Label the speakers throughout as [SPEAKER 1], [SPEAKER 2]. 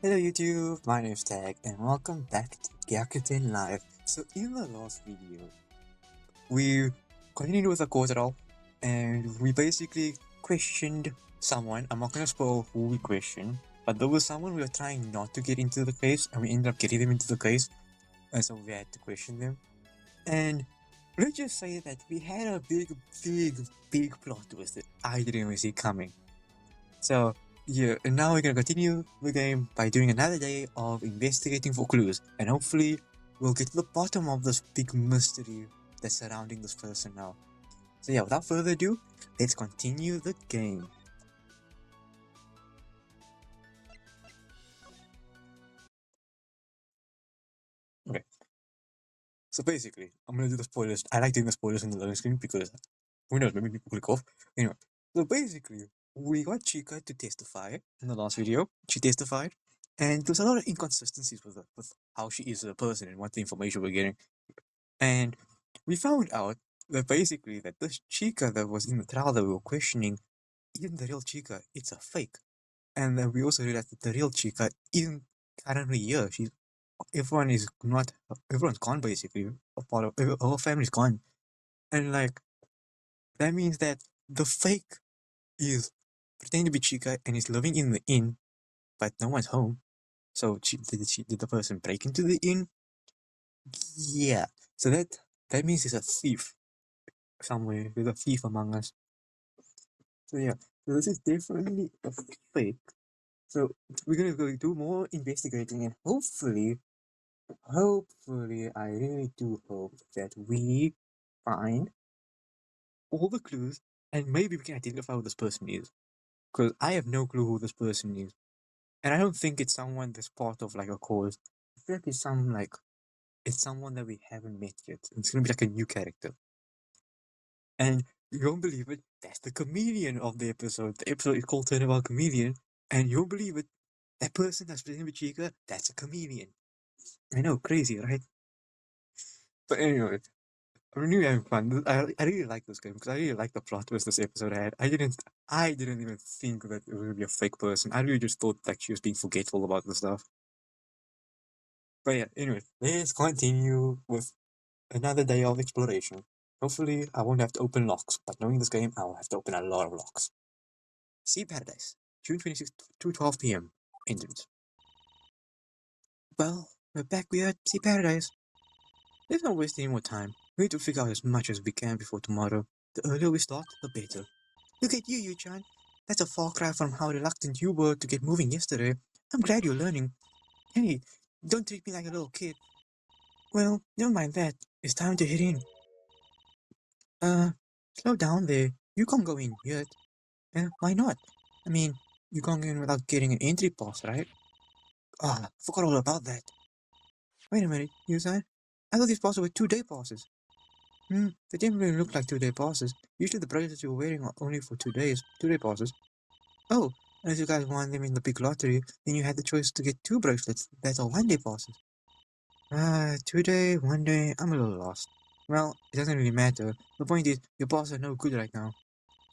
[SPEAKER 1] Hello YouTube, my name is Tag and welcome back to Gyakuten Live. So in the last video, we continued with the Kotarol and we basically questioned someone. I'm not gonna spoil who we questioned, but there was someone we were trying not to get into the case and we ended up getting them into the case, and so we had to question them. And let's just say that we had a big plot twist that I didn't even see coming. So, yeah, and now we're gonna continue the game by doing another day of investigating for clues, and hopefully we'll get to the bottom of this big mystery that's surrounding this person now. So yeah, without further ado, let's continue the game. Okay, so basically, I'm gonna do the spoilers. I like doing the spoilers on the loading screen because who knows, maybe people click off. Anyway, so basically, we got Chika to testify in the last video. She testified, and there's a lot of inconsistencies with her, with how she is as a person and what the information we're getting. And we found out that basically that this Chika that was in the trial that we were questioning isn't the real Chika, it's a fake. And then we also realized that the real Chika isn't currently here. Everyone is not everyone's gone basically. A part of her whole family's gone. And like that means that the fake is pretending to be Chika and is living in the inn, but no one's home. So did the person break into the inn? Yeah. So that means he's a thief somewhere. There's a thief among us. So yeah, so this is definitely a fake. So we're gonna go do more investigating and hopefully, I really do hope that we find all the clues and maybe we can identify who this person is. Because I have no clue who this person is. And I don't think it's someone that's part of like a cause. I feel like it's someone that we haven't met yet. It's gonna be like a new character. And you won't believe it, that's the comedian of the episode. The episode is called Turnabout Comedian, and you won't believe it, that person that's playing with Chika, that's a comedian. I know, crazy, right? But anyway, I'm really having fun. I really like this game because I really like the plot twist this episode had. I didn't even think that it was gonna be a fake person. I really just thought like she was being forgetful about the stuff. But yeah, anyway, let's continue with another day of exploration. Hopefully, I won't have to open locks, but knowing this game, I'll have to open a lot of locks. Sea Paradise, June 26th, 2:12 p.m. Entrance. Well, we're back. We are at Sea Paradise. Let's not waste any more time. We need to figure out as much as we can before tomorrow. The earlier we start, the better. Look at you, Yu-chan. That's a far cry from how reluctant you were to get moving yesterday. I'm glad you're learning. Hey, don't treat me like a little kid. Well, never mind that. It's time to head in. Uh, slow down there. You can't go in yet. Why not? I mean, you can't go in without getting an entry pass, right? Ah, forgot all about that. Wait a minute, Yusan. I thought these passes were 2-day passes. They didn't really look like 2-day passes. Usually the bracelets you were wearing are only for 2 days, 2-day passes. Oh, unless you guys won them in the big lottery, then you had the choice to get 2 bracelets that are 1-day passes. 2-day, 1-day, I'm a little lost. Well, it doesn't really matter. The point is, your passes are no good right now.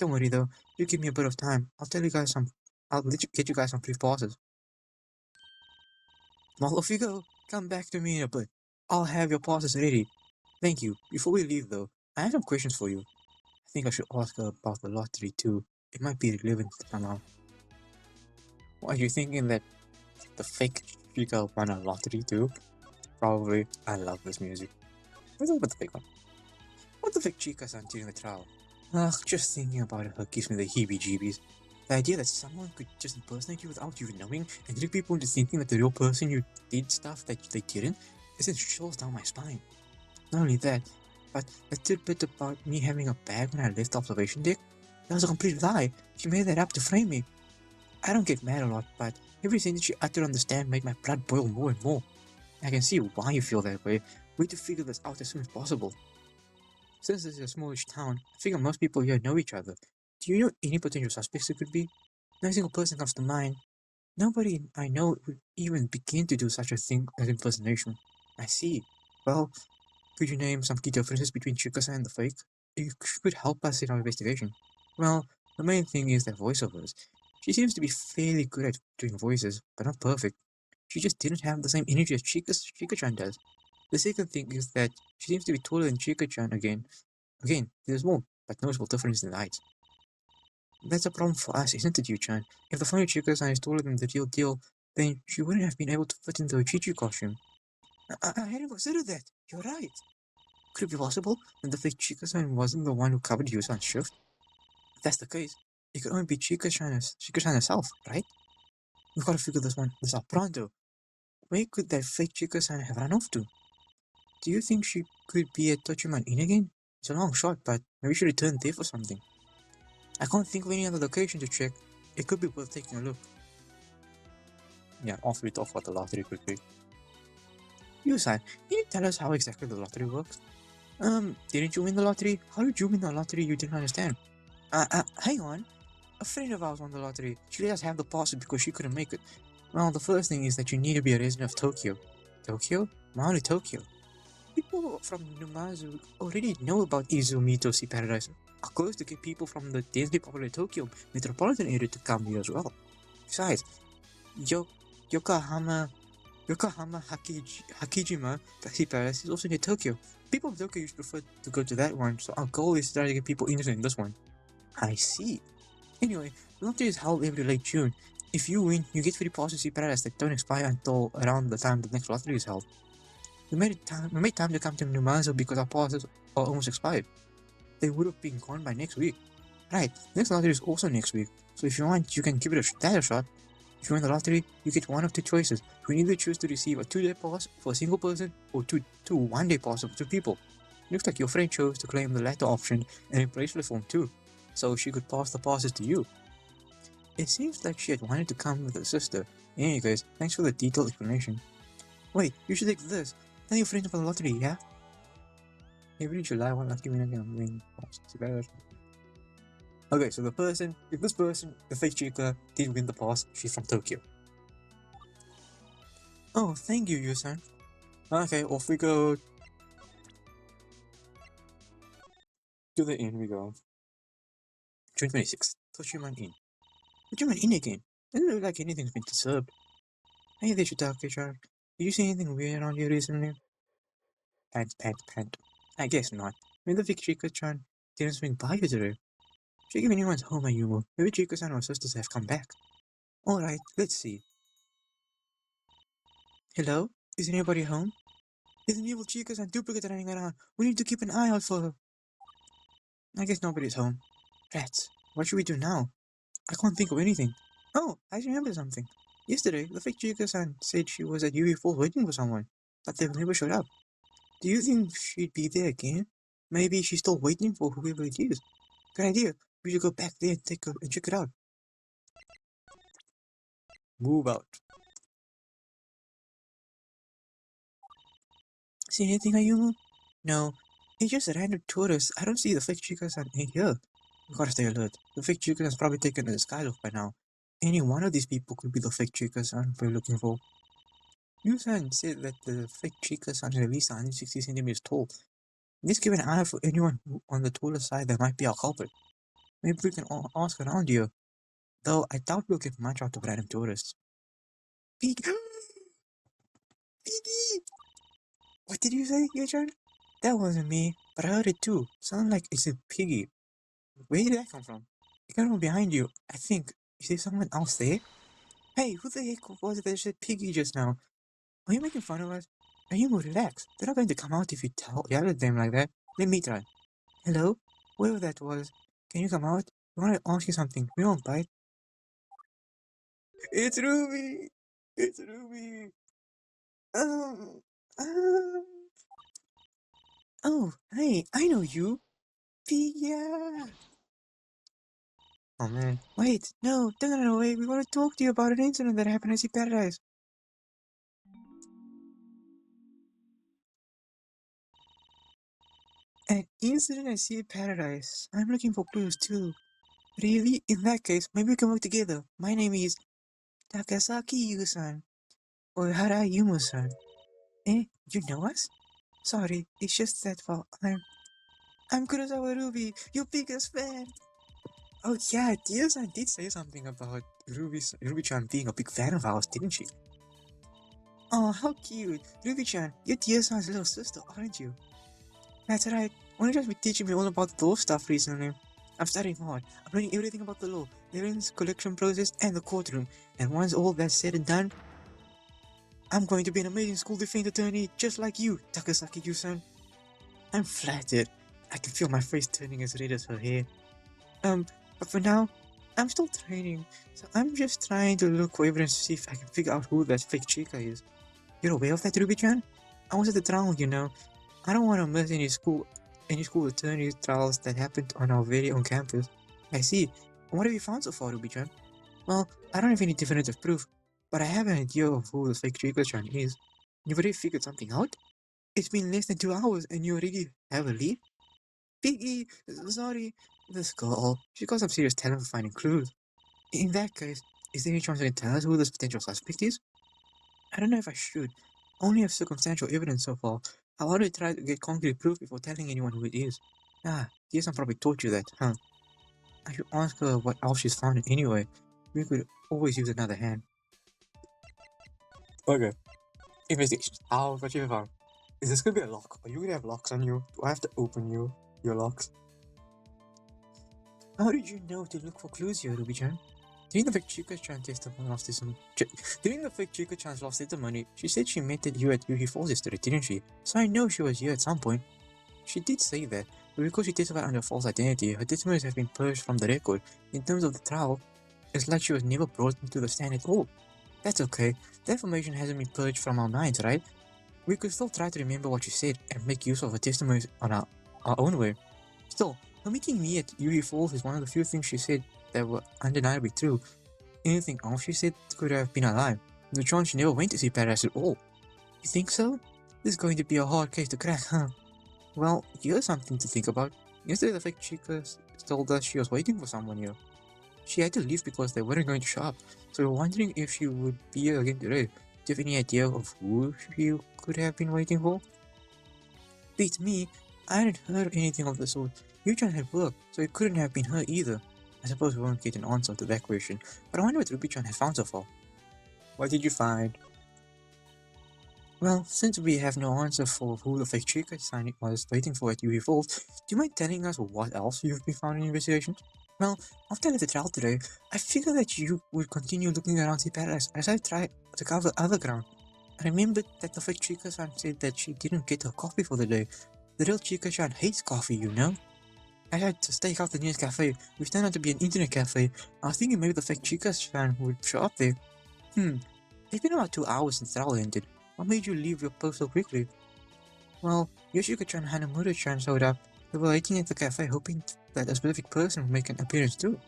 [SPEAKER 1] Don't worry though, you give me a bit of time. I'll get you guys some free passes. Well, off you go. Come back to me in a bit. I'll have your passes ready. Thank you. Before we leave though, I have some questions for you. I think I should ask her about the lottery too. It might be relevant somehow. Are you thinking that the fake Chica won a lottery too? Probably. I love this music. What's up with the fake one? What the fake Chica son during the trial? Ugh, just thinking about her gives me the heebie-jeebies. The idea that someone could just impersonate you without you knowing and trick people into thinking that the real person you did stuff that they didn't, it sends chills down my spine. Not only that, but the tidbit about me having a bag when I left the observation deck, that was a complete lie. She made that up to frame me. I don't get mad a lot, but every sentence she uttered on the stand made my blood boil more and more. I can see why you feel that way. We need to figure this out as soon as possible. Since this is a smallish town, I figure most people here know each other. Do you know any potential suspects it could be? No single person comes to mind. Nobody I know would even begin to do such a thing as impersonation. I see. Well, could you name some key differences between Chikasa and the fake? It could help us in our investigation. Well, the main thing is that voiceovers. She seems to be fairly good at doing voices, but not perfect. She just didn't have the same energy as Chika-chan does. The second thing is that she seems to be taller than Chika-chan again. Again, there's more, but noticeable difference in height. That's a problem for us, isn't it, Yu-chan? If the funny Chika-san is taller than the real deal, then she wouldn't have been able to fit into a Chi-Chi costume. I hadn't considered that. You're right. Could it be possible that the fake Chika-san wasn't the one who covered Yu-san's shift? If that's the case, it could only be Chika-san herself, right? We've got to figure this out pronto. Where could that fake Chika-san have run off to? Do you think she could be at Tochiman Inn again? It's a long shot, but maybe she returned there for something. I can't think of any other location to check. It could be worth taking a look. Yeah, after we talk about the lottery quickly. Yusan, can you tell us how exactly the lottery works? Didn't you win the lottery? How did you win the lottery? You didn't understand. Hang on. A friend of ours won the lottery. She let us have the passes because she couldn't make it. Well, the first thing is that you need to be a resident of Tokyo. Tokyo? Why only Tokyo? People from Numazu already know about Izumito Sea Paradise. Are close to get people from the densely populated Tokyo metropolitan area to come here as well. Besides, Yokohama Hakijima Sea Palace is also near Tokyo. People in Tokyo usually prefer to go to that one, so our goal is to try to get people interested in this one. I see. Anyway, the lottery is held every late June. If you win, you get free passes to Sea Paradise that don't expire until around the time the next lottery is held. We made time to come to Numazu because our passes are almost expired. They would have been gone by next week. Right, next lottery is also next week, so if you want, you can give it a shot. If you win the lottery, you get one of two choices. You can either choose to receive a 2-day pass for a single person or two 1-day passes for 2 people. Looks like your friend chose to claim the latter option and in bracelet form too, so she could pass the passes to you. It seems like she had wanted to come with her sister. In any case, thanks for the detailed explanation. Wait, you should take this. Tell your friends about the lottery, yeah? Every July, one lucky winner can win passes. Okay, so if this person, the fake Chika, did win the pass, she's from Tokyo. Oh, thank you, Yusan. Okay, off we go. To the inn we go. June 26th, Toshiman Inn. Toshiman Inn again? Doesn't look like anything's been disturbed. Hey there, Chitake-chan. Did you see anything weird around here recently? Pant. I guess not. Maybe the fake Chika-chan didn't swing by you today. Check if anyone's home, Ayumu. Maybe Chika-san or sisters have come back. Alright, let's see. Hello? Is anybody home? There's an evil Chika-san duplicate running around. We need to keep an eye out for her. I guess nobody's home. Rats. What should we do now? I can't think of anything. Oh, I remember something. Yesterday, the fake Chika-san said she was at UV Falls waiting for someone, but they've never showed up. Do you think she'd be there again? Maybe she's still waiting for whoever it is. Good idea. We should go back there and check it out. Move out. See anything, Ayumu? No. It's just a random tourist. I don't see the fake Chika-san here. We gotta stay alert. The fake Chika-san's probably taken the sky off by now. Any one of these people could be the fake Chika-san we're looking for. Yusan said that the fake Chika-san is at least 160 centimeters tall. Let's keep an eye out for anyone on the taller side that might be our culprit. Maybe we can ask around here. Though I doubt we'll get much out of random tourists. Pig! Piggy! What did you say, Yuchan? That wasn't me, but I heard it too. Sounded like it's a piggy. Where did that come from? It came from behind you, I think. Is there someone else there? Hey, who the heck was it that said piggy just now? Are you making fun of us? Are you more relaxed? They're not going to come out if you yell at them like that. Let me try. Hello? Whoever that was, can you come out? We want to ask you something. We won't bite. It's Ruby! It's Ruby! Um, um. Oh, hey, I know you. Pia! Oh man. Wait, no, don't run away. We want to talk to you about an incident that happened at Sea Paradise. An incident at Sea Paradise. I'm looking for clues too. Really? In that case, maybe we can work together. My name is Takasaki Yusan. Or Hara Yumu-san. Eh? You know us? Sorry, it's just that, well, I'm Kurosawa Ruby, your biggest fan. Oh yeah, Tia-san did say something about Ruby-chan being a big fan of ours, didn't she? Oh, how cute! Ruby-chan, you're Tia-san's little sister, aren't you? That's right. Why don't you be teaching me all about the law stuff recently? I'm studying hard. I'm learning everything about the law, the evidence collection process, and the courtroom. And once all that's said and done, I'm going to be an amazing school defense attorney just like you, Takasaki-san. I'm flattered. I can feel my face turning as red as her hair. Um, but for now, I'm still training, so I'm just trying to look for evidence to see if I can figure out who that fake Chika is. You're aware of that, Ruby-chan? I was at the trial, you know. I don't want to miss any school attorney trials that happened on our very own campus. I see. What have you found so far, Ruby-chan? Well, I don't have any definitive proof, but I have an idea of who the fake Chika-chan is. You've already figured something out? It's been less than 2 hours and you already have a lead? Piggy, sorry. This girl, she's got some serious talent for finding clues. In that case, is there any chance you can tell us who this potential suspect is? I don't know if I should. I only have circumstantial evidence so far. I want to try to get concrete proof before telling anyone who it is. Ah, Jason probably taught you that, huh? I should ask her what else she's found anyway. We could always use another hand. Okay, investigation. What you have found? Is this gonna be a lock? Are you gonna have locks on you? Do I have to open your locks? How did you know to look for clues here, Ruby-chan? During the fake Chika-chan testimony lost testimony. During the fake Chika-chan's lost testimony, she said she met you at Yuhi Falls yesterday, didn't she? So I know she was here at some point. She did say that, but because she testified under a false identity, her testimonies have been purged from the record. In terms of the trial, it's like she was never brought into the stand at all. That's okay. The information hasn't been purged from our minds, right? We could still try to remember what she said and make use of her testimonies on our own way. Still, her meeting me at Yuhi Falls is one of the few things she said that were undeniably true. Anything else she said could have been a lie. The chance she never went to see Paradise at all. You think so? This is going to be a hard case to crack, huh? Well, here's something to think about. Yesterday the fake Chica told us she was waiting for someone here. She had to leave because they weren't going to show up, so we're wondering if she would be here again today. Do you have any idea of who she could have been waiting for? Beats me, I hadn't heard anything of the sort. Yuchan had work, so it couldn't have been her either. I suppose we won't get an answer to that question, but I wonder what Ruby-chan has found so far. What did you find? Well, since we have no answer for who the fake Chika sign was waiting for at UV Vault, do you mind telling us what else you've been found in investigations? Well, after I left the trial today, I figured that you would continue looking around the Paradise as I tried to cover other ground. I remembered that the fake Chika-san said that she didn't get her coffee for the day. The real Chika-chan hates coffee, you know? I had to stake out the nearest cafe, which turned out to be an internet cafe. I was thinking maybe the fake Chika-chan would show up there. It's been about 2 hours since the trial ended. What made you leave your post so quickly? Well, Yoshiko-chan and Hanamura-chan showed up. They were waiting at the cafe hoping that a specific person would make an appearance too.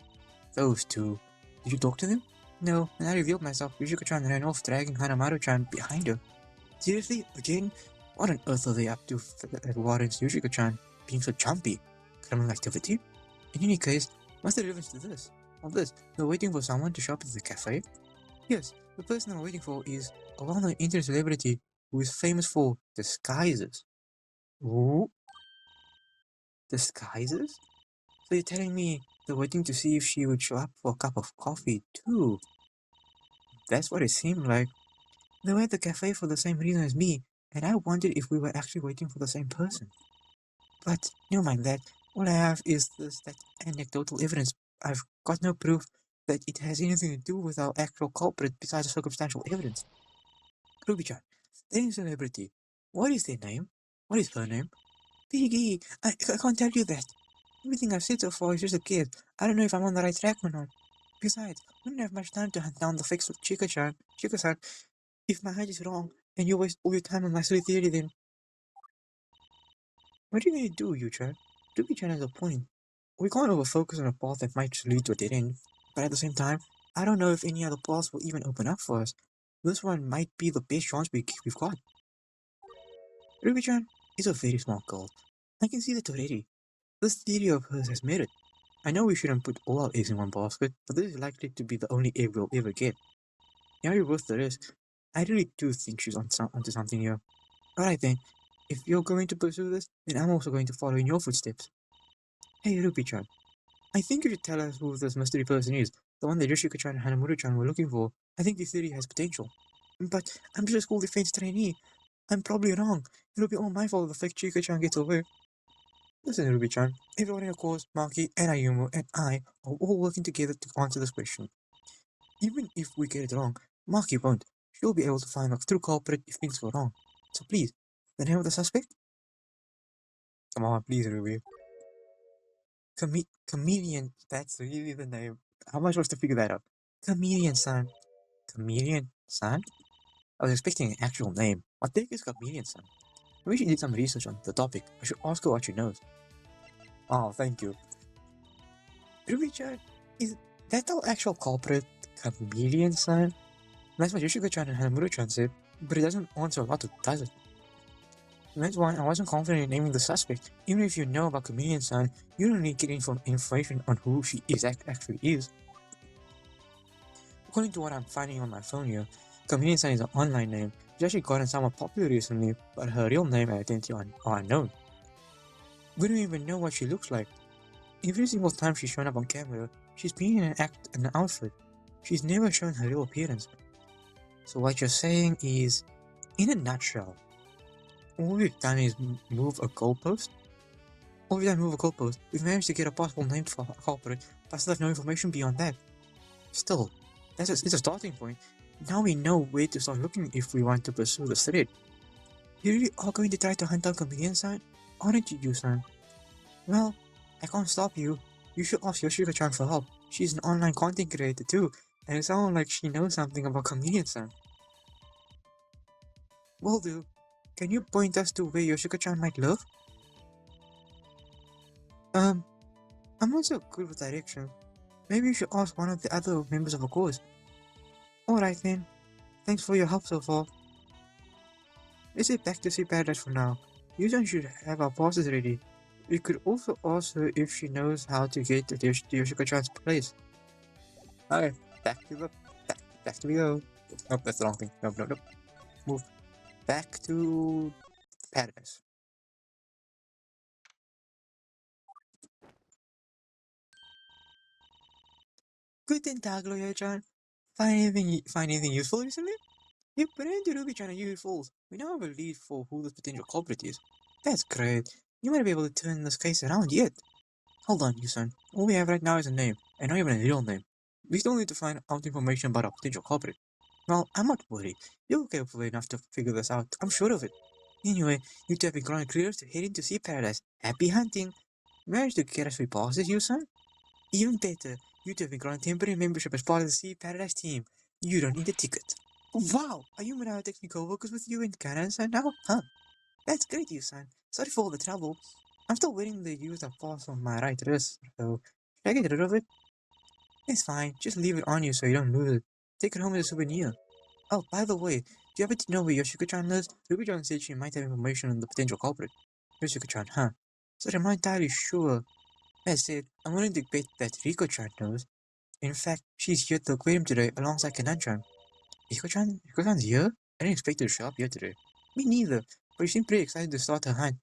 [SPEAKER 1] Those two. Did you talk to them? No, and I revealed myself. Yoshiko-chan ran off dragging Hanamaru-chan behind her. Seriously? Again? What on earth are they up to at Warren's Yoshiko-chan being so jumpy? Criminal activity? In any case, what's the relevance to this? Of this, they're waiting for someone to show up at the cafe? Yes, the person I'm waiting for is a well-known internet celebrity who is famous for disguises. Ooh, disguises? So you're telling me they're waiting to see if she would show up for a cup of coffee too? That's what it seemed like. They were at the cafe for the same reason as me, and I wondered if we were actually waiting for the same person. But never mind that. All I have is that anecdotal evidence. I've got no proof that it has anything to do with our actual culprit besides the circumstantial evidence. Ruby-chan, the celebrity. What is their name? What is her name? Piggy, I can't tell you that. Everything I've said so far is just a guess. I don't know if I'm on the right track or not. Besides, we don't have much time to hunt down the fix of Chika-san. If my height is wrong, and you waste all your time on my silly theory, then what are you going to do, Yu-chan? Ruby-chan has a point. We can't over-focus on a path that might lead to a dead end. But at the same time, I don't know if any other paths will even open up for us. This one might be the best chance we've got. Ruby-chan is a very smart girl. I can see that already. This theory of hers has merit. I know we shouldn't put all our eggs in one basket, but this is likely to be the only egg we'll ever get. Now you're worth the risk. I really do think she's onto something here. Alright then, if you're going to pursue this, then I'm also going to follow in your footsteps. Hey Ruby-chan, I think you should tell us who this mystery person is, the one that Yoshiko-chan and Hanamura-chan were looking for. I think this theory has potential. But I'm just a school defense trainee. I'm probably wrong. It'll be all my fault if the fake Chika-chan gets away. Listen, Ruby-chan, everyone in the course, Maki and Ayumu and I are all working together to answer this question. Even if we get it wrong, Maki won't. She'll be able to find the true culprit if things go wrong. So please, the name of the suspect? Come on, please, Ruby. Chameleon, that's really the name. How am I supposed to figure that out? Chameleon-san. Chameleon-san? I was expecting an actual name. What the heck is Chameleon-san? Maybe she did some research on the topic. I should ask her what she knows. Oh, thank you. Ruby-chan, is that our actual culprit, Chameleon-san? That's what Yoshiko-chan and Hanamura-chan said, but it doesn't answer a lot, does it? That's why I wasn't confident in naming the suspect. Even if you know about Chameleon-san, you don't need to get information on who she actually is. According to what I'm finding on my phone here, Chameleon-san is an online name. She's actually gotten somewhat popular recently, but her real name and identity are unknown. We don't even know what she looks like. Every single time she's shown up on camera, she's been in an outfit. She's never shown her real appearance. So what you're saying is, in a nutshell, all we've done is move a goalpost? All we've done is move a goalpost. We've managed to get a possible name for a culprit, but still have no information beyond that. Still, it's a starting point. Now we know where to start looking if we want to pursue the thread. You really are going to try to hunt down Chameleon-san? Aren't you, son? Well, I can't stop you. You should ask Yoshiko-chan for help. She's an online content creator too, and it sounds like she knows something about Chameleon-san. Will do. Can you point us to where Yoshiko-chan might live? I'm not so good with directions. Maybe you should ask one of the other members of the course. Alright then. Thanks for your help so far. Let's head back to Sea Paradise for now. You should have our passes ready. We could also ask her if she knows how to get to Yoshiko-chan's place. Okay, back to we go. Nope, that's the wrong thing. Nope. Move back to Paradise. Guten Tag, Lawyer-chan. Find anything useful recently? Yep, but into Ruby-chan and UFOs. We now have a lead for who the potential culprit is. That's great. You might be able to turn this case around yet. Hold on, son. All we have right now is a name, and not even a real name. We still need to find out information about our potential culprit. Well, I'm not worried. You're capable enough to figure this out. I'm sure of it. Anyway, you two have been growing clear to head into Sea Paradise. Happy hunting! Managed to get us free passes, you son? Even better, you two have been growing temporary membership as part of the Sea Paradise team. You don't need a ticket. Wow! Are you and I technical workers with you in Canada now? Huh? That's great, you son. Sorry for all the trouble. I'm still wearing the user pass on my right wrist, so should I get rid of it? It's fine, just leave it on you so you don't lose it. Take it home as a souvenir. Oh, by the way, do you happen to know where Yoshiko-chan lives? Ruby-chan said she might have information on the potential culprit. Yoshiko-chan, huh? So I'm not entirely sure. That said, I'm willing to bet that Riko-chan knows. In fact, she's here at the aquarium today alongside Kanan-chan. Riko-chan's here? I didn't expect her to show up here today. Me neither, but she seemed pretty excited to start her hunt.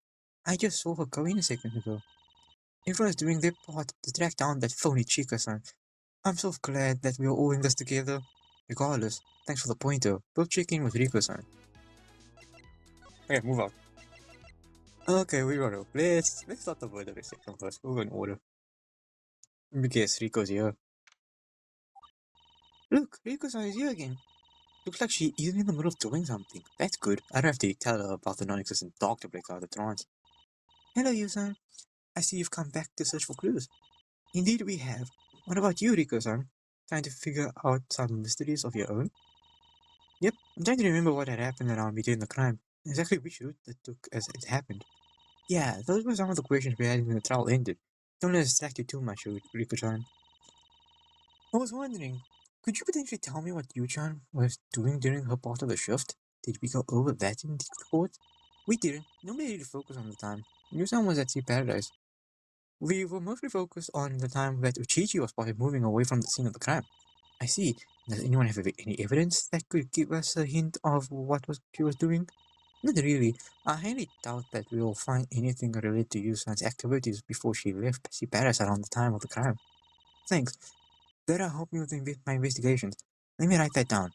[SPEAKER 1] I just saw her go in a second ago. Everyone is doing their part to track down that phony Chika-san. I'm so glad that we are all in this together. Regardless, thanks for the pointer. We'll check in with Riko-san. Okay, move on. Okay, we got it. Let's start the word of the second first. We'll go in order. Let me guess, Riko's here. Look, Riko-san is here again. Looks like she is in the middle of doing something. That's good. I don't have to tell her about the non-existent dog to break out of the trance. Hello, Yusan. I see you've come back to search for clues. Indeed we have. What about you, Riko-san? Trying to figure out some mysteries of your own? Yep, I'm trying to remember what had happened around me during the crime. Exactly which route that took as it happened. Yeah, those were some of the questions we had when the trial ended. Don't let us distract you too much, Riko-chan. I was wondering, could you potentially tell me what Yu-chan was doing during her part of the shift? Did we go over that in the court? We didn't. Nobody really focused on the time. Yu-chan was at Sea Paradise. We were mostly focused on the time that Uchichi was spotted moving away from the scene of the crime. I see. Does anyone have any evidence that could give us a hint of what she was doing? Not really. I highly doubt that we will find anything related to Yusan's activities before she left Sea Paradise around the time of the crime. Thanks. That'll help me with my investigations. Let me write that down.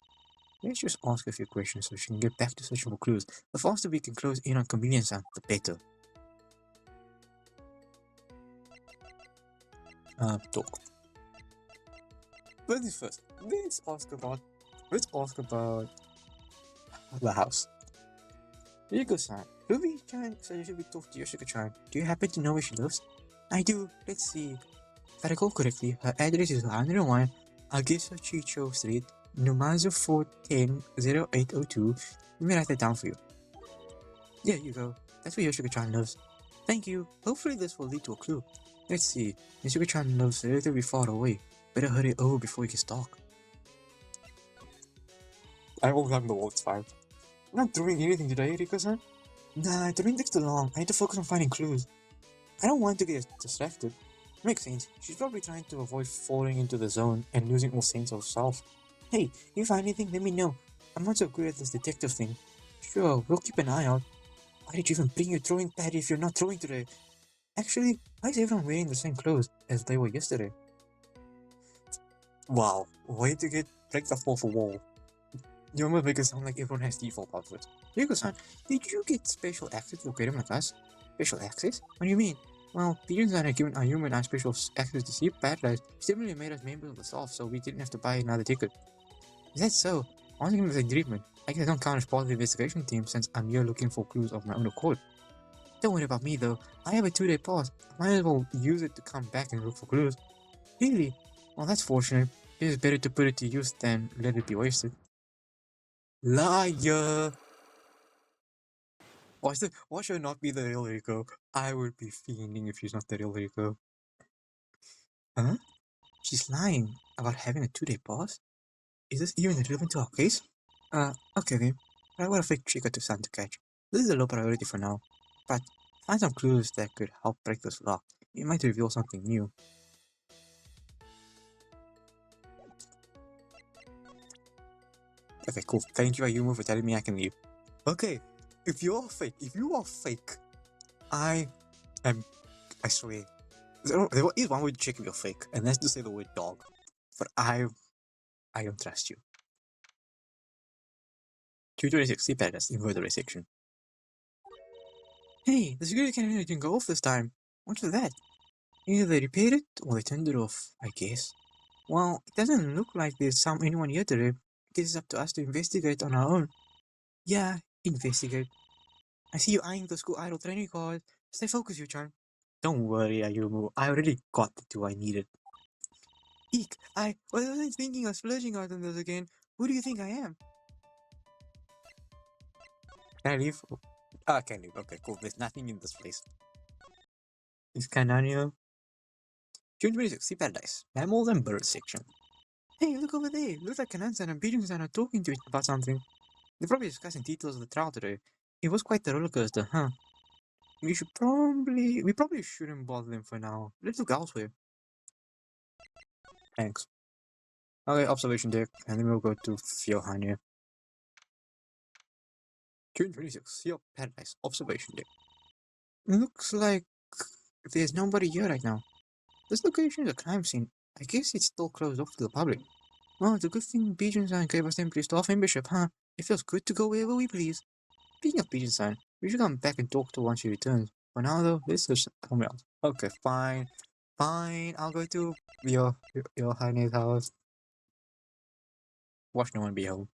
[SPEAKER 1] Let's just ask a few questions so she can get back to searching for clues. The faster we can close in on Chameleon, the better. Talk. First things first, let's ask about the house. Yuko-san, Ruby-chan suggested we talk to Yoshiko-chan. Do you happen to know where she lives? I do. Let's see. If I recall correctly, her address is 101 Agiso Chicho Street, Numazu 410-0802. Let me write that down for you. Yeah, you go. That's where Yoshiko-chan lives. Thank you. Hopefully this will lead to a clue. Let's see. Yoshiko-chan lives relatively far away. Better hurry over before it gets dark. I won't have the world's time. I'm not doing anything today, Riko-san. Nah, the ring takes too long. I need to focus on finding clues. I don't want to get distracted. Makes sense. She's probably trying to avoid falling into the zone and losing all sense of self. Hey, if you find anything, let me know. I'm not so good at this detective thing. Sure, we'll keep an eye out. Why did you even bring your throwing pad if you're not throwing today? Actually, why is everyone wearing the same clothes as they were yesterday? Wow, way to break the fourth wall. You almost make it sound like everyone has default outfits. Yuko-san, did you get special access to upgrade him like us? Special access? What do you mean? Well, Pigeons had given our human our special access to see Paradise. Similarly made us members of the staff, so we didn't have to buy another ticket. Is that so? I want to give him the treatment. I guess I don't count as part of the investigation team since I'm here looking for clues of my own accord. Don't worry about me though. I have a 2-day pass. I might as well use it to come back and look for clues. Really? Well, that's fortunate. It is better to put it to use than let it be wasted. Liar! Why should it not be the real Rico? I would be fiending if she's not the real Rico. Huh? She's lying about having a 2-day pass? Is this even relevant to our case? Okay then. I would have fake Chika to Santa catch. This is a low priority for now. But find some clues that could help break this lock. It might reveal something new. Okay, cool. Thank you, Ayumu, for telling me I can leave. Okay, if you are fake, I swear. There is one way to check if you're fake, and that's to say the word dog. But I don't trust you. 226, see Paradise, invertebrate section. Hey, the security camera didn't go off this time. What's with that? Either they repaired it, or they turned it off, I guess. Well, it doesn't look like there's anyone here today. I guess it's up to us to investigate on our own. Yeah, investigate. I see you eyeing the school idol training card. Stay focused, Yu-chan. Don't worry, Ayumu. I already got the 2 I needed. Eek, I wasn't thinking of splurging out on those again. Who do you think I am? Can I leave? Oh, I can leave. Okay, cool. There's nothing in this place. Is Cananio? June 26th, see Paradise. Mammals and birds section. Hey, look over there. Looks like Kanan-san and Bijun-san are talking to each about something. They're probably discussing details of the trial today. It was quite the roller coaster, huh? We probably shouldn't bother them for now. Let's look elsewhere. Thanks. Okay, observation deck, and then we'll go to Fiohania. June 26th, see Paradise, observation deck. Looks like there's nobody here right now. This location is a crime scene. I guess it's still closed off to the public. Well, it's a good thing Pigeon-san gave us temporary staff membership, huh? It feels good to go wherever we please. Speaking of Pigeon-san, we should come back and talk to her once she returns. For now, though, let's search somewhere else. Okay, fine. Fine, I'll go to your Highness house. Watch no one be home.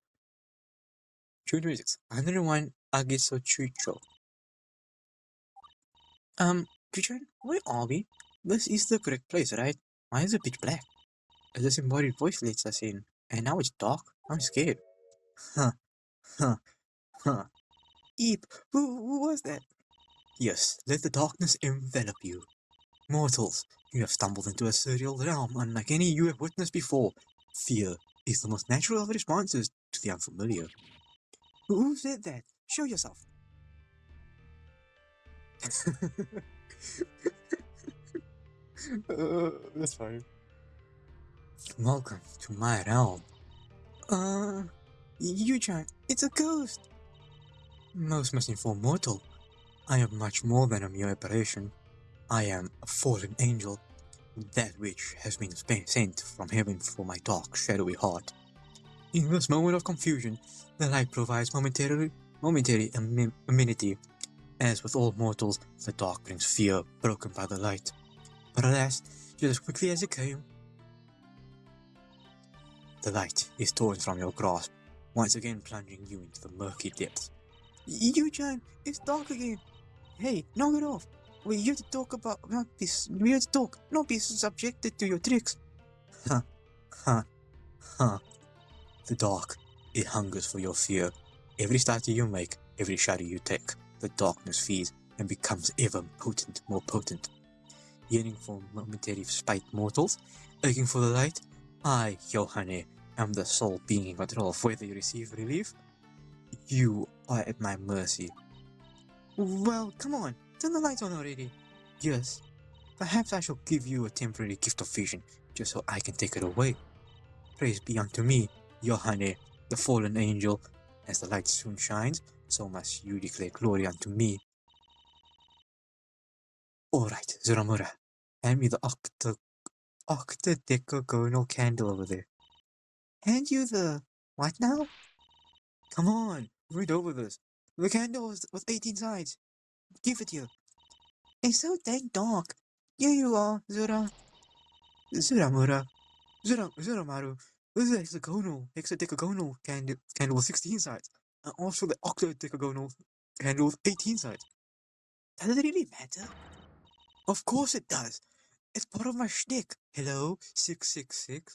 [SPEAKER 1] June 26th, 101 Agiso Chucho. Richard, where are we? This is the correct place, right? Why is it pitch black? This embodied voice lets us in, and now it's dark. I'm scared. Huh, huh, huh. Eep, who was that? Yes, let the darkness envelop you. Mortals, you have stumbled into a surreal realm unlike any you have witnessed before. Fear is the most natural of responses to the unfamiliar. Who said that? Show yourself. That's fine. Welcome to my realm. Yu-chan, it's a ghost! Most must inform mortal. I am much more than a mere apparition. I am a fallen angel, that which has been sent from heaven for my dark, shadowy heart. In this moment of confusion, the light provides momentary amenity. As with all mortals, the dark brings fear, broken by the light. But alas, just as quickly as it came, the light is torn from your grasp, once again plunging you into the murky depths. Yu-chan, it's dark again! Hey, knock it off! We're here to talk about this. We're here to talk, not be subjected to your tricks. Huh, huh, huh. The dark, it hungers for your fear. Every starter you make, every shadow you take, the darkness feeds and becomes ever more potent. Yearning for momentary spite mortals, aching for the light, I, Yohane, am the sole being in control of whether you receive relief. You are at my mercy. Well, come on, turn the lights on already. Yes, perhaps I shall give you a temporary gift of vision, just so I can take it away. Praise be unto me, Yohane, the fallen angel. As the light soon shines, so must you declare glory unto me. Alright, Zuramura, hand me the octadecagonal candle over there. Hand you the... what now? Come on, read over this. The candle is with 18 sides. Give it here. It's so dang dark. Here you are, Zuramura. Zuramaru. This is a hexadecagonal candle with 16 sides. And also the octadecagonal candle with 18 sides. Does it really matter? Of course it does. It's part of my shtick. Hello, 666.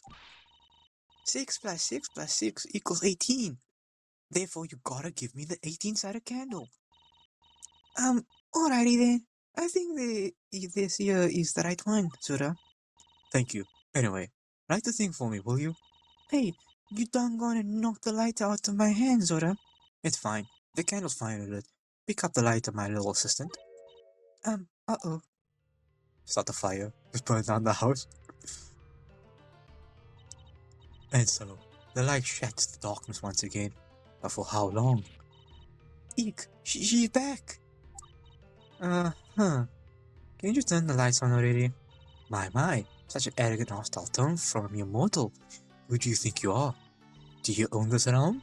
[SPEAKER 1] 6 plus 6 plus 6 equals 18. Therefore, you gotta give me the 18-sided candle. Alrighty then. I think this here is the right one, Zura. Thank you. Anyway, write the thing for me, will you? Hey, you done gonna knock the light out of my hand, Zura. It's fine. The candle's fine with it. Pick up the lighter, my little assistant. Uh-oh. Start the fire. Just burn down the house. And so, the light shatters the darkness once again. But for how long? Eek! She's back! Can you just turn the lights on already? My, such an arrogant hostile tone from your mortal. Who do you think you are? Do you own this realm?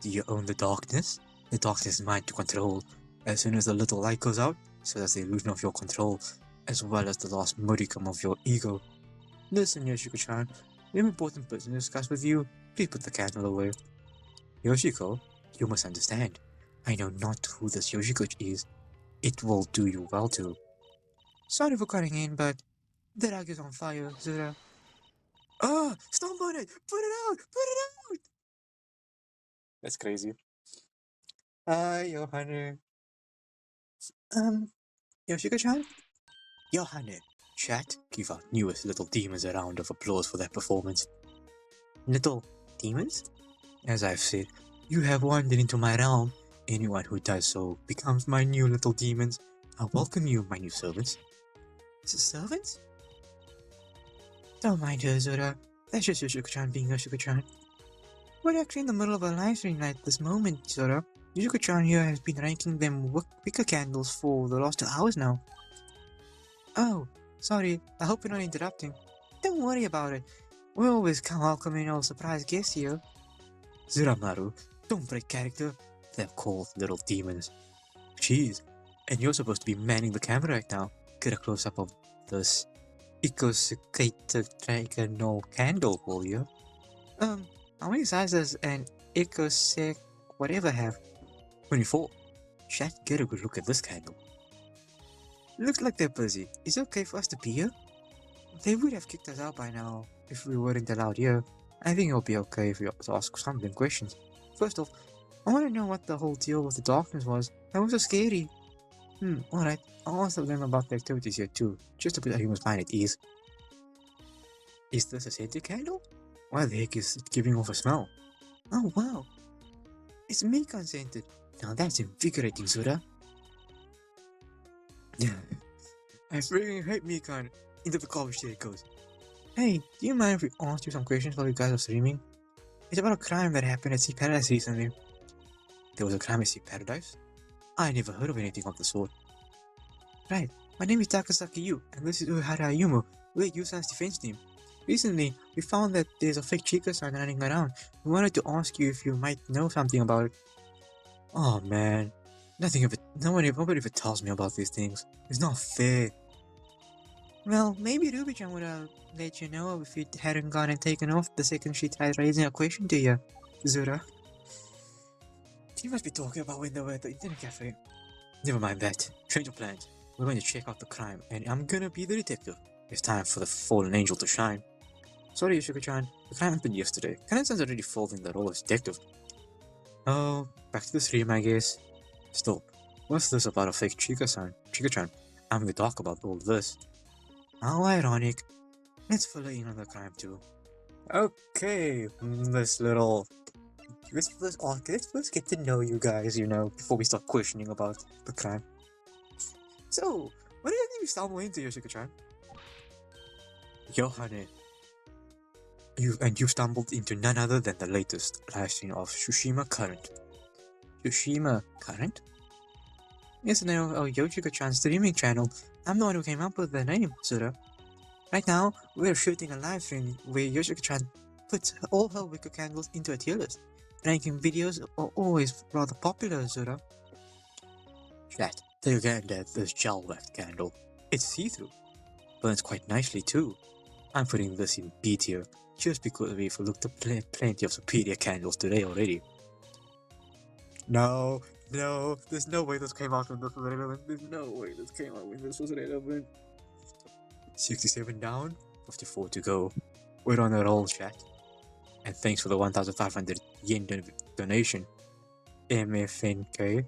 [SPEAKER 1] Do you own the darkness? The darkness is mine to control. As soon as the little light goes out, so does the illusion of your control, as well as the last modicum of your ego. Listen, Yoshiko-chan, we have important business to discuss with you. Please put the candle away. Yoshiko, you must understand. I know not who this Yoshiko is. It will do you well to. Sorry for cutting in, but the rag is on fire, Zura. Stomp on it! Put it out! Put it out! That's crazy. Hi, Yohane. Yoshiko-chan? Yohane, chat, give our newest little demons a round of applause for their performance. Little demons? As I've said, you have wandered into my realm. Anyone who does so becomes my new little demons. I welcome you, my new servants. Servants? Don't mind her, Zura. That's just Yoshiko-chan being Yoshiko-chan. We're actually in the middle of a live stream at this moment, Zura. Yoshiko-chan here has been ranking them wicker candles for the last 2 hours now. Oh, sorry. I hope you're not interrupting. Don't worry about it. We always come welcoming our surprise guests here. Zuramaru, don't break character. They're called little demons. Jeez, and you're supposed to be manning the camera right now. Get a close-up of this icosahedral candle, will you? How many sides does an icosahedral whatever have? 24. Chat, get a good look at this candle. Looks like they're busy. Is it okay for us to be here? They would have kicked us out by now if we weren't allowed here. I think it'll be okay if we ask some of them questions. First off, I want to know what the whole deal with the darkness was. That was so scary. Alright. I'll ask them about the activities here too, just to put our human's mind at ease. Is this a scented candle? Why the heck is it giving off a smell? Oh wow. It's Mikan scented. Now that's invigorating, Zura. I freaking hate Mikan. Into the garbage there it goes. Hey, do you mind if we ask you some questions while you guys are streaming? It's about a crime that happened at Sea Paradise recently. There was a crime at Sea Paradise? I never heard of anything of the sort. Right, my name is Takasaki Yu, and this is Uehara Ayumu. We're Yusan's defense team. Recently, we found that there's a fake Chika sign running around. We wanted to ask you if you might know something about it. Oh man, nothing of it. Nobody ever tells me about these things. It's not fair. Well, maybe Ruby-chan would have let you know if it hadn't gone and taken off the second she tried raising a question to you, Zura. She must be talking about when they were at the internet cafe. Never mind that. Change of plans. We're going to check out the crime, and I'm gonna be the detective. It's time for the fallen angel to shine. Sorry, Yushiko-chan. The crime happened yesterday. Kanen-san's already falling the role of detective. Oh, back to the stream, I guess. Stop. What's this about a fake Chika-san? Chika-chan, I'm gonna talk about all this. How ironic. Let's follow in on the crime too. Okay, let's get to know you guys, before we start questioning about the crime. So, what do you think we stumble into, Yoshiko-chan? Yohane, you stumbled into none other than the latest live stream of Tsushima Current. Tsushima Current? Yes, the name of Yoshiko-chan's streaming channel. I'm the one who came up with the name, Sura. Right now, we're shooting a live stream where Yoshiko-chan puts all her wicker candles into a tier list. Ranking videos are always rather popular, Zura. Chat, take a gander at this gel-wrapped candle. It's see-through. Burns quite nicely too. I'm putting this in B tier, just because we've looked at plenty of superior candles today already. No, there's no way this came out when this was relevant. There's no way this came out when this was relevant. 67 down, 54 to go. We're on a roll, chat. And thanks for the 1,500 yen donation. MFNK.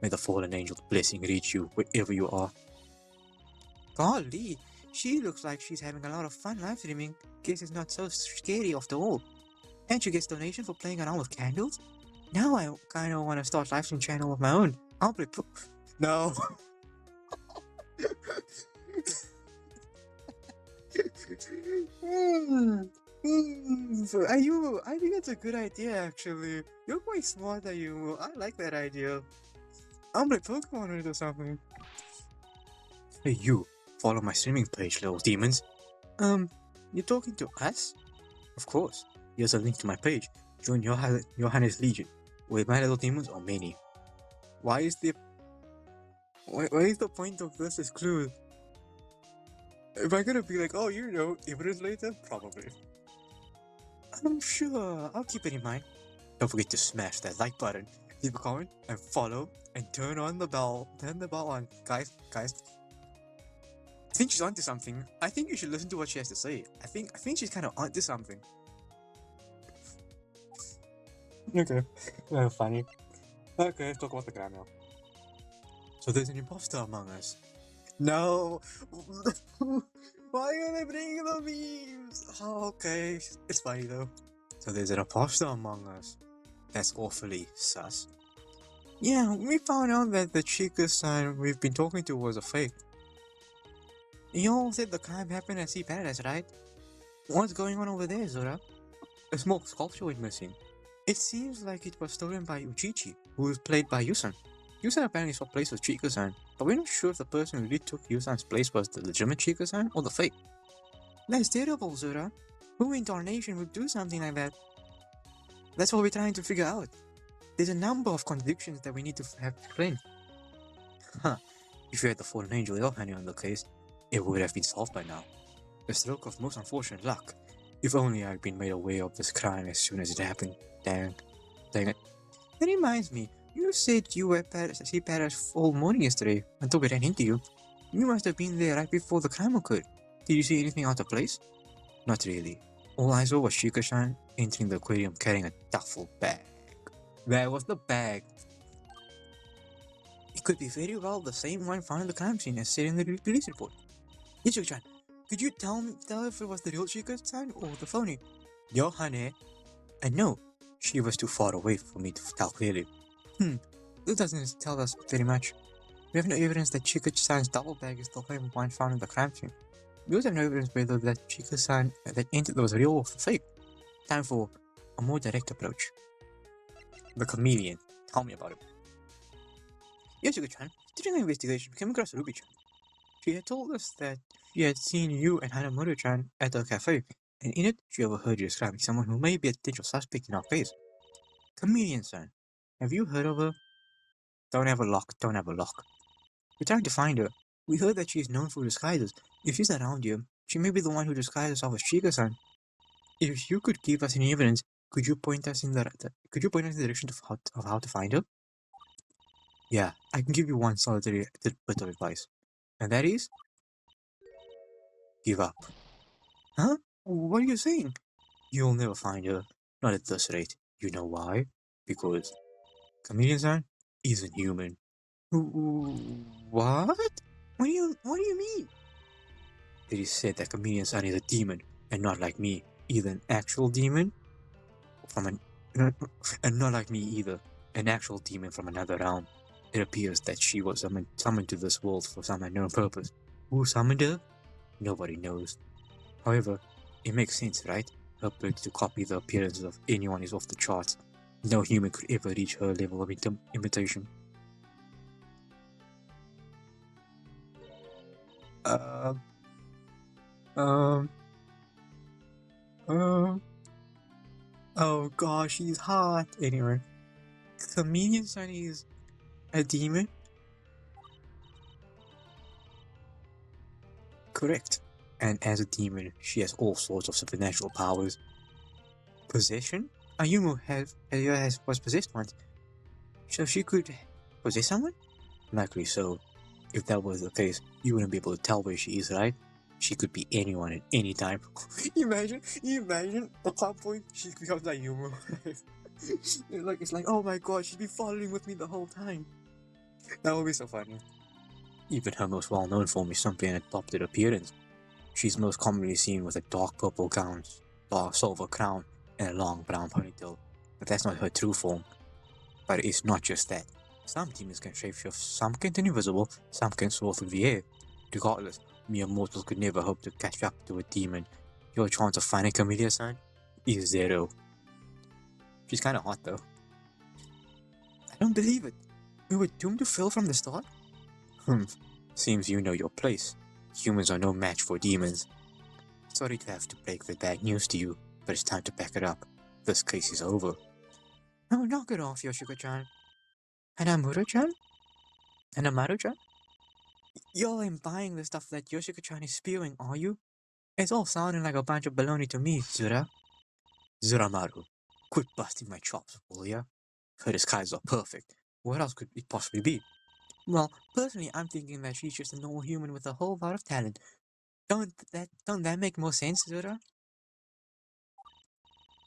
[SPEAKER 1] May the fallen angel's blessing reach you wherever you are. Golly, she looks like she's having a lot of fun live streaming. Guess it's not so scary after all. And she gets donation for playing around with candles? Now I kinda wanna start live stream channel of my own. I'll play No. I think that's a good idea actually. You're quite smart, are you? I like that idea. I'll play Pokemon or something. Hey you, follow my streaming page, little demons. You talking to us? Of course. Here's a link to my page. Join Johannes Legion. With my little demons are many. Why is the point of this as clues? Am I gonna be like, oh, evidence later? Probably. I'm sure. I'll keep it in mind. Don't forget to smash that like button, leave a comment, and follow, and turn on the bell. Turn the bell on, guys. I think she's onto something. I think you should listen to what she has to say. I think she's kind of onto something. Okay, funny. Okay, let's talk about the crime now. So there's an imposter among us. No! Why are they bringing the memes? Oh, okay, it's funny though. So there's an imposter among us. That's awfully sus. Yeah, we found out that the Chika-san we've been talking to was a fake. You all said the crime happened at Sea Paradise, right? What's going on over there, Zora? A small sculpture went missing. It seems like it was stolen by Uchichi, who was played by Yusan. Yusan apparently swapped place with Chika-san, but we're not sure if the person who really took Yusan's place was the legitimate Chika-san or the fake. That's terrible, Zura. Who in darnation would do something like that? That's what we're trying to figure out. There's a number of contradictions that we need to have explained. Huh. If you had the fallen angel Yohane on the case, it would have been solved by now. A stroke of most unfortunate luck. If only I'd been made aware of this crime as soon as it happened. Dang it. That reminds me, you said you were at Sea Paradise all morning yesterday until we ran into you. You must have been there right before the crime occurred. Did you see anything out of place? Not really. All I saw was Chika-san entering the aquarium carrying a duffel bag. That was the bag. It could be very well the same one found in the crime scene as said in the police report. Yes, Chika-chan, could you tell if it was the real Chika-san or the phony? Yohane. And no, she was too far away for me to tell clearly. This doesn't tell us very much. We have no evidence that Chika-san's duffel bag is the same one found in the crime scene. We also have no evidence whether that Chika-san that entered was real or fake. Time for a more direct approach. The Chameleon. Tell me about it. Yoshiko-chan, during the investigation, we came across Ruby-chan. She had told us that she had seen you and Hanamoto-chan at the cafe, and in it, she overheard you describing someone who may be a potential suspect in our case. Chameleon, son. Have you heard of her? Don't have a lock, don't have a lock. We're trying to find her. We heard that she is known for disguises. If she's around here, she may be the one who disguised herself as Chika-san. If you could give us any evidence, could you point us in the direction of how to find her? Yeah, I can give you one solitary bit of advice. And that is give up. Huh? What are you saying? You'll never find her. Not at this rate. You know why? Because Chameleon-san isn't human. What? What do you mean? It is said that Chameleon-san is a demon, and not like me, either an actual demon from an and not like me either, an actual demon from another realm. It appears that she was summoned to this world for some unknown purpose. Who summoned her? Nobody knows. However, it makes sense, right? Her ability to copy the appearance of anyone is off the charts. No human could ever reach her level of imitation. Um, um, um, oh gosh, she's hot. Anyway, Chameleon Sun is a demon? Correct. And as a demon, she has all sorts of supernatural powers. Possession? Ayumu was possessed once, so she could possess someone? Likely so. If that was the case, you wouldn't be able to tell where she is, right? She could be anyone at any time. imagine at some point she becomes Ayumu. It's like, oh my god, she's been following with me the whole time. That would be so funny. Even her most well-known form is simply an adopted appearance. She's most commonly seen with a dark purple gown, dark silver crown, and a long brown ponytail. But that's not her true form. But it's not just that. Some demons can shapeshift, some can turn invisible, some can soar through the air. Regardless, mere mortals could never hope to catch up to a demon. Your chance of finding Chameleon-san is zero. She's kinda hot though. I don't believe it. We were doomed to fail from the start? Seems you know your place. Humans are no match for demons. Sorry to have to break the bad news to you, but it's time to pack it up. This case is over. No, knock it off, Yoshiko-chan. Hanamura-chan? Hanamaru-chan? Y'all ain't buying the stuff that Yoshiko-chan is spewing, are you? It's all sounding like a bunch of baloney to me, Zura. Zuramaru, quit busting my chops, will ya? Her disguises are perfect. What else could it possibly be? Well, personally, I'm thinking that she's just a normal human with a whole lot of talent. Don't that make more sense, Zura?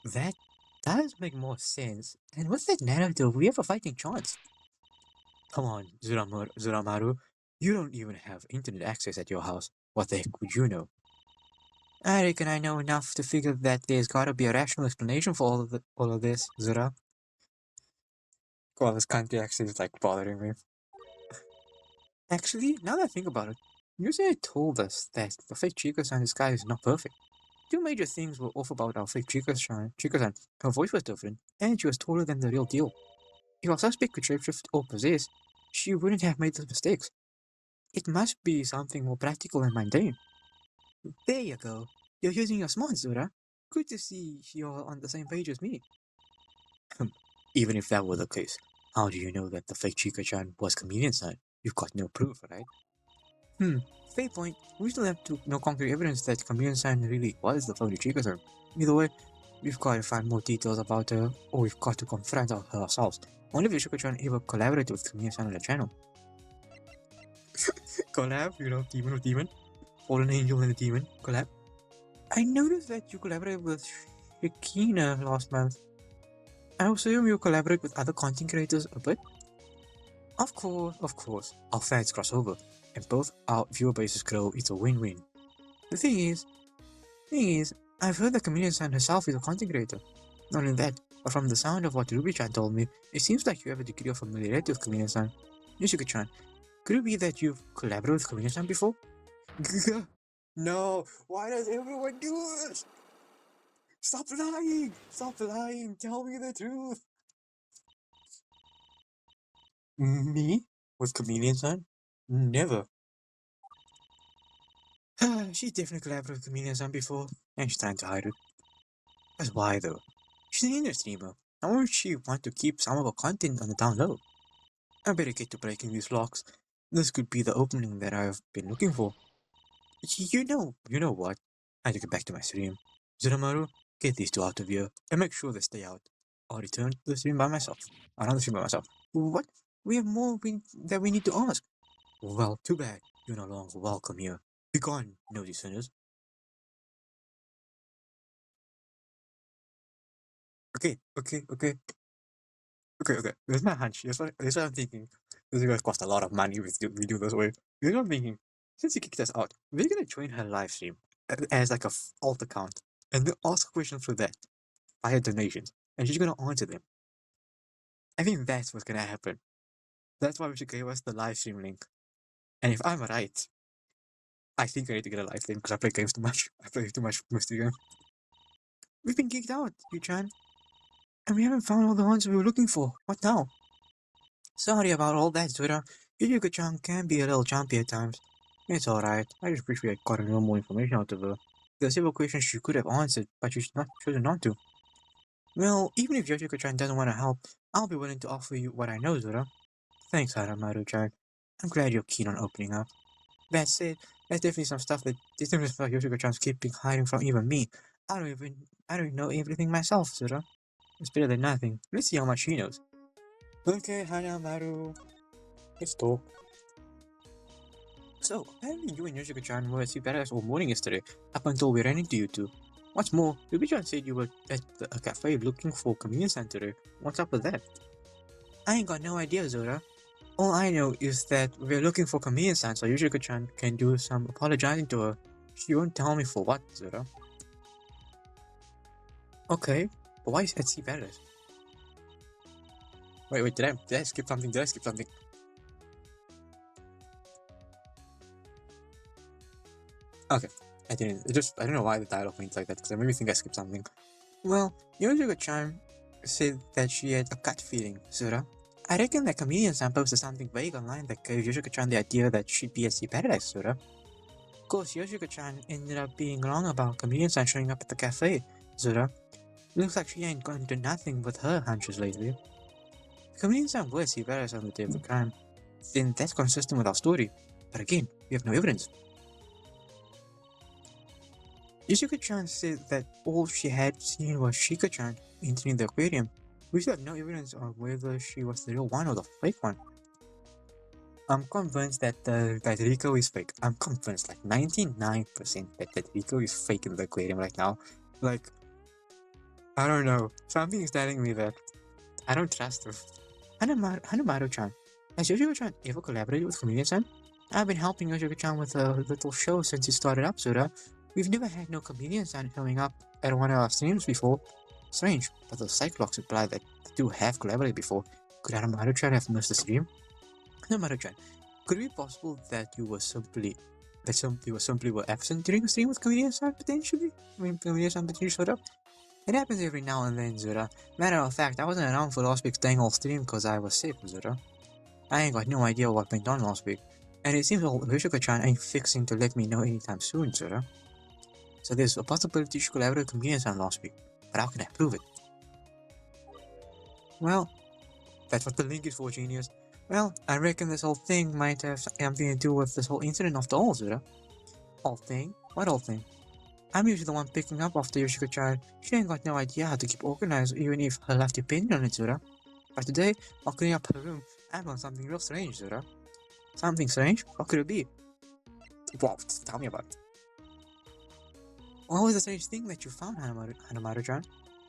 [SPEAKER 1] That does make more sense. And with that narrative, we have a fighting chance. Come on, Zuramaru. You don't even have internet access at your house. What the heck would you know? I reckon I know enough to figure that there's gotta be a rational explanation for all of this, Zura. God, this country accent is like bothering me. Actually, now that I think about it, you said told us that the fake Chica-san disguise is not perfect. Two major things were off about our fake Chica-san. Her voice was different, and she was taller than the real deal. If our suspect could shapeshift or possess, she wouldn't have made those mistakes. It must be something more practical and mundane. There you go. You're using your smarts, Zura. Good to see you're on the same page as me. Even if that were the case, how do you know that the fake Chika-chan was Chameleon-san? You've got no proof, right? Fair point. We still have no concrete evidence that Chameleon-san really was the phony Chika-san. Either way, we've got to find more details about her, or we've got to confront her ourselves. Only if Chika-chan ever collaborated with Chameleon-san on the channel. Collab, demon with demon. Fallen angel and a demon. Collab. I noticed that you collaborated with Shikina last month. I assume you collaborate with other content creators a bit? Of course. Our fans cross over, and both our viewer bases grow. It's a win-win. The thing is, I've heard that Chameleon-san herself is a content creator. Not only that, but from the sound of what Ruby-chan told me, it seems like you have a degree of familiarity with Chameleon-san. Yoshiko-chan, could it be that you've collaborated with Chameleon-san before? No, why does everyone do this? Stop lying! Stop lying! Tell me the truth! Me? With Chameleon-san? Never. She definitely collaborated with Chameleon before, and she's trying to hide it. That's why though. She's an indie streamer. How would she want to keep some of her content on the down low? I better get to breaking these locks. This could be the opening that I've been looking for. You know what? I have to get back to my stream. Zuramaru, get these two out of here and make sure they stay out. I'll return to the stream by myself. I'll run the stream by myself. What? We have more that we need to ask. Well, too bad. You're no longer welcome here. Be gone, nosy sinners. Okay. There's my hunch. That's what I'm thinking. This is going to cost a lot of money if we do this way. Here's what I'm thinking. Since he kicked us out, we're going to join her live stream as like a alt account. And we'll ask questions through that via donations. And she's going to answer them. I think that's what's going to happen. That's why we should give us the live stream link. And if I'm right, I think I need to get a live stream because I play games too much. I play too much most of the game. We've been kicked out, Yu-chan. And we haven't found all the ones we were looking for. What now? Sorry about all that, Zura. Yuka-chan can be a little jumpy at times. It's alright. I just wish we had gotten a little more information out of her. There are several questions she could have answered, but she's chosen not to. Well, even if Yoshiko-chan doesn't want to help, I'll be willing to offer you what I know, Zura. Thanks, Haramaru-chan. I'm glad you're keen on opening up. That said, there's definitely some stuff Yoshiko-chan's keeping hiding from even me. I don't know everything myself, Zura. It's better than nothing. Let's see how much she knows. Okay, Hanamaru. Let's talk. So, apparently you and Yoshiko-chan were at Badass all morning yesterday, up until we ran into you two. What's more, Ruby-chan said you were at a cafe looking for Chameleon today. What's up with that? I ain't got no idea, Zora. All I know is that we're looking for Chameleon-san, so Yoshiko-chan can do some apologizing to her. She won't tell me for what, Zora. Okay, but why is at Badass? Wait, did I skip something? Okay, I didn't. I don't know why the dialogue went like that, because it made me think I skipped something. Well, Yoshiko-chan said that she had a gut feeling, Zura. I reckon that Chameleon-san posted something vague online that gave Yoshiko-chan the idea that she'd be at Sea Paradise, Zura. Of course, Yoshiko-chan ended up being wrong about Chameleon-san showing up at the cafe, Zura. Looks like she ain't gone to nothing with her hunches lately. If Chameleon-san was Sea Paradise on the day of the crime, then that's consistent with our story. But again, we have no evidence. Yoshiko-chan said that all she had seen was Chika-chan entering the aquarium. We still have no evidence of whether she was the real one or the fake one. I'm convinced that Rico is fake. I'm convinced, like 99% that Rico is fake in the aquarium right now. Like, I don't know. Something is telling me that I don't trust her. Hanamaru-chan, has Yoshiko-chan ever collaborated with Chameleon-san? I've been helping Yoshiko-chan with a little show since it started up, Sura. We've never had no Chameleon-san showing up at one of our streams before. Strange, but the Cyclops imply that the two have collaborated before. Could Hanamaru-chan have missed the stream? Hanamaru-chan, could it be possible that you were simply absent during a stream with Chameleon-san potentially? Chameleon-san potentially showed up? It happens every now and then, Zura. Matter of fact, I wasn't around for last week's dang old stream because I was sick, Zura. I ain't got no idea what went on last week, and it seems like Yoshiko-chan ain't fixing to let me know anytime soon, Zura. So there's a possibility she collaborated with Chameleon-san last week, but how can I prove it? Well, that's what the link is for, genius. Well, I reckon this whole thing might have something to do with this whole incident after all, Zura. Whole thing? What whole thing? I'm usually the one picking up after Yoshiko-chan. She ain't got no idea how to keep organized, even if her life depended on it, Zura. But today, while cleaning up her room, I found something real strange, Zura. Something strange? What could it be? Wow, tell me about it. What was the strange thing that you found, Hanamaru-chan?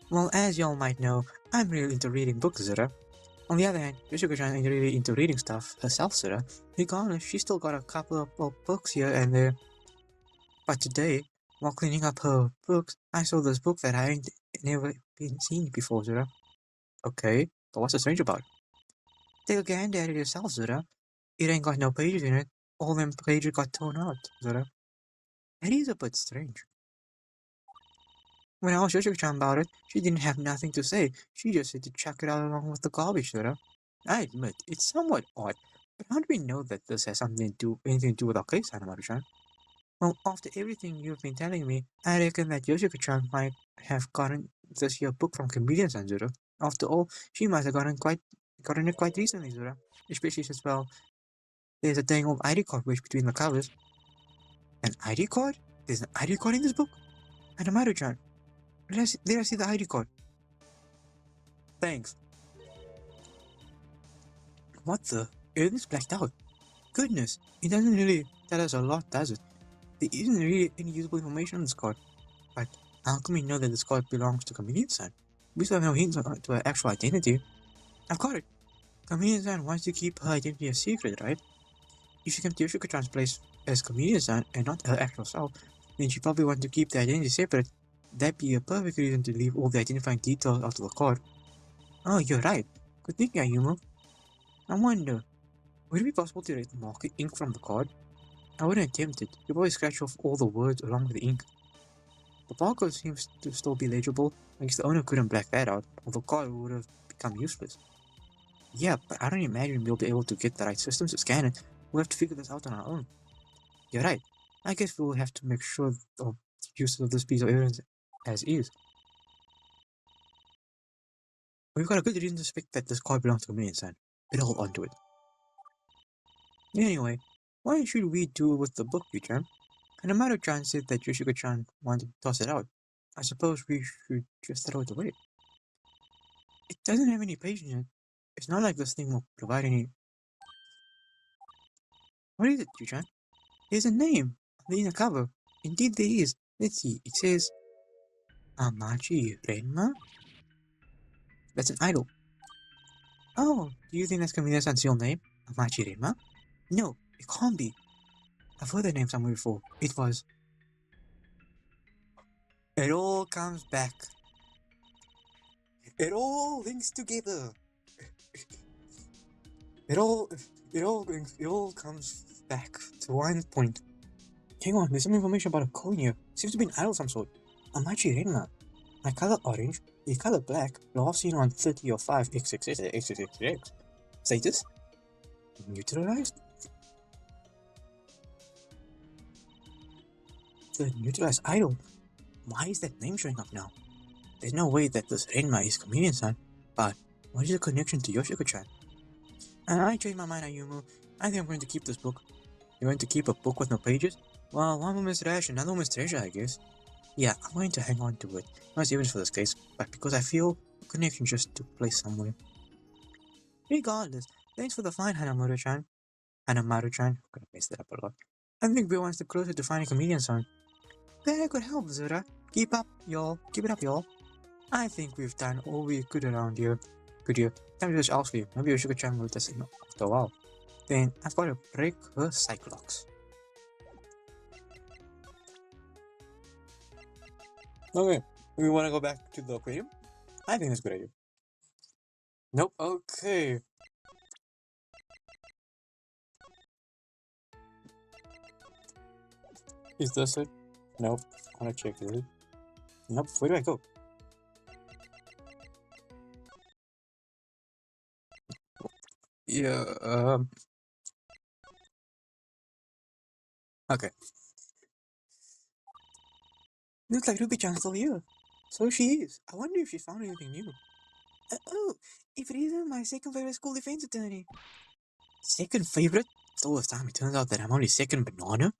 [SPEAKER 1] Well, as y'all might know, I'm really into reading books, Zura. On the other hand, Yoshiko-chan ain't really into reading stuff herself, Zura. Regardless, she's still got a couple of books here and there. But today, while cleaning up her books, I saw this book that I ain't never been seen before, Zura. Okay, but what's so strange about it? Take a gander at it yourself, Zura. It ain't got no pages in it. All them pages got torn out, Zura. That is a bit strange. When I asked Yoshiko-chan about it, she didn't have nothing to say. She just said to chuck it out along with the garbage, Zura. I admit, it's somewhat odd, but how do we know that this has anything to do with our case, Hanamaru-chan? Well, after everything you've been telling me, I reckon that Yoshiko-chan might have gotten this here book from Chameleon Zero. After all, she must have gotten it quite recently, Zura. Especially since, well, there's a dang old ID card wedged between the covers. An ID card? There's an ID card in this book? And a Maru-chan. Did I see the ID card? Thanks. What the? Everything's blacked out. Goodness, it doesn't really tell us a lot, does it? There isn't really any usable information on this card. But how can we know that this card belongs to Chameleon-san? We still have no hints to her actual identity. I've got it. Chameleon-san wants to keep her identity a secret, right? If she came to Yoshiko-chan's place as Chameleon-san and not her actual self, then she probably wants to keep the identity separate. That'd be a perfect reason to leave all the identifying details out of the card. Oh, you're right. Good thinking, Ayumu. I wonder, would it be possible to mark ink from the card? I wouldn't attempt it. You'd probably scratch off all the words along with the ink. The barcode seems to still be legible. I guess the owner couldn't black that out, or the card would have become useless. Yeah, but I don't imagine we'll be able to get the right systems to scan it. We'll have to figure this out on our own. You're right. I guess we'll have to make sure of the use of this piece of evidence as is. We've got a good reason to suspect that this card belongs to Chameleon-san. Better hold on to it. Anyway, why should we do with the book, Yu-chan? And Amaru-chan said that Yoshiko-chan wanted to toss it out. I suppose we should just throw it away. It doesn't have any pages in it. It's not like this thing will provide any... What is it, Yu-chan? There's a name on the inner cover. Indeed there is. Let's see. It says... Amachi Renma? That's an idol. Oh, do you think that's Chameleon-san's real name? Amachi Renma? No, it can't be. I've heard that name somewhere before. It was... It all comes back. It all links together. It all comes back to one point. Hang on, there's some information about a coin here. Seems to be an idol of some sort. Amachi Renma. My color orange, the color black, last seen on 30 or 5 XXX. Status? Neutralized? The neutralized idol. Why is that name showing up now? There's no way that this Renma is Chameleon-san, but what is the connection to Yoshiko-chan? I changed my mind, Ayumu. I think I'm going to keep this book. You're going to keep a book with no pages? Well, one woman's trash, another woman's treasure, I guess. Yeah, I'm going to hang on to it. Not as evidence for this case, but because I feel a connection just took place somewhere. Regardless, thanks for the find, Hanamaru-chan. Hanamaru-chan, I'm gonna mess that up a lot. I think we're one step closer to finding Chameleon-san. That could help, Zura. Keep up, y'all. Keep it up, y'all. I think we've done all we could around here. Good year. Time to just ask you. Maybe Yoshiko-chan will test it after a while. Then I've got to break her cyclocks. Okay, we want to go back to the aquarium? I think that's a good idea. Nope, okay. Is this it? Nope, I want to check it. Nope, where do I go? Yeah, okay. Looks like Ruby-chan's still here. So she is. I wonder if she found anything new. Oh, if it isn't my second favorite school defense attorney. Second favorite? All this time it turns out that I'm only second banana?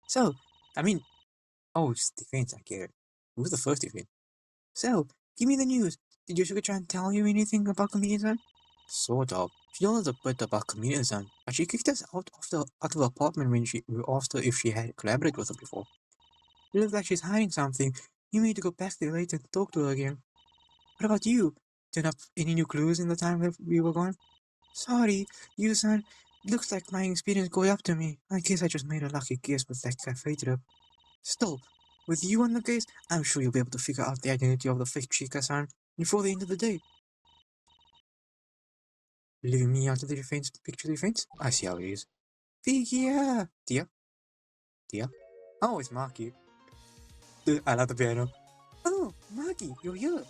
[SPEAKER 1] So, I mean, oh, it's defense, I get it. Who's the first defense? So, give me the news. Did Yoshiko-chan tell you anything about Chameleon-san? Sort of. She told us a bit about Chameleon-san, but she kicked us out of the apartment when we asked her if she had collaborated with her before. It looks like she's hiding something. You need to go back there later and talk to her again. What about you? Turn up any new clues in the time that we were gone? Sorry, you son. Looks like my experience going up to me. I guess I just made a lucky guess with that cafe trip. Still, with you on the case, I'm sure you'll be able to figure out the identity of the fake Chika-san before the end of the day. Leaving me out of the defense, picture defense? I see how it is. Figure! Dear? Dear? Oh, it's Maki. I love the piano. Oh, Maki, you're here.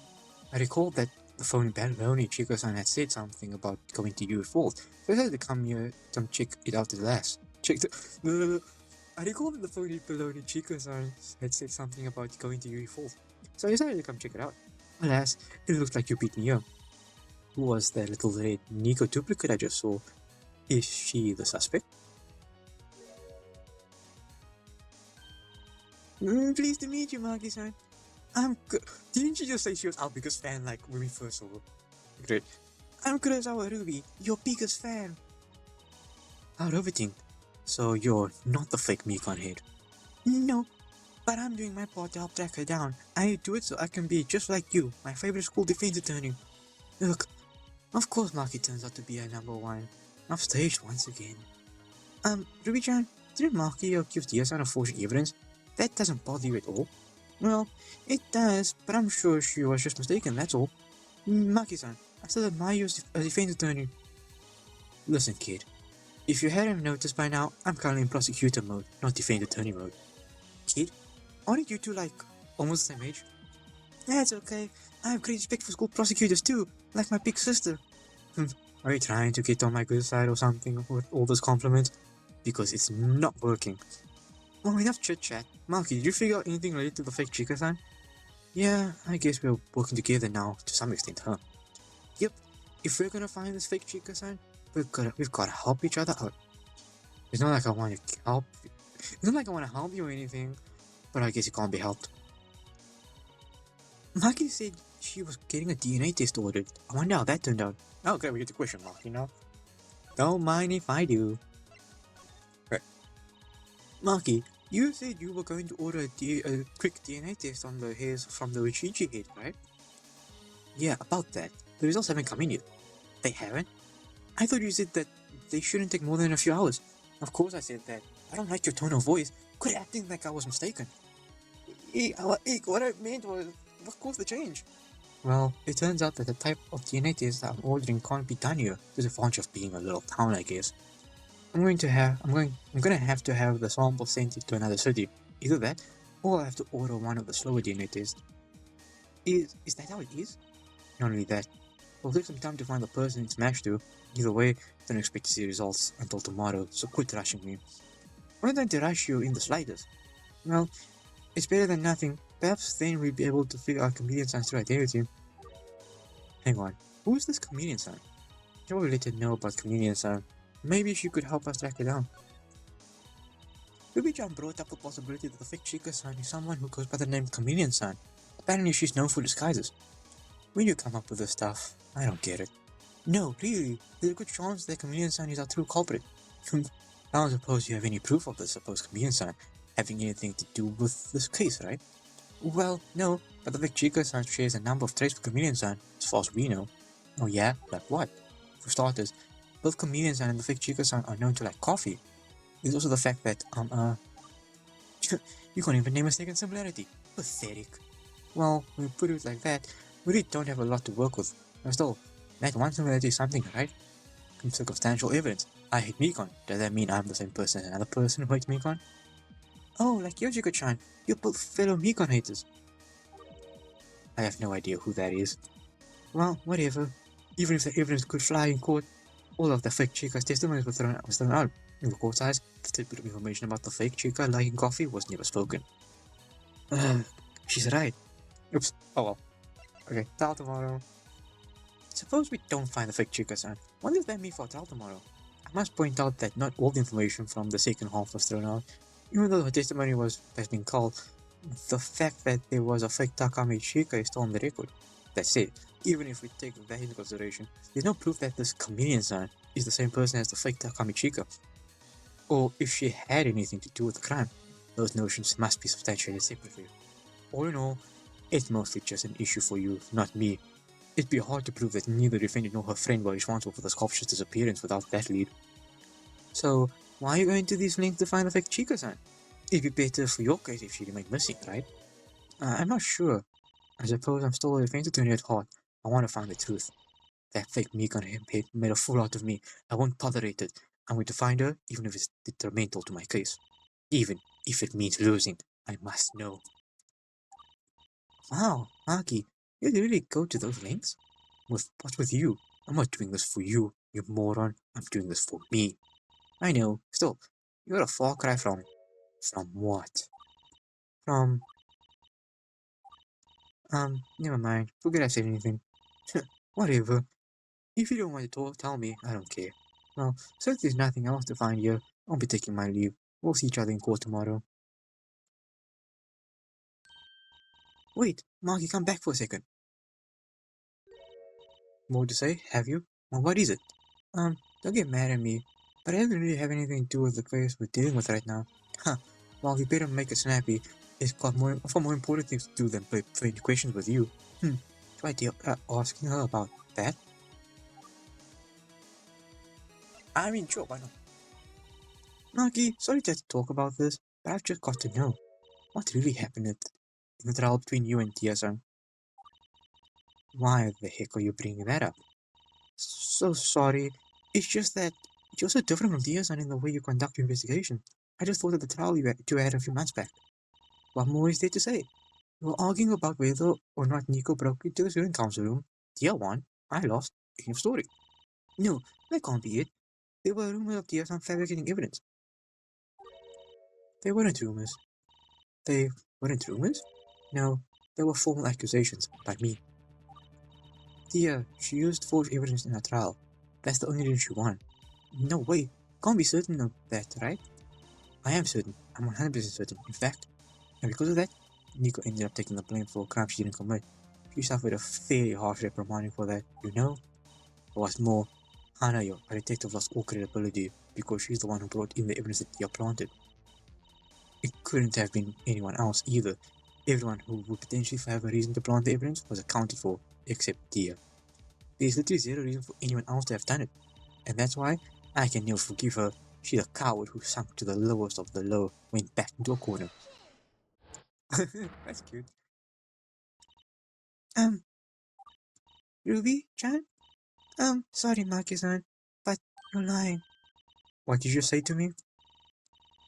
[SPEAKER 1] I recall that the phone Baloney Chika-san had said something about going to you first, so I decided to come here to check it out at last. I recall that the phone below the Chika-san had said something about going to UE4, so I decided to come check it out. Alas, it looks like you beat me up. Who was that little red Nico duplicate I just saw? Is she the suspect? Pleased to meet you, Maki-san. I'm good. Didn't you just say she was our biggest fan like when we first saw her? Great. I'm Kurosawa Ruby, your biggest fan. How'd everything? So you're not the fake Mikon head? No, but I'm doing my part to help track her down. I do it so I can be just like you, my favorite school defense attorney. Look, of course Maki turns out to be our number one. I've staged once again. Ruby-chan, didn't Maki accuse Dia-san of forging evidence? That doesn't bother you at all? Well, it does, but I'm sure she was just mistaken, that's all. Maki-san, I still admire you as a defense attorney. Listen, kid. If you hadn't noticed by now, I'm currently in prosecutor mode, not defense attorney mode. Kid, aren't you two like almost the same age? That's okay. I have great respect for school prosecutors too, like my big sister. Are you trying to get on my good side or something with all those compliments? Because it's not working. Well, enough chit chat. Maki, did you figure out anything related to the fake Chika-san? Yeah, I guess we're working together now to some extent, huh? Yep. If we're gonna find this fake Chika-san, we've gotta help each other out. It's not like I want to help. It's not like I want to help you or anything, but I guess it can't be helped. Maki said she was getting a DNA test ordered. I wonder how that turned out. Oh, okay, we get the question mark, you know? Don't mind if I do. Right. Maki, you said you were going to order a quick DNA test on the hairs from the Uchichi head, right? Yeah, about that. The results haven't come in yet. They haven't? I thought you said that they shouldn't take more than a few hours. Of course I said that. I don't like your tone of voice. Quit acting like I was mistaken. What I meant was, what caused the change? Well, it turns out that the type of DNA test that I'm ordering can't be done here. There's a bunch of being a little town, I guess. I'm gonna have to have the sample sent to another city. Either that, or I have to order one of the slower DNA tests. Is that how it is? Not only that, it'll take some time to find the person it's matched to. Either way, don't expect to see results until tomorrow, so quit rushing me. I'm not going to rush you in the slightest. Well, it's better than nothing. Perhaps then we'll be able to figure out Chameleon-san's true identity. Hang on, who is this Chameleon-san? You already let her know about Chameleon-san. Maybe she could help us track it down. Ruby-chan brought up the possibility that the fake Chika-san is someone who goes by the name Chameleon-san. Apparently she's known for disguises. When you come up with this stuff, I don't get it. No, really, there's a good chance that Chameleon-san is our true culprit. I don't suppose you have any proof of the supposed Chameleon-san having anything to do with this case, right? Well, no, but the fake Chika-san shares a number of traits with Chameleon-san, as far as we know. Oh yeah? Like what? For starters, both Chameleon-san and the fake Chika-san are known to like coffee. There's also the fact that, you can't even name a second similarity. Pathetic. Well, when you put it like that, we really don't have a lot to work with. And still, that one similarity is something, right? Circumstantial evidence. I hate Mikon. Does that mean I'm the same person as another person who hates Mikon? Oh, like Yoshiko-chan. You're both fellow Mikon haters. I have no idea who that is. Well, whatever. Even if the evidence could fly in court, all of the fake Chika's testimonies were thrown out. In the court's eyes, the tidbit of information about the fake Chika liking coffee was never spoken. She's right. Oops. Oh well. Okay, trial tomorrow. Suppose we don't find the fake Chika-san. What does that mean for trial tomorrow? I must point out that not all the information from the second half was thrown out. Even though her testimony has been called, the fact that there was a fake Takami Chika is still on the record. That's it. Even if we take that into consideration, there's no proof that this Chameleon-san is the same person as the fake Takami Chika. Or if she had anything to do with the crime, those notions must be substantiated separately. All in all, it's mostly just an issue for you, not me. It'd be hard to prove that neither defendant nor her friend were responsible for the sculpture's disappearance without that lead. So, why are you going to these links to find the fake Chika-san? It'd be better for your case if she remained missing, right? I'm not sure. I suppose I'm still a defense attorney at heart. I want to find the truth. That fake Mikon head made a fool out of me. I won't tolerate it. I'm going to find her, even if it's detrimental to my case. Even if it means losing, I must know. Wow, Maki, you really go to those lengths? What's with you? I'm not doing this for you, you moron. I'm doing this for me. I know, still, you're a far cry from From what? From, never mind. Forget I said anything. Whatever. If you don't want to talk, tell me. I don't care. Well, since there's nothing else to find here, I'll be taking my leave. We'll see each other in court tomorrow. Wait, Marky, come back for a second. More to say? Have you? Well, what is it? Don't get mad at me, but it doesn't really have anything to do with the case we're dealing with right now. Huh. Well, we better make it snappy. It's got far more important things to do than play questions with you. Try asking her about that. I mean, sure, why not? Marky, sorry to talk about this, but I've just got to know what really happened in the trial between you and Tia-san. Why the heck are you bringing that up? So sorry. It's just that you're so different from Tia-san in the way you conduct your investigation. I just thought of the trial you had a few months back. What more is there to say? We were arguing about whether or not Nico broke into the student council room. Tia won. I lost. End of story. No, that can't be it. There were rumors of Tia-san fabricating evidence. They weren't rumors. They weren't rumors? No, they were formal accusations by me. Tia, she used forged evidence in her trial. That's the only reason she won. No way. Can't be certain of that, right? I am certain. I'm 100% certain. In fact, and because of that, Nico ended up taking the blame for a crime she didn't commit. She suffered a fairly harsh reprimanding for that, you know? What's more, Hanayo, a detective, lost all credibility because she's the one who brought in the evidence that Tia planted. It couldn't have been anyone else either. Everyone who would potentially have a reason to plant the evidence was accounted for, except Tia. There's literally zero reason for anyone else to have done it. And that's why I can never forgive her. She's a coward who sunk to the lowest of the low, went back into a corner. That's cute. Ruby-chan? Sorry, Maki-san, but you're lying. What did you say to me?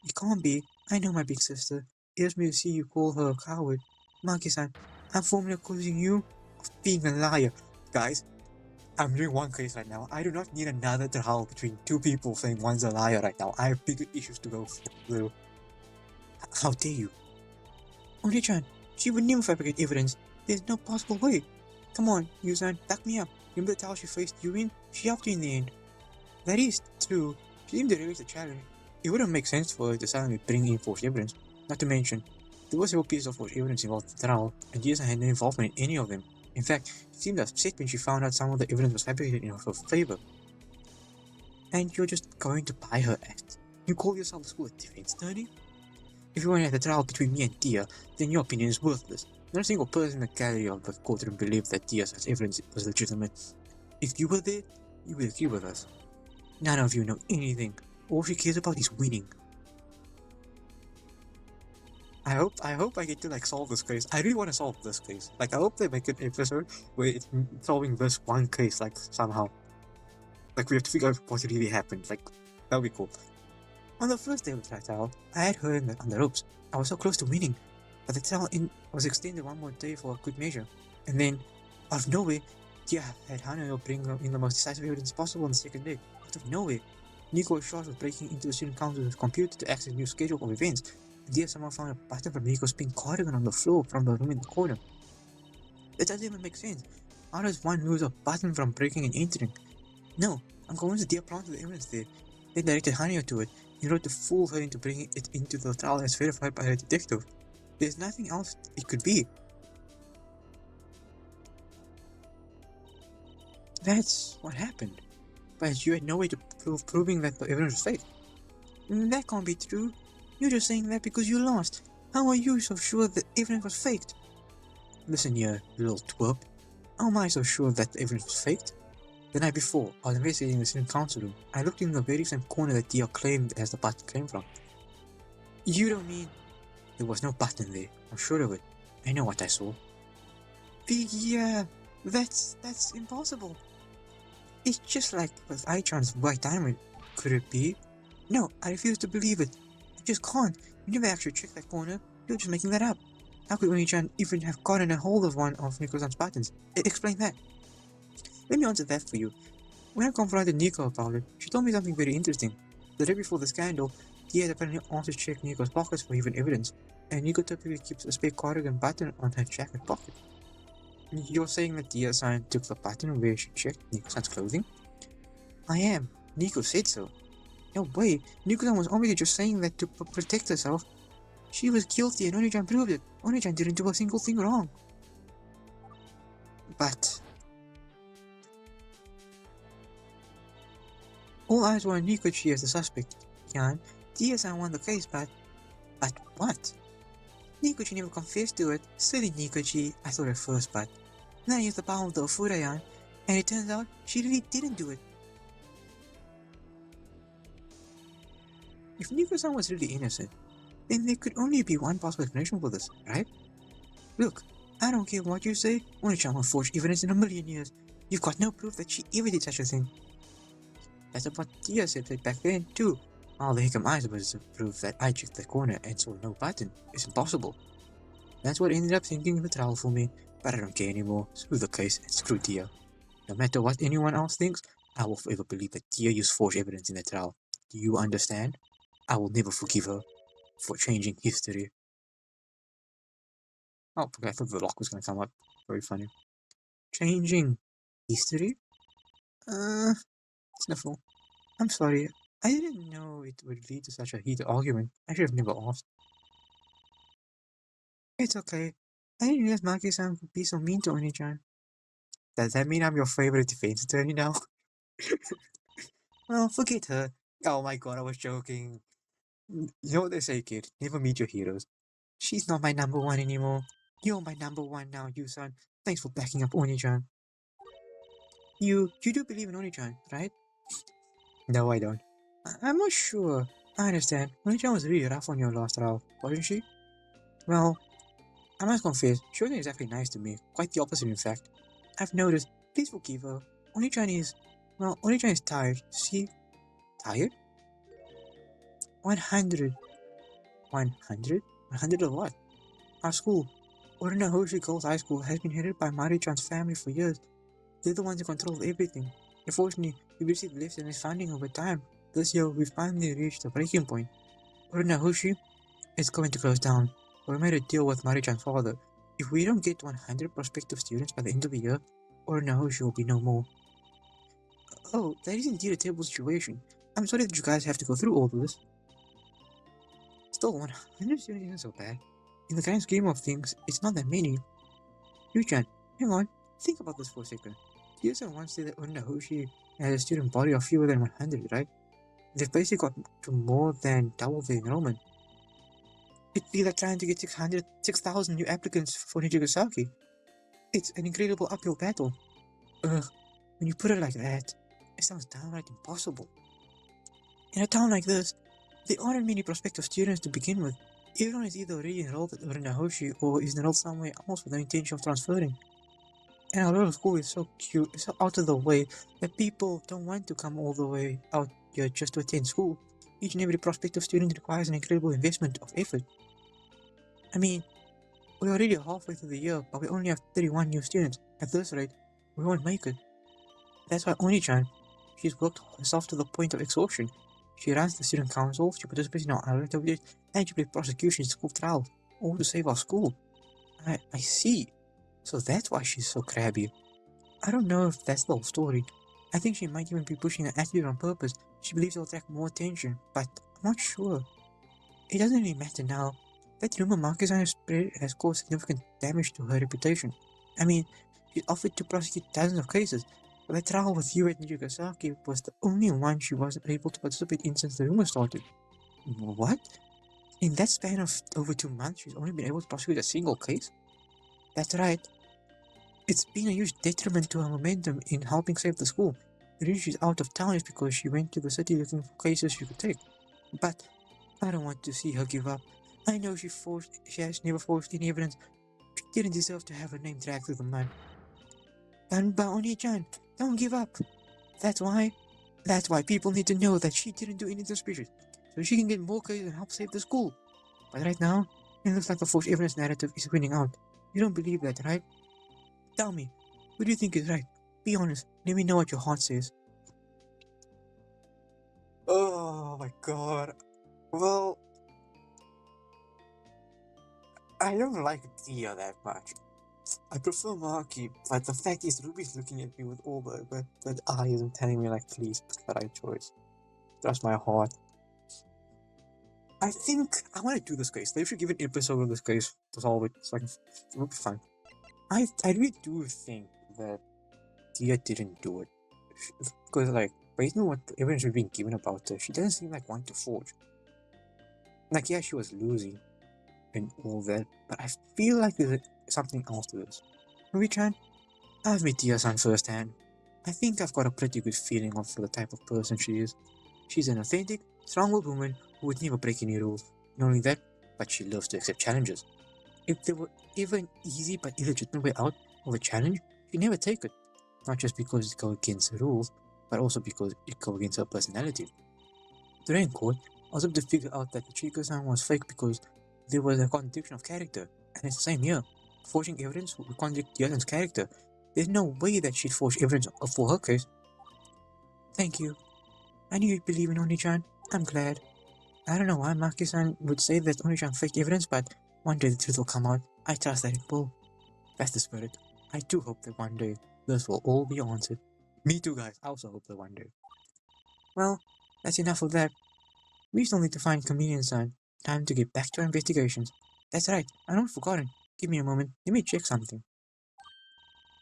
[SPEAKER 1] It can't be. I know my big sister. It hurts me to see you call her a coward. Maki-san, I'm formally accusing you of being a liar. Guys, I'm doing one case right now. I do not need another trial between two people saying one's a liar right now. I have bigger issues to go through. How dare you? Oni-chan, she would never fabricate evidence. There's no possible way. Come on, Yuzan, back me up. Remember the trial she faced you in? She helped you in the end. That is true. She seemed to raise the challenge. It wouldn't make sense for her to suddenly bring in forged evidence. Not to mention, there were several pieces of forged evidence involved in the trial, and Yuzan had no involvement in any of them. In fact, she seemed upset when she found out some of the evidence was fabricated in her favor. And you're just going to buy her act. You call yourself a school defense attorney? If you weren't at the trial between me and Tia, then your opinion is worthless. Not a single person in the gallery of the courtroom believed that Tia's evidence was legitimate. If you were there, you would agree with us. None of you know anything. All she cares about is winning. I hope I get to solve this case. I really want to solve this case. I hope they make an episode where it's solving this one case, somehow. We have to figure out what really happened. That would be cool. On the first day of the trial, I had her on the ropes. I was so close to winning, but the trial was extended one more day for a good measure. And then, out of nowhere, Tia had Hanayo bring in the most decisive evidence possible on the second day. Out of nowhere, Nico was charged with breaking into the student council's computer to access a new schedule of events. And Tia somehow found a button from Nico's pink cardigan on the floor from the room in the corner. That doesn't even make sense. How does one lose a button from breaking and entering? No, I'm convinced Tia planted the evidence there, then directed Hanayo to it, in order to fool her into bringing it into the trial as verified by a detective. There's nothing else it could be. That's what happened. But you had no way to proving that the evidence was fake. That can't be true. You're just saying that because you lost. How are you so sure that the evidence was faked? Listen here, little twerp. How am I so sure that the evidence was faked? The night before, I was investigating the student council room. I looked in the very same corner that Tia claimed as the button came from. You don't mean... There was no button there. I'm sure of it. I know what I saw. Yeah, that's impossible. It's just like with Aichan's white diamond. Could it be? No, I refuse to believe it. I just can't. You never actually checked that corner. You're just making that up. How could Oni-chan even have gotten a hold of one of Nico-san's buttons? Explain that. Let me answer that for you. When I confronted Nico about it, she told me something very interesting. The day before the scandal, Tia apparently also checked Nico's pockets for even evidence, and Nico typically keeps a spare cardigan button on her jacket pocket. You're saying that Tia-san took the button where she checked Nico-san's clothing? I am. Nico said so. No way. Nico-san was obviously just saying that to protect herself. She was guilty and Oni-chan proved it. Oni-chan didn't do a single thing wrong. But all eyes were on Nikochi as the suspect. Yan, Tia-san won the case, but what? Nikochi never confessed to it. Silly Nikochi, I thought at first, but then I used the power of the Ofurayan, and it turns out she really didn't do it. If Nico-san was really innocent, then there could only be one possible explanation for this, right? Look, I don't care what you say, Oni-chan will forge evidence in a million years. You've got no proof that she ever did such a thing. That's what Tia said back then, too. How the heck am I supposed to prove that I checked the corner and saw no button? It's impossible. That's what ended up thinking of the trial for me, but I don't care anymore. Screw the case and screw Tia. No matter what anyone else thinks, I will forever believe that Tia used forged evidence in the trial. Do you understand? I will never forgive her for changing history. Oh, okay, I thought the lock was going to come up. Very funny. Changing history? Sniffle. I'm sorry. I didn't know it would lead to such a heated argument. I should have never asked. It's okay. I didn't realize Maki-san could be so mean to Oni-chan. Does that mean I'm your favorite defense attorney now? Well, forget her. Oh my god, I was joking. You know what they say, kid? Never meet your heroes. She's not my number one anymore. You're my number one now, Yu-san. Thanks for backing up Oni-chan. You do believe in Oni-chan, right? No, I don't. I'm not sure. I understand. Oni-chan was really rough on your last round, wasn't she? Well, I must confess, she wasn't exactly nice to me. Quite the opposite, in fact. I've noticed. Please forgive her. Oni-chan is... Well, Oni-chan is tired. See? Tired? 100. 100? 100 of what? Our school, Orinahoshi Girls High School, has been headed by Mari-chan's family for years. They're the ones who control everything. Unfortunately, we've received less than its funding over time. This year, we've finally reached the breaking point. Orinahoshi is going to close down. We made a deal with Mari-chan's father. If we don't get 100 prospective students by the end of the year, Orinahoshi will be no more. Oh, that is indeed a terrible situation. I'm sorry that you guys have to go through all of this. Still, 100 students isn't so bad. In the grand scheme of things, it's not that many. Yu-chan, hang on. Think about this for a second. Yu-san once said that Orinahoshi has a student body of fewer than 100, right? They've basically got to more than double the enrollment. It'd be like trying to get 6,000 new applicants for Nijigasaki. It's an incredible uphill battle. Ugh, when you put it like that, it sounds downright impossible. In a town like this, there aren't many prospective students to begin with. Everyone is either already enrolled at Orinahoshi or is enrolled somewhere else with the intention of transferring. And our little school is so cute, it's so out of the way that people don't want to come all the way out here just to attend school. Each and every prospective student requires an incredible investment of effort. I mean, we're already halfway through the year, but we only have 31 new students. At this rate, we won't make it. That's why Oni-chan, she's worked herself to the point of exhaustion. She runs the student council, she participates in our activities, and she plays prosecution in school trials, all to save our school. I see. So that's why she's so crabby. I don't know if that's the whole story. I think she might even be pushing an attitude on purpose. She believes it'll attract more attention, but I'm not sure. It doesn't really matter now. That rumor Maki-san has spread has caused significant damage to her reputation. I mean, she's offered to prosecute dozens of cases, but the trial with you at Nijigasaki was the only one she wasn't able to participate in since the rumor started. What? In that span of over 2 months, she's only been able to prosecute a single case? That's right. It's been a huge detriment to her momentum in helping save the school. The reason she's out of town is because she went to the city looking for cases she could take. But I don't want to see her give up. I know she has never forged any evidence. She didn't deserve to have her name dragged through the mud. But Oni-chan, don't give up. That's why people need to know that she didn't do anything suspicious, so she can get more cases and help save the school. But right now, it looks like the forged evidence narrative is winning out. You don't believe that, right? Tell me, who do you think is right? Be honest. Let me know what your heart says. Oh my god. Well, I don't like Tia that much. I prefer Maki, but the fact is Ruby's looking at me with all the eyes and telling me like, please pick the right choice. Trust my heart. I think I want to do this case. They should give an episode of this case to solve it. So it will be fun. I really do think that Tia didn't do it. Because like, based on what the evidence we've been given about her, she doesn't seem like one to forge. Like, yeah, she was losing and all that, but I feel like there's something else to this. Ruby-chan, I've met Tia-san firsthand. I think I've got a pretty good feeling of the type of person she is. She's an authentic, strong-willed woman who would never break any rules. Not only that, but she loves to accept challenges. If there were ever an easy but illegitimate way out of a challenge, she'd never take it. Not just because it goes against the rules, but also because it goes against her personality. Today in court, I was able to figure out that the Chika-san was fake because there was a contradiction of character, and it's the same here. Forging evidence would contradict Yasen's character. There's no way that she'd forge evidence for her case. Thank you. I knew you'd believe in Oni-chan. I'm glad. I don't know why Maki-san would say that Oni-chan faked evidence, but one day the truth will come out. I trust that it will. That's the spirit. I do hope that one day this will all be answered. Me too, guys. I also hope that one day. Well, that's enough of that. We still need to find Chameleon-san. Time to get back to our investigations. That's right. I don't forgotten. Give me a moment. Let me check something.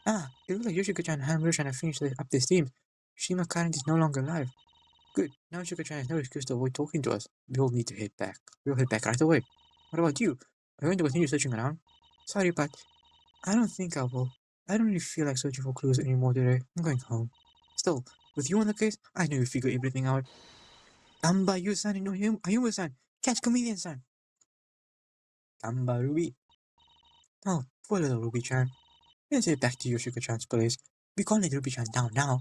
[SPEAKER 1] Ah, it looks like Yoshiko-chan and Hamura-chan have finished up their steams. Shima current is no longer alive. Good. Now Yoshiko-chan has no excuse to avoid talking to us. We all need to head back. We'll head back right away. What about you? Are you going to continue searching around? Sorry, but I don't think I will. I don't really feel like searching for clues anymore today. I'm going home. Still, with you on the case, I know you figure everything out. Gamba you-san and Ayuma-san! Catch Chameleon-san! Gamba Ruby! Oh, poor little Ruby-chan. Let's head back to Yoshiko-chan's place. We can't let Ruby-chan down now.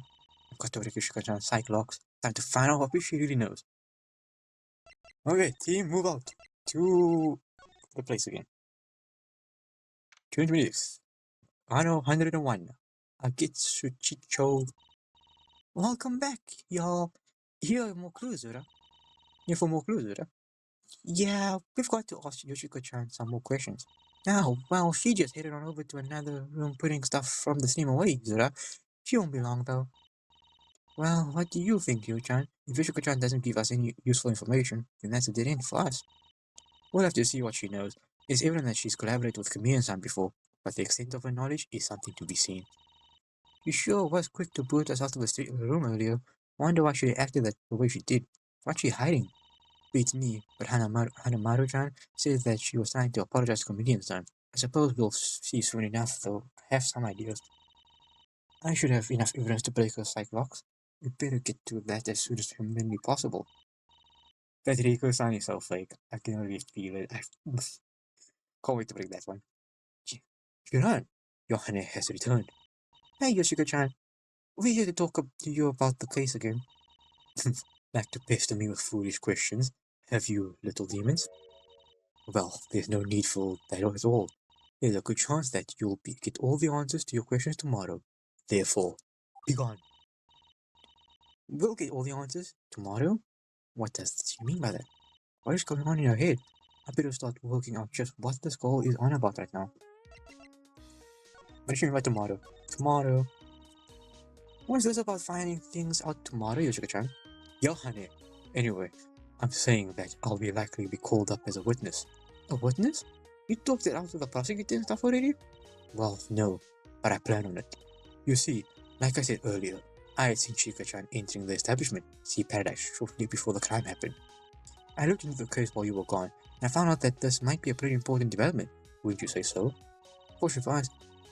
[SPEAKER 1] I've got to break Yoshiko-chan's psych locks. Time to find out what she really knows. Okay, team, move out to the place again. 226. Ano 101. Agitsuchicho. Welcome back, y'all. Here are more clues, Zura. Here for more clues, Zura. Yeah, we've got to ask Yoshiko-chan some more questions. Now, well, she just headed on over to another room putting stuff from the steam away, Zura. She won't be long, though. Well, what do you think, Yo-chan? If Yoshiko-chan doesn't give us any useful information, then that's a dead end for us. We'll have to see what she knows. It's evident that she's collaborated with Chameleon-san before, but the extent of her knowledge is something to be seen. She sure was quick to boot us out of the room earlier. Wonder why she acted the way she did. What's she hiding? Beats me, but Hanamaru-chan says that she was trying to apologize to Chameleon-san. I suppose we'll see soon enough, though. I have some ideas. I should have enough evidence to break her psych locks. We better get to that as soon as humanly possible. That Rico-san is so fake. I can already feel it. I can't wait to break that one. Shiran, Yohane has returned. Hey, Yoshiko-chan. We're here to talk to you about the case again. Like to pester me with foolish questions, have you, little demons? Well, there's no need for that at all. There's a good chance that you'll get all the answers to your questions tomorrow. Therefore, be gone. We'll get all the answers tomorrow? What does she mean by that? What is going on in her head? I better start working out just what this girl is on about right now. What does she mean by tomorrow? Tomorrow. What's this about finding things out tomorrow, Yoshiko-chan? Yohane. Anyway, I'm saying that I'll be likely to be called up as a witness. A witness? You talked it out with the prosecutor and stuff already? Well, no, but I plan on it. You see, like I said earlier, I had seen Chika-chan entering the establishment, Sea Paradise, shortly before the crime happened. I looked into the case while you were gone, and I found out that this might be a pretty important development. Wouldn't you say so? Fortunately for us,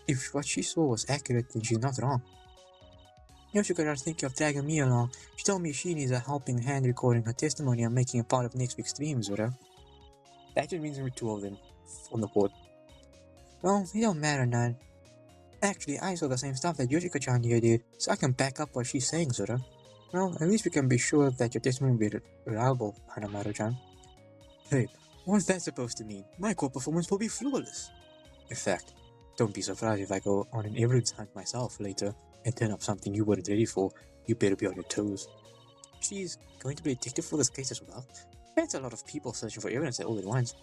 [SPEAKER 1] if what she saw was accurate, then she's not wrong. Yoshiko was thinking of dragging me along. She told me she needs a helping hand recording her testimony and making a part of next week's streams with her. That just means there were two of them on the court. Well, it don't matter, Nan. Actually, I saw the same stuff that Yoshiko-chan here did, so I can back up what she's saying, Zura. Well, at least we can be sure that your testimony will be reliable, Hanamaru-chan. Hey, what's that supposed to mean? My court performance will be flawless. In fact, don't be surprised if I go on an evidence hunt myself later and turn up something you weren't ready for. You better be on your toes. She's going to be a detective for this case as well. That's a lot of people searching for evidence all at once.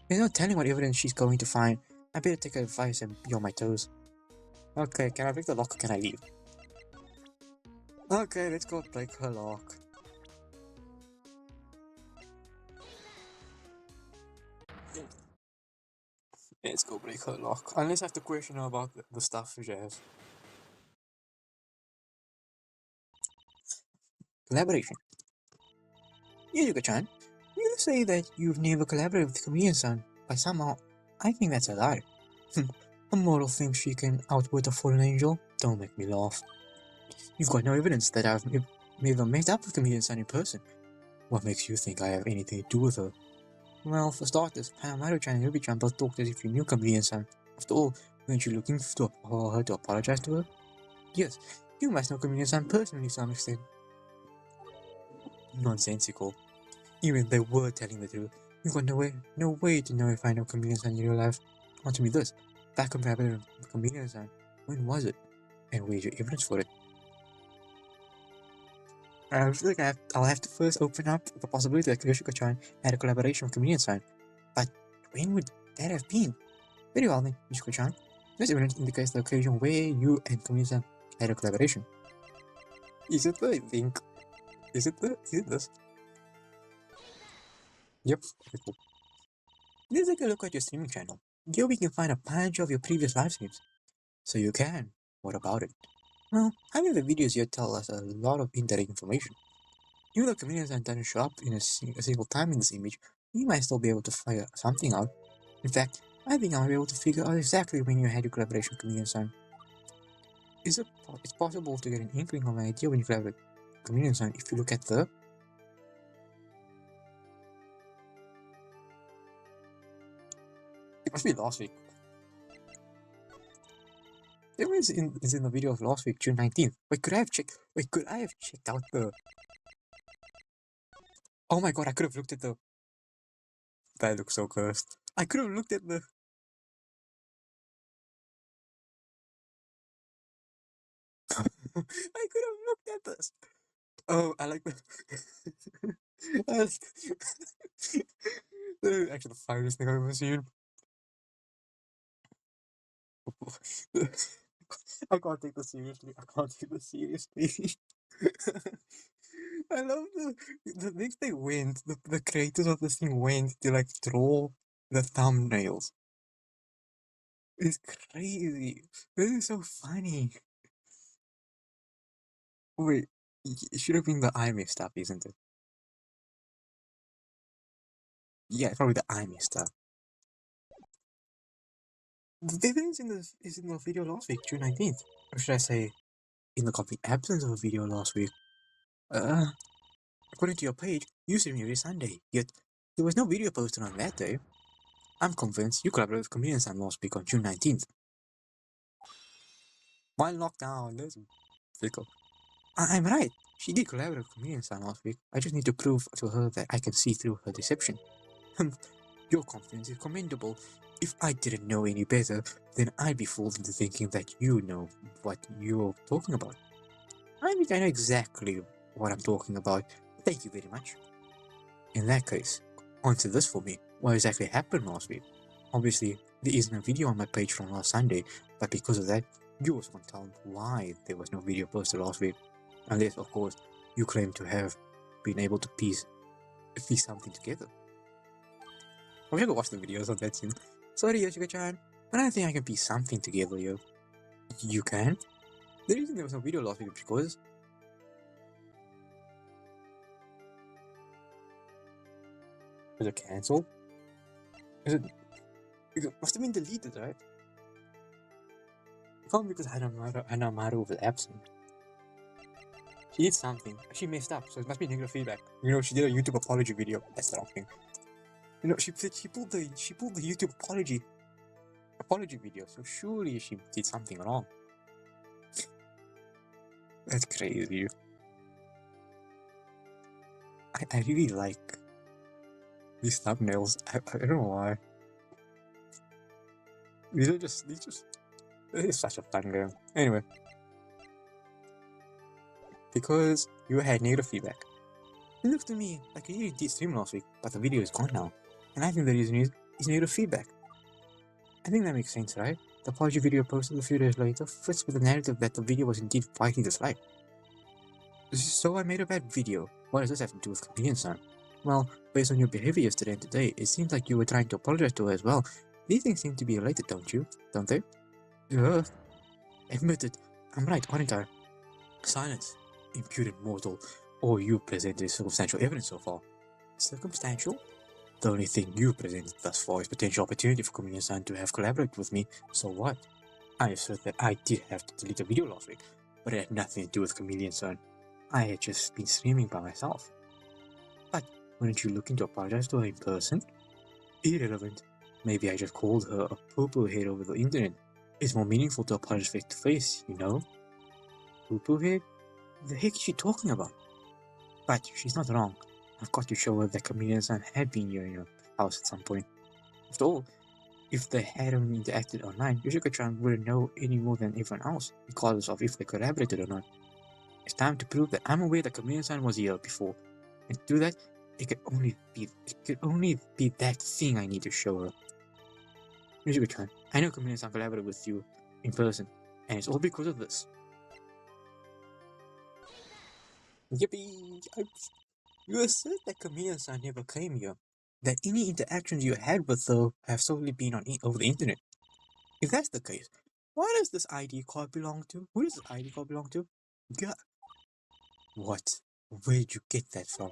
[SPEAKER 1] There's no telling what evidence she's going to find. I better take her advice and be on my toes. Okay, can I break the lock or can I leave? Okay, let's go break her lock. Let's go break her lock. Unless I have to question her about the stuff she has. Collaboration. Yuzuka-chan, you say that you've never collaborated with Chameleon-san, but somehow, I think that's a lie. A mortal thinks she can outwit a fallen angel? Don't make me laugh. You've got no evidence that I've ever met up with Chameleon-san in person. What makes you think I have anything to do with her? Well, for starters, Hanamaru-chan and Ruby-chan both talked as if you knew Chameleon-san. After all, weren't you looking for her to apologize to her? Yes, you must know Chameleon-san personally to some extent. Nonsensical. Even if they were telling the truth, you've got no way to know if I know Chameleon-san in real life. Answer me this. Back compatible with Chameleon-san. When was it? And where's your evidence for it? I feel like I'll have to first open up the possibility that Yoshiko-chan had a collaboration with Chameleon-san. But when would that have been? Very well then, Yoshiko-chan. This evidence indicates the occasion where you and Chameleon-san had a collaboration. Is it the link? Is it this? Yep. Cool. Let's take a look at your streaming channel. Here we can find a bunch of your previous live streams. So you can. What about it? Well, having the videos here tell us a lot of indirect information. Even though Chameleon-san doesn't show up in a single time in this image, we might still be able to figure something out. In fact, I think I'll be able to figure out exactly when you had your collaboration with Chameleon-san. It's possible to get an inkling of an idea when you collaborate with Chameleon-san if you look at the... It must be last week. It was in the video of last week, June 19th. Wait, could I have checked out the... Oh my god, I could have looked at the... That looks so cursed. I could have looked at the... I could have looked at this. Oh, I like the... I like... That is actually the funniest thing I've ever seen. I can't take this seriously. I love the things they went, the creators of this thing went to like draw the thumbnails. It's crazy. This is so funny. Wait, it should have been the I messed up, isn't it? Yeah, probably the I messed up. The evidence is in the video last week, June 19th. Or should I say, in the complete absence of a video last week. According to your page, you stream every Sunday, yet there was no video posted on that day. I'm convinced you collaborated with Chameleon-san last week on June 19th. While lockdown, let's flicker. I'm right. She did collaborate with Chameleon-san last week. I just need to prove to her that I can see through her deception. Your confidence is commendable. If I didn't know any better, then I'd be fooled into thinking that you know what you're talking about. I think I know exactly what I'm talking about. Thank you very much. In that case, answer this for me. What exactly happened last week? Obviously, there isn't a video on my page from last Sunday, but because of that, you also can't tell why there was no video posted last week. Unless, of course, you claim to have been able to piece something together. I wish I could watch the videos on that scene. Sorry, Yoshiko-chan, but I don't think I can piece something together, yo. You can? The reason there was no video last week is because... Was it cancelled? It must have been deleted, right? It can't be because Hanamaru was absent. She did something. She messed up, so it must be negative feedback. You know, she did a YouTube apology video. That's the wrong thing. You know, she pulled the YouTube apology video. So surely she did something wrong. That's crazy. I really like these thumbnails. I don't know why. This is such a fun game. Anyway. Because you had negative feedback. It looks to me like you did stream last week, but the video is gone now. And I think the reason is negative feedback. I think that makes sense, right? The apology video posted a few days later fits with the narrative that the video was indeed widely disliked. So I made a bad video. What does this have to do with Chameleon-san? Well, based on your behavior yesterday and today, it seems like you were trying to apologize to her as well. These things seem to be related, don't you? Don't they? Admit it. I'm right, aren't I? Silence, impudent mortal. All you presented is circumstantial evidence so far. Circumstantial? The only thing you presented thus far is potential opportunity for Chameleon-san to have collaborated with me, so what? I assert that I did have to delete a video last week, but it had nothing to do with Chameleon-san. I had just been streaming by myself. But wouldn't you look into apologize to her in person? Irrelevant. Maybe I just called her a poo-poo head over the internet. It's more meaningful to apologize face to face, you know? Poo-poo head? The heck is she talking about? But she's not wrong. I've got to show her that Chameleon-san had been here in her house at some point. After all, if they hadn't interacted online, Chika-chan wouldn't know any more than everyone else, regardless of if they collaborated or not. It's time to prove that I'm aware that Chameleon-san was here before, and to do that, it could only be that thing I need to show her. Chika-chan, I know Chameleon-san collaborated with you in person, and it's all because of this. Yippee! You assert that Chameleon-san never came here, that any interactions you had with her have solely been over the internet. If that's the case, why does this ID card belong to? Who does this ID card belong to? What? Where'd you get that from?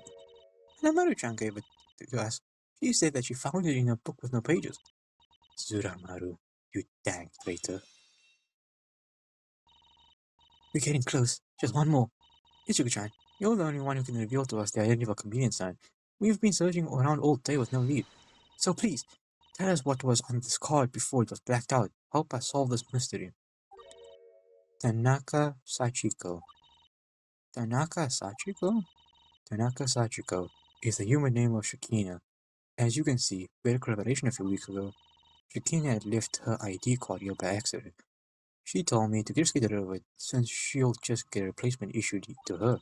[SPEAKER 1] Hanamaru-chan gave it to us. She said that she found it in a book with no pages. Zuramaru, you dang traitor. We're getting close. Just one more. Ichigo-chan, you're the only one who can reveal to us the identity of a Chameleon-san. We've been searching around all day with no lead. So please, tell us what was on this card before it was blacked out. Help us solve this mystery. Tanaka Sachiko. Tanaka Sachiko? Tanaka Sachiko is the human name of Shikina. As you can see, we had a collaboration a few weeks ago. Shikina had left her ID card here by accident. She told me to just get rid of it, since she'll just get a replacement issued to her.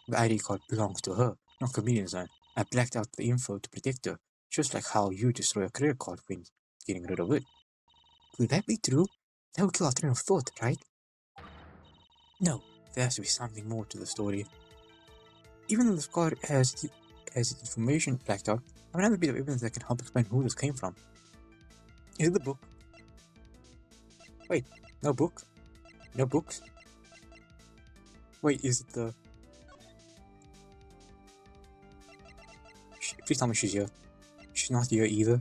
[SPEAKER 1] The ID card belongs to her, not Chameleon-san. I blacked out the info to protect her, just like how you destroy a credit card when getting rid of it. Could that be true? That would kill our train of thought, right? No, there has to be something more to the story. Even though this card has information blacked out, I have another bit of evidence that can help explain who this came from. Is it the book? Wait, no book? No books? Wait, is it the... Please tell me she's here. She's not here either.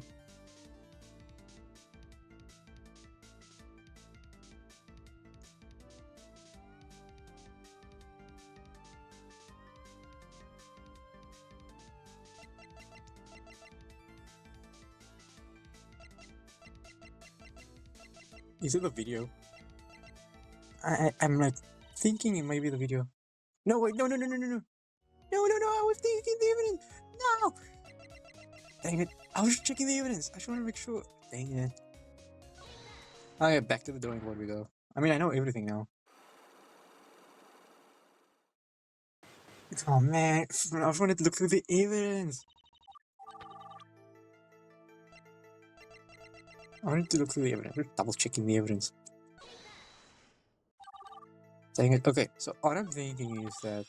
[SPEAKER 1] Is it the video? I'm like thinking it might be the video. No, wait, no. I was thinking the evidence. No! Dang it. I was checking the evidence. I just want to make sure. Dang it. Okay, back to the drawing board we go. I mean, I know everything now. Oh man, I just wanted to look through the evidence. I wanted to look through the evidence. Double checking the evidence. Dang it. Okay, so what I'm thinking is that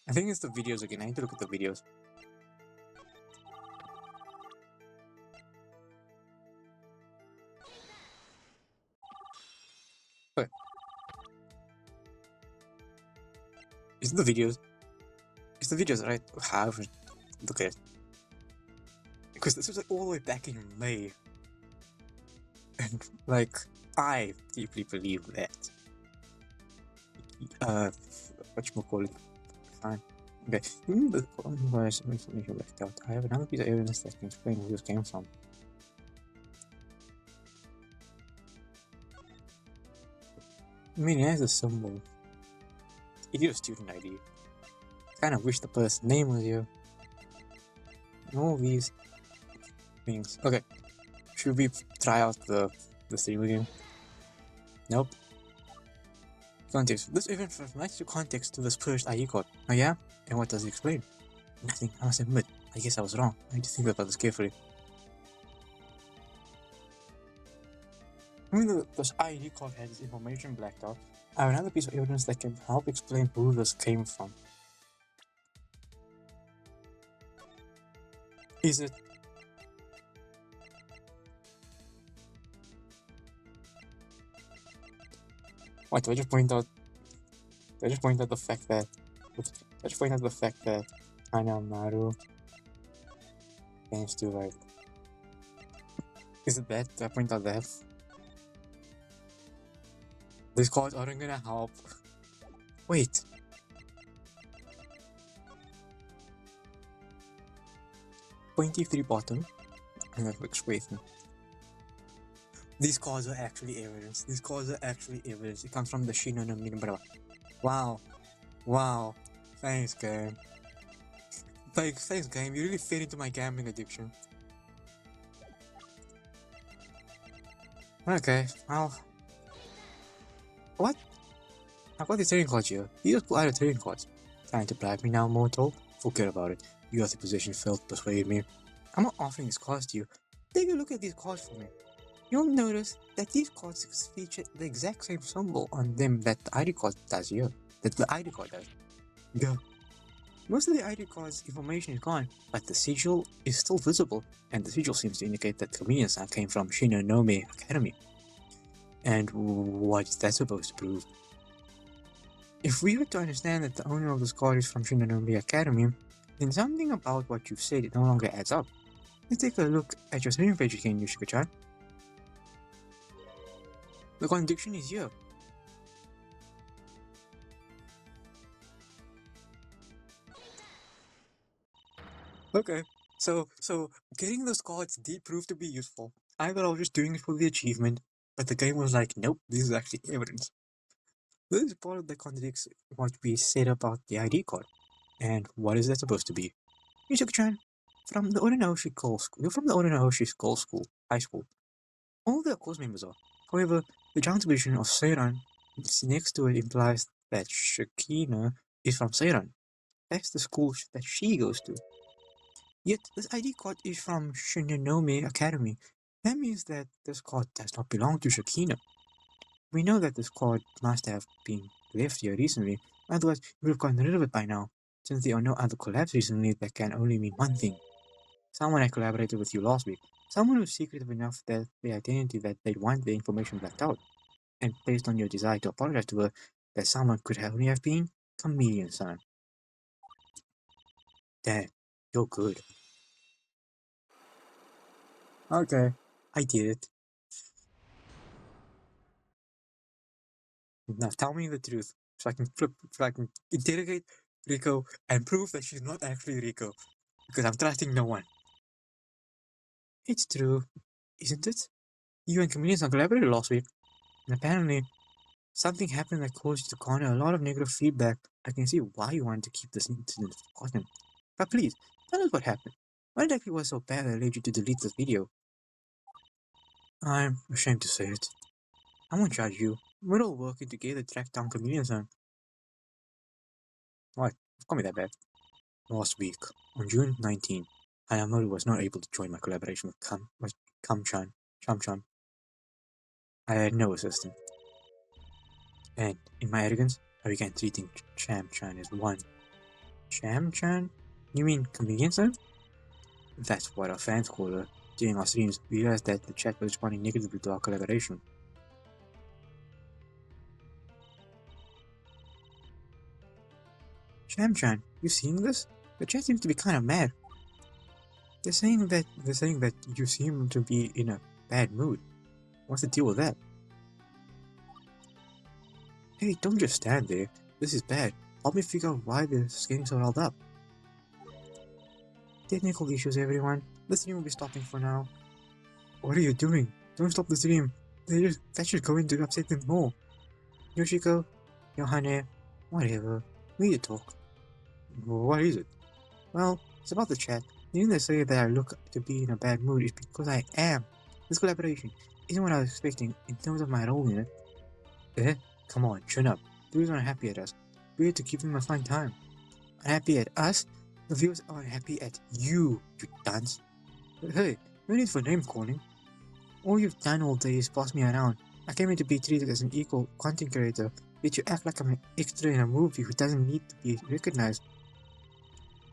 [SPEAKER 1] I think it's the videos again. I need to look at the videos. Okay. Is it the videos? It's the videos, right? However, look at it. Because this was like all the way back in May. And like, I deeply believe that. Whatchamacallit? Fine. Okay. Even the information left out. I have another piece of evidence that can explain where this came from. I mean, it has a symbol. It is a student ID. I kind of wish the person's name was here. And all these things. Okay. Should we try out the stream again? Nope. Context. This event provides to context to this purged ID code. Oh yeah? And what does it explain? Nothing, I must admit. I guess I was wrong. I need to think about this carefully. Even though this ID card has information blacked out, I have another piece of evidence that can help explain who this came from. Is it... Wait, did I just point out... Did I just point out the fact that... Did I just point out the fact that Hanamaru tends to, like... Is it that? Did I point out that? These cards aren't gonna help. Wait. 23 bottom. And then which way? These cards are actually evidence. These cards are actually evidence. It comes from the Shino no Minabara. Wow. Wow. Thanks, game. Thanks, game. You really fed into my gambling addiction. Okay, well... What? I've got these trading cards here. You just pull out the trading cards. Trying to bribe me now, mortal? Forget about it. You got the position filled to persuade me. I'm not offering these cards to you. Take a look at these cards for me. You'll notice that these cards feature the exact same symbol on them that the ID card does here. That the ID card does. Go. Most of the ID card's information is gone, but the sigil is still visible, and the sigil seems to indicate that Chameleon-san came from Shinonome Academy. And what's that supposed to prove? If we were to understand that the owner of this card is from Shinonome Academy, then something about what you've said no longer adds up. Let's take a look at your stream page again, Chika-chan. The contradiction is here. Okay, so getting those cards did prove to be useful. I thought I was just doing it for the achievement, but the game was like, nope, this is actually evidence. This is part of that contradicts what we said about the ID card. And what is that supposed to be? Chika-chan, from the Orinoshi School, you're from the Orinoshi School, High School. All the course members are. However, the juxtaposition of Seiran next to it implies that Shakina is from Seiran. That's the school that she goes to. Yet, this ID card is from Shinonome Academy. That means that this card does not belong to Shakina. We know that this card must have been left here recently, otherwise we would have gotten rid of it by now, since there are no other collabs recently that can only mean one thing. Someone had collaborated with you last week, someone who's secretive enough that the identity that they'd want the information blacked out, and based on your desire to apologize to her, that someone could only have been Chameleon-san. Dad, you're good. Okay, I did it. Now tell me the truth, so I can interrogate Rico and prove that she's not actually Rico, because I'm trusting no one. It's true, isn't it? You and Chameleon collaborated last week, and apparently something happened that caused you to garner a lot of negative feedback. I can see why you wanted to keep this incident forgotten. But please, tell us what happened. What exactly was so bad that led you to delete this video? I'm ashamed to say it. I won't judge you. We're all working together to track down Chameleon-san. What? Call me that bad. Last week, on June 19, Hayamaru was not able to join my collaboration with Cham-chan. I had no assistant. And, in my arrogance, I began treating Cham-chan as one. Cham-chan? You mean Chameleon-san? That's what our fans call her. During our streams, we realized that the chat was responding negatively to our collaboration. Cham-chan, you seeing this? The chat seems to be kind of mad. They're saying that you seem to be in a bad mood. What's the deal with that? Hey, don't just stand there. This is bad. Help me figure out why they're getting so riled up. Technical issues, everyone. The stream will be stopping for now. What are you doing? Don't stop the stream. That should go in to upset them more. Yoshiko, Yohane, whatever. We need to talk. What is it? Well, it's about the chat. The reason they say that I look to be in a bad mood is because I am. This collaboration isn't what I was expecting in terms of my role in it. Eh? Come on, chin up. The reason I'm happy at us. We're here to give them a fun time. Unhappy at us? The viewers aren't happy at you, you dunce. Hey, no need for name calling. All you've done all day is boss me around. I came here to be treated as an equal content creator, yet you act like I'm an extra in a movie who doesn't need to be recognized.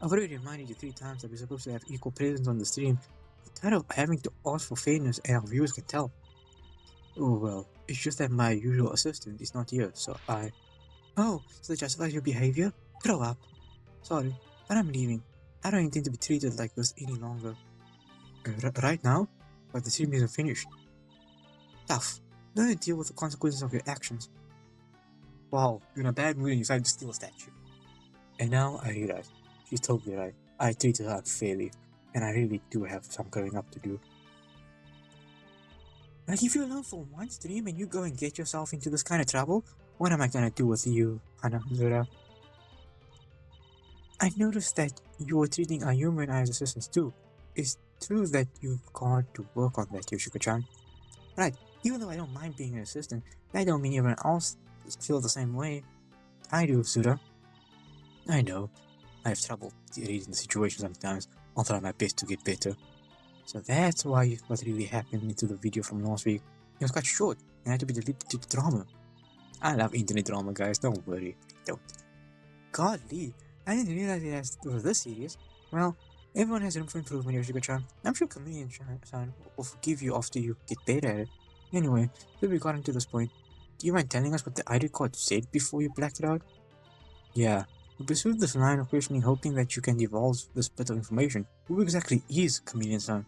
[SPEAKER 1] I've already reminded you 3 times that we're supposed to have equal presence on the stream. I'm tired of having to ask for fairness and our viewers can tell. Oh well, it's just that my usual assistant is not here, so I... Oh, so that justifies your behavior? Grow up. Sorry, but I'm leaving. I don't intend to be treated like this any longer. Right now? But the stream isn't finished. Tough. Learn to deal with the consequences of your actions. Wow, you're in a bad mood and you decided to steal a statue. And now I realize, she's totally right. I treated her unfairly, and I really do have some growing up to do. I leave you alone for one stream and you go and get yourself into this kind of trouble? What am I gonna do with you, Hanazura? I noticed that you were treating our human as assistants too. It's true that you've got to work on that, Yoshiko-chan. Right, even though I don't mind being an assistant, that don't mean everyone else feels the same way. I do, Sura. I know. I have trouble reading the situation sometimes. I'll try my best to get better. So that's why what really happened into the video from last week. It was quite short and had to be deleted due to drama. I love internet drama, guys. Don't worry. Don't. Godly, I didn't realize it was this serious. Well, everyone has room for improvement, Yoshiko-chan. I'm sure Chameleon-san will forgive you after you get better at it. Anyway, since we got to this point, do you mind telling us what the ID card said before you blacked it out? Yeah, we pursued this line of questioning hoping that you can divulge this bit of information. Who exactly is Chameleon-san?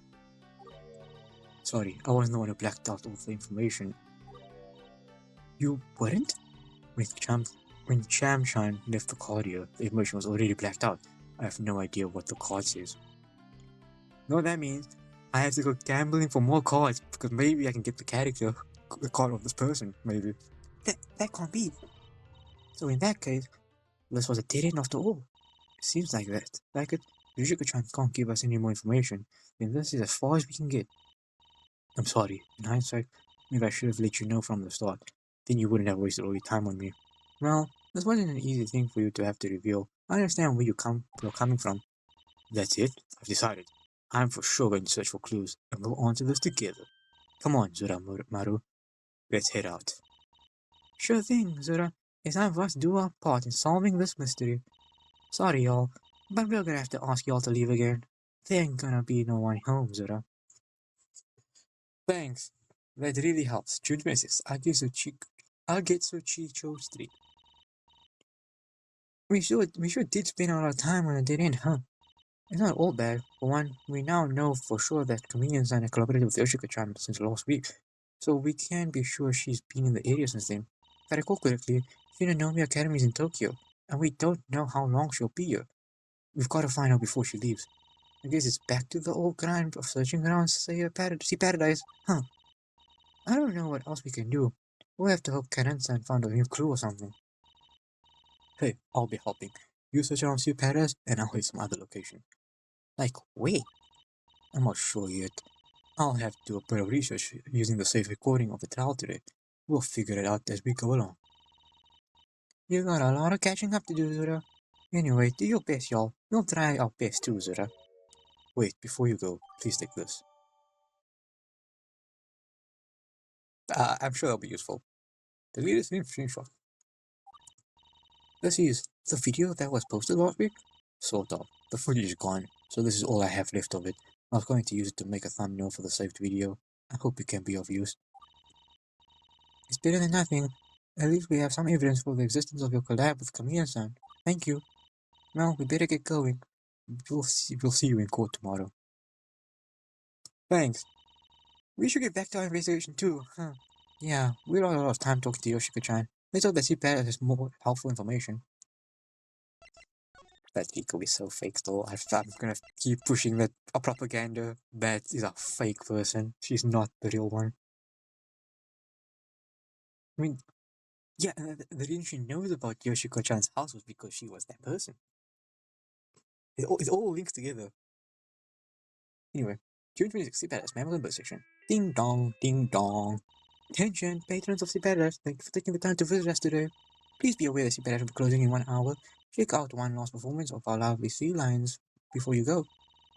[SPEAKER 1] Sorry, I wasn't the one who blacked out all the information. You weren't? When Chamshan left the card here, the information was already blacked out. I have no idea what the card says. No, that means I have to go gambling for more cards because maybe I can get the card of this person, maybe. That can't be. So in that case, this was a dead end after all. It seems like that. Like it, Yoshiko-chan can't give us any more information, then this is as far as we can get. I'm sorry. In hindsight, maybe I should have let you know from the start. Then you wouldn't have wasted all your time on me. Well, this wasn't an easy thing for you to have to reveal. I understand where you're coming from. That's it. I've decided. I'm for sure going to search for clues, and we'll answer this together. Come on, Maru. Let's head out. Sure thing, Zura. It's time for us to do our part in solving this mystery. Sorry, y'all, but we're gonna have to ask y'all to leave again. There ain't gonna be no one home, Zura. Thanks. That really helps. June 26th. I'll get Chicho Street. We sure did spend a lot of time on a dead end, huh? It's not all bad. For one, we now know for sure that Chameleon-san had collaborated with Yoshiko-chan since last week, so we can be sure she's been in the area since then. If I recall correctly, Shinonomi Academy is in Tokyo, and we don't know how long she'll be here. We've got to find out before she leaves. I guess it's back to the old grind of searching around to see paradise, huh? I don't know what else we can do. We'll have to hope Karen-san found a new clue or something. Hey, I'll be helping. You search around Sea Paradise, and I'll hit some other location. Like, wait. I'm not sure yet. I'll have to do a bit of research using the safe recording of the trial today. We'll figure it out as we go along. You got a lot of catching up to do, Zura. Anyway, do your best, y'all. We'll try our best too, Zura. Wait, before you go, please take this. I'm sure that'll be useful. The latest screenshot. This is the video that was posted last week. Sort of. The footage is gone, so this is all I have left of it. I was going to use it to make a thumbnail for the saved video. I hope it can be of use. It's better than nothing. At least we have some evidence for the existence of your collab with Chameleon-san. Thank you. Well, we better get going. We'll see you in court tomorrow. Thanks. We should get back to our investigation too, huh? Yeah, we don't have a lot of time talking to Yoshiko-chan. Let's hope that CPAD has more helpful information. That Rico is so fake though. I'm gonna keep pushing that a propaganda that is a fake person. She's not the real one. I mean, yeah, the reason she knows about Yoshiko-chan's house was because she was that person. It all links together. Anyway, June 26th, CPADS, Mammal Member Section. Ding dong, ding dong. Attention, patrons of CPADS, thank you for taking the time to visit us today. Please be aware that CPADS will be closing in 1 hour. Check out one last performance of our lovely sea lions before you go.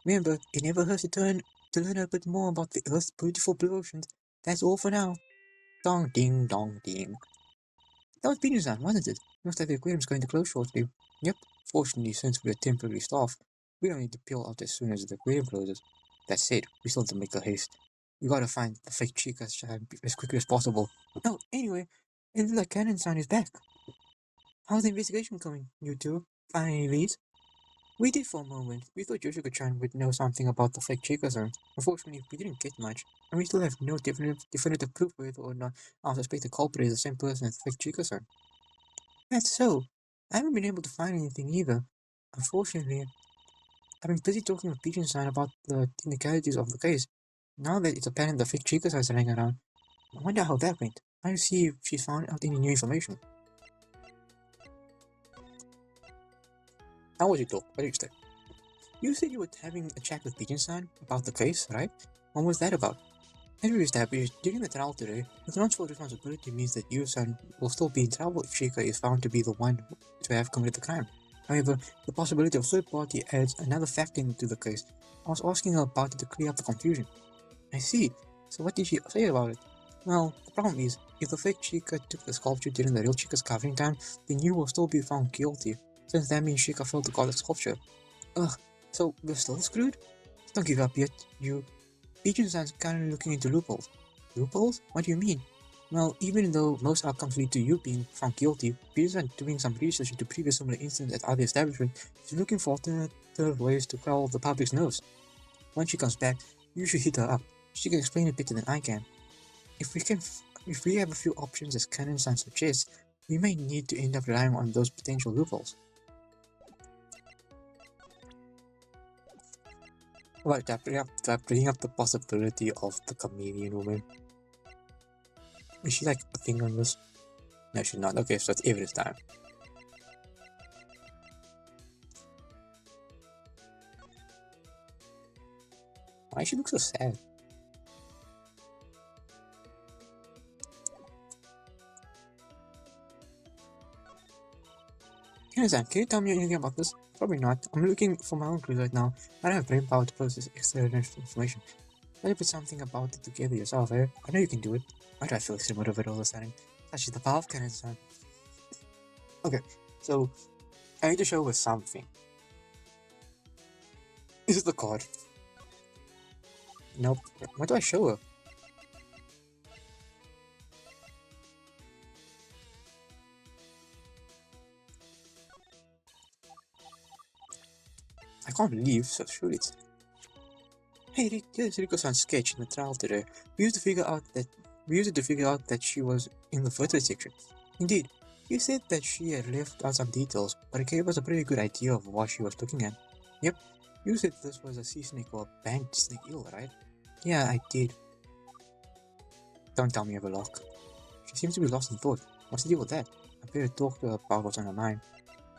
[SPEAKER 1] Remember, it never hurts to learn a bit more about the Earth's beautiful blue oceans. That's all for now. Dong ding dong ding. That was Peter's son, wasn't it? Looks like the aquarium's going to close shortly. Yep. Fortunately, since we're temporarily staff, we don't need to peel out as soon as the aquarium closes. That said, we still have to make a haste. We gotta find the fake Chika as quickly as possible. Oh, anyway, it looks like Cannon-san is back. How's the investigation going, you two? Find any leads? We did for a moment. We thought Yoshiko-chan would know something about the fake Chika-san. Unfortunately, we didn't get much, and we still have no definitive proof whether or not our suspected culprit is the same person as the fake Chika-san. That's so. I haven't been able to find anything either. Unfortunately, I've been busy talking with Pigeon-san about the technicalities of the case. Now that it's apparent the fake Chika-san is hanging around, I wonder how that went. I'll see if she's found out any new information. How was your talk? What did you say? You said you were having a chat with Pigeon-san about the case, right? What was that about? As we established, during the trial today, the transfer of responsibility means that you-san will still be in trouble if Chika is found to be the one to have committed the crime. However, the possibility of third party adds another factor into the case. I was asking her about it to clear up the confusion. I see. So what did she say about it? Well, the problem is, if the fake Chika took the sculpture during the real Chika's covering time, then you will still be found guilty, since that means Chika failed to guard the sculpture. Ugh, so we're still screwed? Don't give up yet, you. Pigeon-san's currently looking into loopholes. Loopholes? What do you mean? Well, even though most outcomes lead to you being found guilty, Pigeon-san doing some research into previous similar incidents at other establishments is looking for alternative ways to quell the public's nerves. When she comes back, you should hit her up. She can explain it better than I can. If we have a few options as Cannon-san suggests, we may need to end up relying on those potential loopholes. About that, bringing up the possibility of the Chameleon woman. Is she like a thing on this? No, she's not. Okay, so it's evidence time. Why she look so sad? Can you tell me anything about this? Probably not. I'm looking for my own clues right now. I don't have brain power to process extra information. Try to put something about it together yourself, eh? I know you can do it. Why do I feel extremely motivated all of a sudden? Such is the power of Cannon-san. Okay, so I need to show her something. This is the card. Nope. What do I show her? I can't believe, so surely it's... Hey, here's Riko-san's sketch in the trial today. We used it to figure out that she was in the photo section. Indeed, you said that she had left out some details, but it gave us a pretty good idea of what she was looking at. Yep, you said this was a sea snake or a band snake eel, right? Yeah, I did. Don't tell me you have a lock. She seems to be lost in thought. What's the deal with that? I better talk to her about what's on her mind.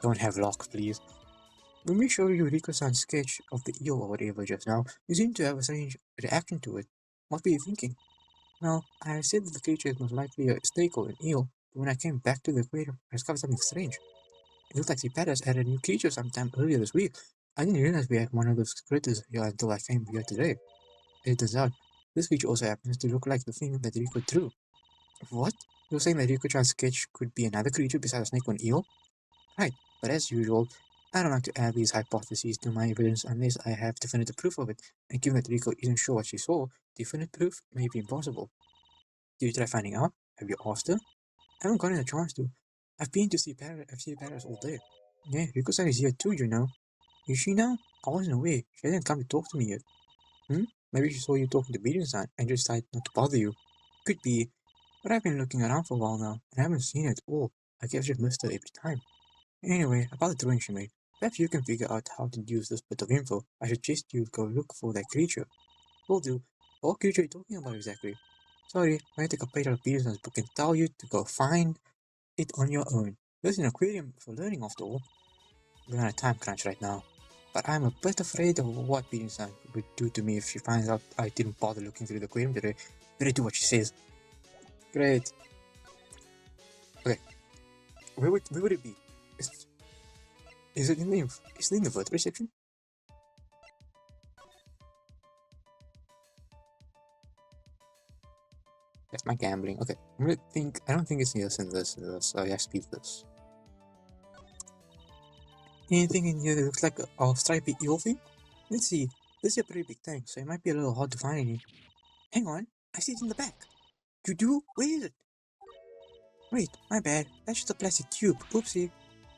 [SPEAKER 1] Don't have lock, please. When we showed you Riko-san's sketch of the eel or whatever just now, you seemed to have a strange reaction to it. What were you thinking? Well, I said that the creature is most likely a snake or an eel, but when I came back to the aquarium, I discovered something strange. It looked like the Paras had a new creature sometime earlier this week. I didn't realize we had one of those critters here until I came here today. It turns out, this creature also happens to look like the thing that Riko drew. What? You're saying that Riko-chan's sketch could be another creature besides a snake or an eel? Right, but as usual, I don't like to add these hypotheses to my evidence unless I have definitive proof of it, and given that Riko isn't sure what she saw, definitive proof may be impossible. Did you try finding out? Have you asked her? I haven't gotten a chance to. I've seen Paris all day. Yeah, Riko-san is here too, you know. Is she now? I wasn't aware. She hasn't come to talk to me yet. Maybe she saw you talking to Birin-san and just decided not to bother you. Could be, but I've been looking around for a while now, and I haven't seen her at all. I guess I've missed her every time. Anyway, about the drawing she made, perhaps you can figure out how to use this bit of info. I suggest you go look for that creature. Will do. What creature are you talking about exactly? Sorry, I take a page out of Peterson's book and tell you to go find it on your own. There's an aquarium for learning after all. We're on a time crunch right now. But I'm a bit afraid of what Peterson would do to me if she finds out I didn't bother looking through the aquarium today. Better do what she says. Great. Okay. Where would it be? Is it in the vertebrate section? That's my gambling. Okay, I don't think it's in this, so I have to leave this. Anything in here that looks like a stripy eel thing? Let's see. This is a pretty big tank, so it might be a little hard to find any. Hang on, I see it in the back. You do? Where is it? Wait, my bad. That's just a plastic tube. Oopsie.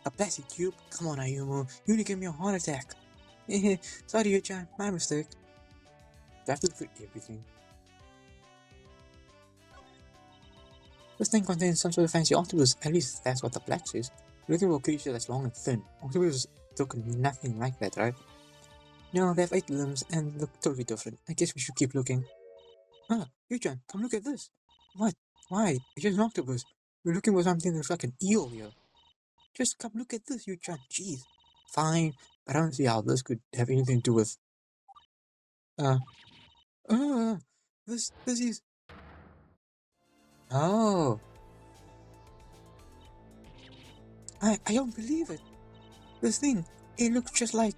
[SPEAKER 1] A plastic tube? Come on, Ayumu. You need to give me a heart attack. Sorry, Yu-chan. My mistake. Do I have to look for everything? This thing contains some sort of fancy octopus. At least that's what the black says. Looking for a creature that's long and thin. Octopus look nothing like that, right? No, they have 8 limbs and look totally different. I guess we should keep looking. Ah, Yu-chan, come look at this. What? Why? It's just an octopus. We're looking for something that looks like an eel here. Just come look at this, Yu-chan. Jeez. Fine, but I don't see how this could have anything to do with... this is... Oh. I don't believe it. This thing, it looks just like...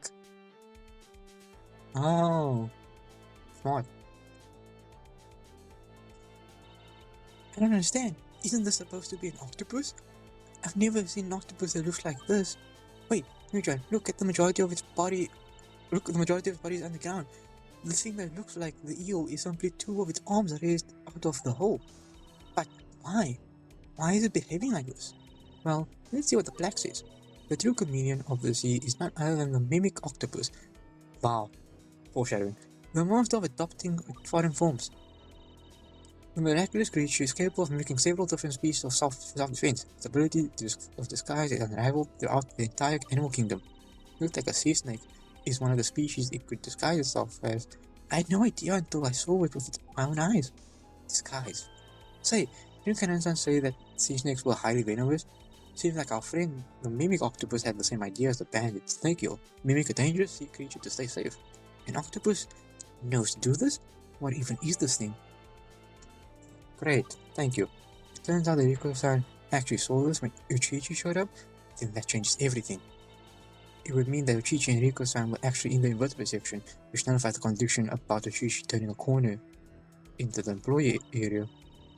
[SPEAKER 1] Oh. Smart. I don't understand. Isn't this supposed to be an octopus? I've never seen an octopus that looks like this. Wait, Yu-chan, look at the majority of its body. Look, the majority of its body is underground. The thing that looks like the eel is simply 2 of its arms raised out of the hole. But why? Why is it behaving like this? Well, let's see what the plaque says. The true chameleon of the sea is none other than the mimic octopus. Wow. Foreshadowing. The master of adopting foreign forms. The miraculous creature is capable of mimicking several different species of self-defense. Its ability of disguise is unrivaled throughout the entire animal kingdom. It looks like a sea snake is one of the species it could disguise itself as. I had no idea until I saw it with my own eyes. Disguise. Say, didn't Kanan-san say that sea snakes were highly venomous? Seems like our friend, the mimic octopus, had the same idea as the bandit snake eel. Mimic a dangerous sea creature to stay safe. An octopus knows to do this? What even is this thing? Great, thank you. It turns out that Riko-san actually saw this when Uchichi showed up, then that changes everything. It would mean that Uchichi and Riko-san were actually in the invertebrate section, which nullifies the contradiction about Uchichi turning a corner into the employee area.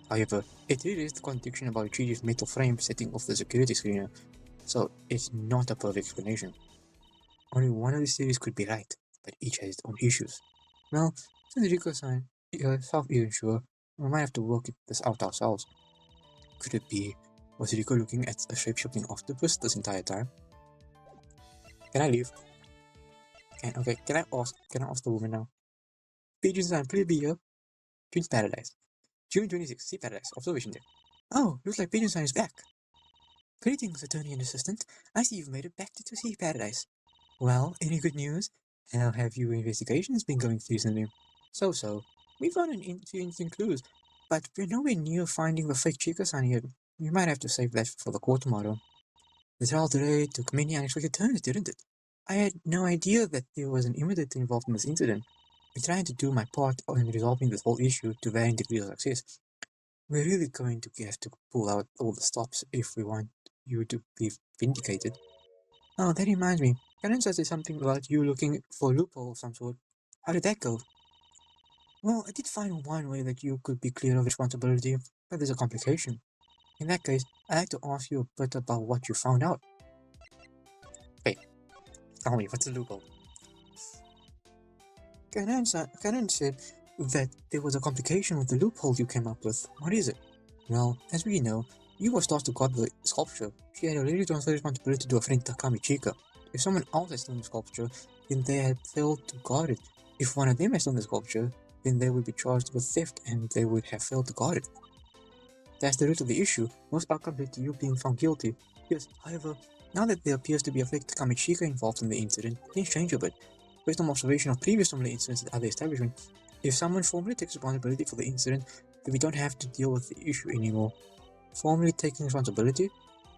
[SPEAKER 1] However, it really is the contradiction about Uchichi's metal frame setting off the security screener, so it's not a perfect explanation. Only one of these theories could be right, but each has its own issues. Well, since Riko-san herself isn't sure, we might have to work this out ourselves. Could it be, was Riko looking at a shape-shifting octopus this entire time? Can I leave? Can I ask the woman now? Pigeon-san, please be here. June's Paradise. June 26th, Sea Paradise, observation deck. Oh, looks like Pigeon-san is back. Greetings, attorney and assistant. I see you've made it back to Sea Paradise. Well, any good news? How have your investigations been going recently? So. We found an interesting clues, but we're nowhere near finding the fake Chika-san yet. We might have to save that for the court tomorrow. The trial today took many unexpected turns, didn't it? I had no idea that there was an immigrant involved in this incident. I'm trying to do my part in resolving this whole issue to varying degrees of success. We're really going to have to pull out all the stops if we want you to be vindicated. Oh, that reminds me. Karen says there's something about you looking for a loophole of some sort. How did that go? Well, I did find one way that you could be clear of responsibility, but there's a complication. In that case, I'd like to ask you a bit about what you found out. Wait, tell me, what's the loophole? Kanan said that there was a complication with the loophole you came up with. What is it? Well, as we know, you were tasked to guard the sculpture. She had already transferred responsibility to a friend Takami Chika. If someone else had stolen the sculpture, then they had failed to guard it. If one of them had stolen the sculpture, then they would be charged with theft and they would have failed to guard it. That's the root of the issue. Most outcomes lead to you being found guilty. Yes, however, now that there appears to be a fake Takami Chika involved in the incident, things change a bit. Based on observation of previous similar incidents at other establishments, if someone formally takes responsibility for the incident, then we don't have to deal with the issue anymore. Formally taking responsibility?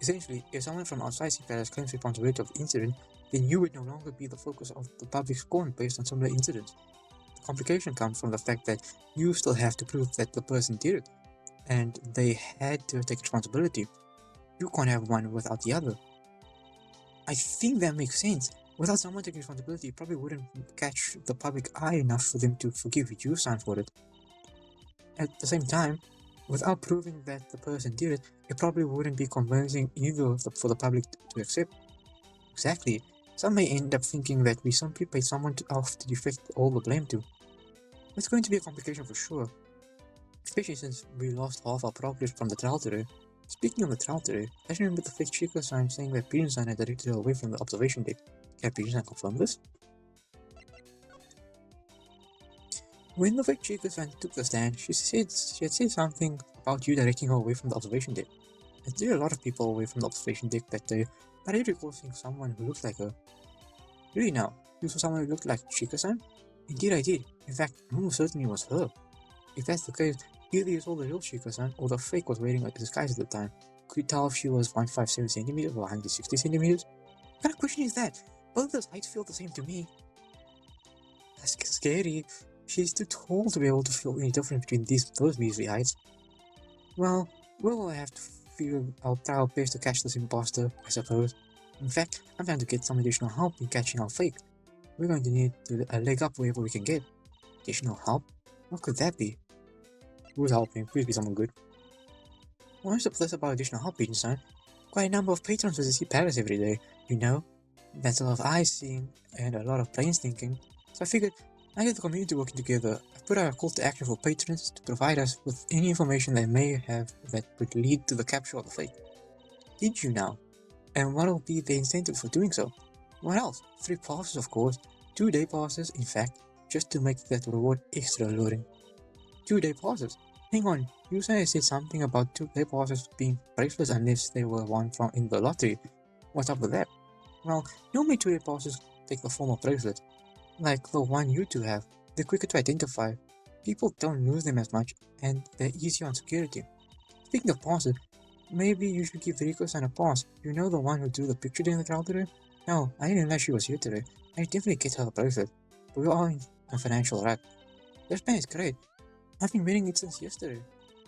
[SPEAKER 1] Essentially, if someone from outside Sea Paradise claims responsibility of the incident, then you would no longer be the focus of the public scorn based on similar incidents. The complication comes from the fact that you still have to prove that the person did it, and they had to take responsibility. You can't have one without the other. I think that makes sense. Without someone taking responsibility, it probably wouldn't catch the public eye enough for them to forgive you, San, for it. At the same time, without proving that the person did it, it probably wouldn't be convincing either for the public to accept. Exactly. Some may end up thinking that we simply paid someone off to deflect all the blame to. It's going to be a complication for sure, especially since we lost half our progress from the trial today. Speaking of the trial today, I remember the fake Chika sign saying that Pigeon-san had directed her away from the observation deck. Can Pigeon-san confirm this? When the fake Chika-san took the stand, she had said something about you directing her away from the observation deck. I threw a lot of people away from the observation deck that day, but I recall seeing someone who looked like her. Really now, you saw someone who looked like Chika-san? Indeed I did. In fact, I'm almost certain it was her. If that's the case, either you saw the real Chika-san or the fake was wearing a disguise at the time. Could you tell if she was 157 centimeters or 160 centimeters? What kind of question is that? Both those heights feel the same to me. That's scary. She's too tall to be able to feel any difference between those measly heights. Well, we'll have to try our best to catch this imposter, I suppose. In fact, I'm trying to get some additional help in catching our fake. We're going to need a leg up wherever we can get. Additional help? What could that be? Who's helping? Please be someone good. What's the about additional help, Pigeon-san? Quite a number of patrons visit the palace every day, you know? That's a lot of eyes seeing and a lot of brains thinking. So I figured I get the community working together. I've put out a call to action for patrons to provide us with any information they may have that would lead to the capture of the fake. Did you now? And what will be the incentive for doing so? What else? 3 passes, of course. 2-day passes, in fact, just to make that reward extra alluring. 2-day passes? Hang on, you said something about 2-day passes being bracelets unless they were won from in the lottery. What's up with that? Well, normally 2-day passes take the form of bracelets, like the one you two have. They're quicker to identify. People don't lose them as much, and they're easier on security. Speaking of passes, maybe you should give Riko-san a pass. You know the one who drew the picture during the trial today? No, I didn't realize she was here today. I definitely get her a bracelet, but we're all in a financial rut. This pen is great. I've been reading it since yesterday.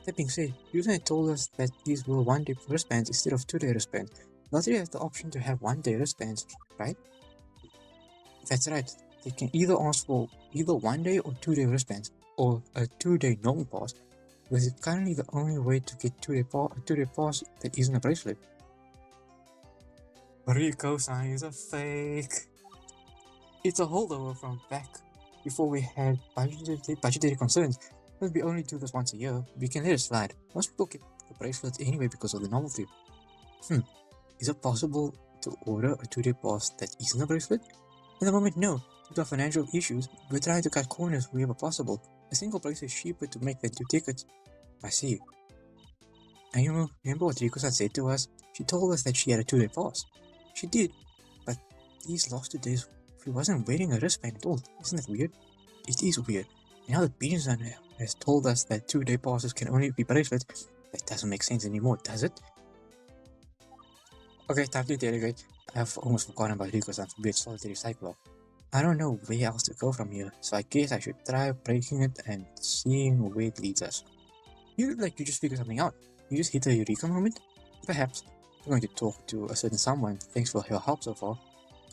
[SPEAKER 1] That being said, Yusen told us that these were 1-day wristbands instead of 2-day wristbands. Lottery has the option to have 1-day wristbands, right? That's right. They can either ask for either 1-day or 2-day wristbands, or a 2-day normal pass. This is currently the only way to get 2-day pass that isn't a bracelet. Riko-san is a fake. It's a holdover from back before we had budgetary concerns. But we only do this once a year. We can let it slide. Most people get the bracelets anyway because of the novelty. Is it possible to order a 2-day pass that isn't a bracelet? At the moment, no. Due to our financial issues, we're trying to cut corners wherever possible. A single bracelet is cheaper to make than 2 tickets. I see. And you remember what Riko-san said to us? She told us that she had a 2-day pass. She did, but these last 2 days, she wasn't wearing a wristband at all. Isn't that weird? It is weird. And now that Pigeon-san has told us that 2-day passes can only be bracelets, that doesn't make sense anymore, does it? Okay, time to interrogate. I've almost forgotten about Riko-san's weird solitary cycle. I don't know where else to go from here, so I guess I should try breaking it and seeing where it leads us. You look like you just figured something out. You just hit a eureka moment? Perhaps. I'm going to talk to a certain someone. Thanks for your help so far.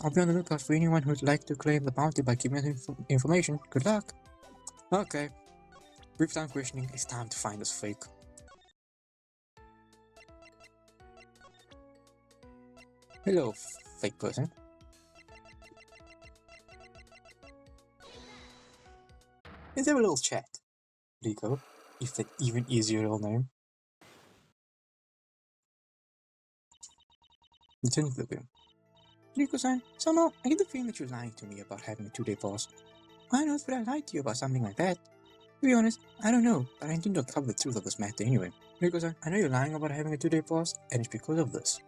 [SPEAKER 1] I'll be on the lookout for anyone who'd like to claim the bounty by giving us information. Good luck. Okay. Brief time questioning. It's time to find this fake. Hello, fake person. Let's have a little chat. Rico, if that even is your real name. Return to the room. Rico-san, somehow I get the feeling that you're lying to me about having a 2-day pass. Why on earth would I lie to you about something like that? To be honest, I don't know, but I intend to cover the truth of this matter anyway. Rico-san, I know you're lying about having a 2-day pass, and it's because of this.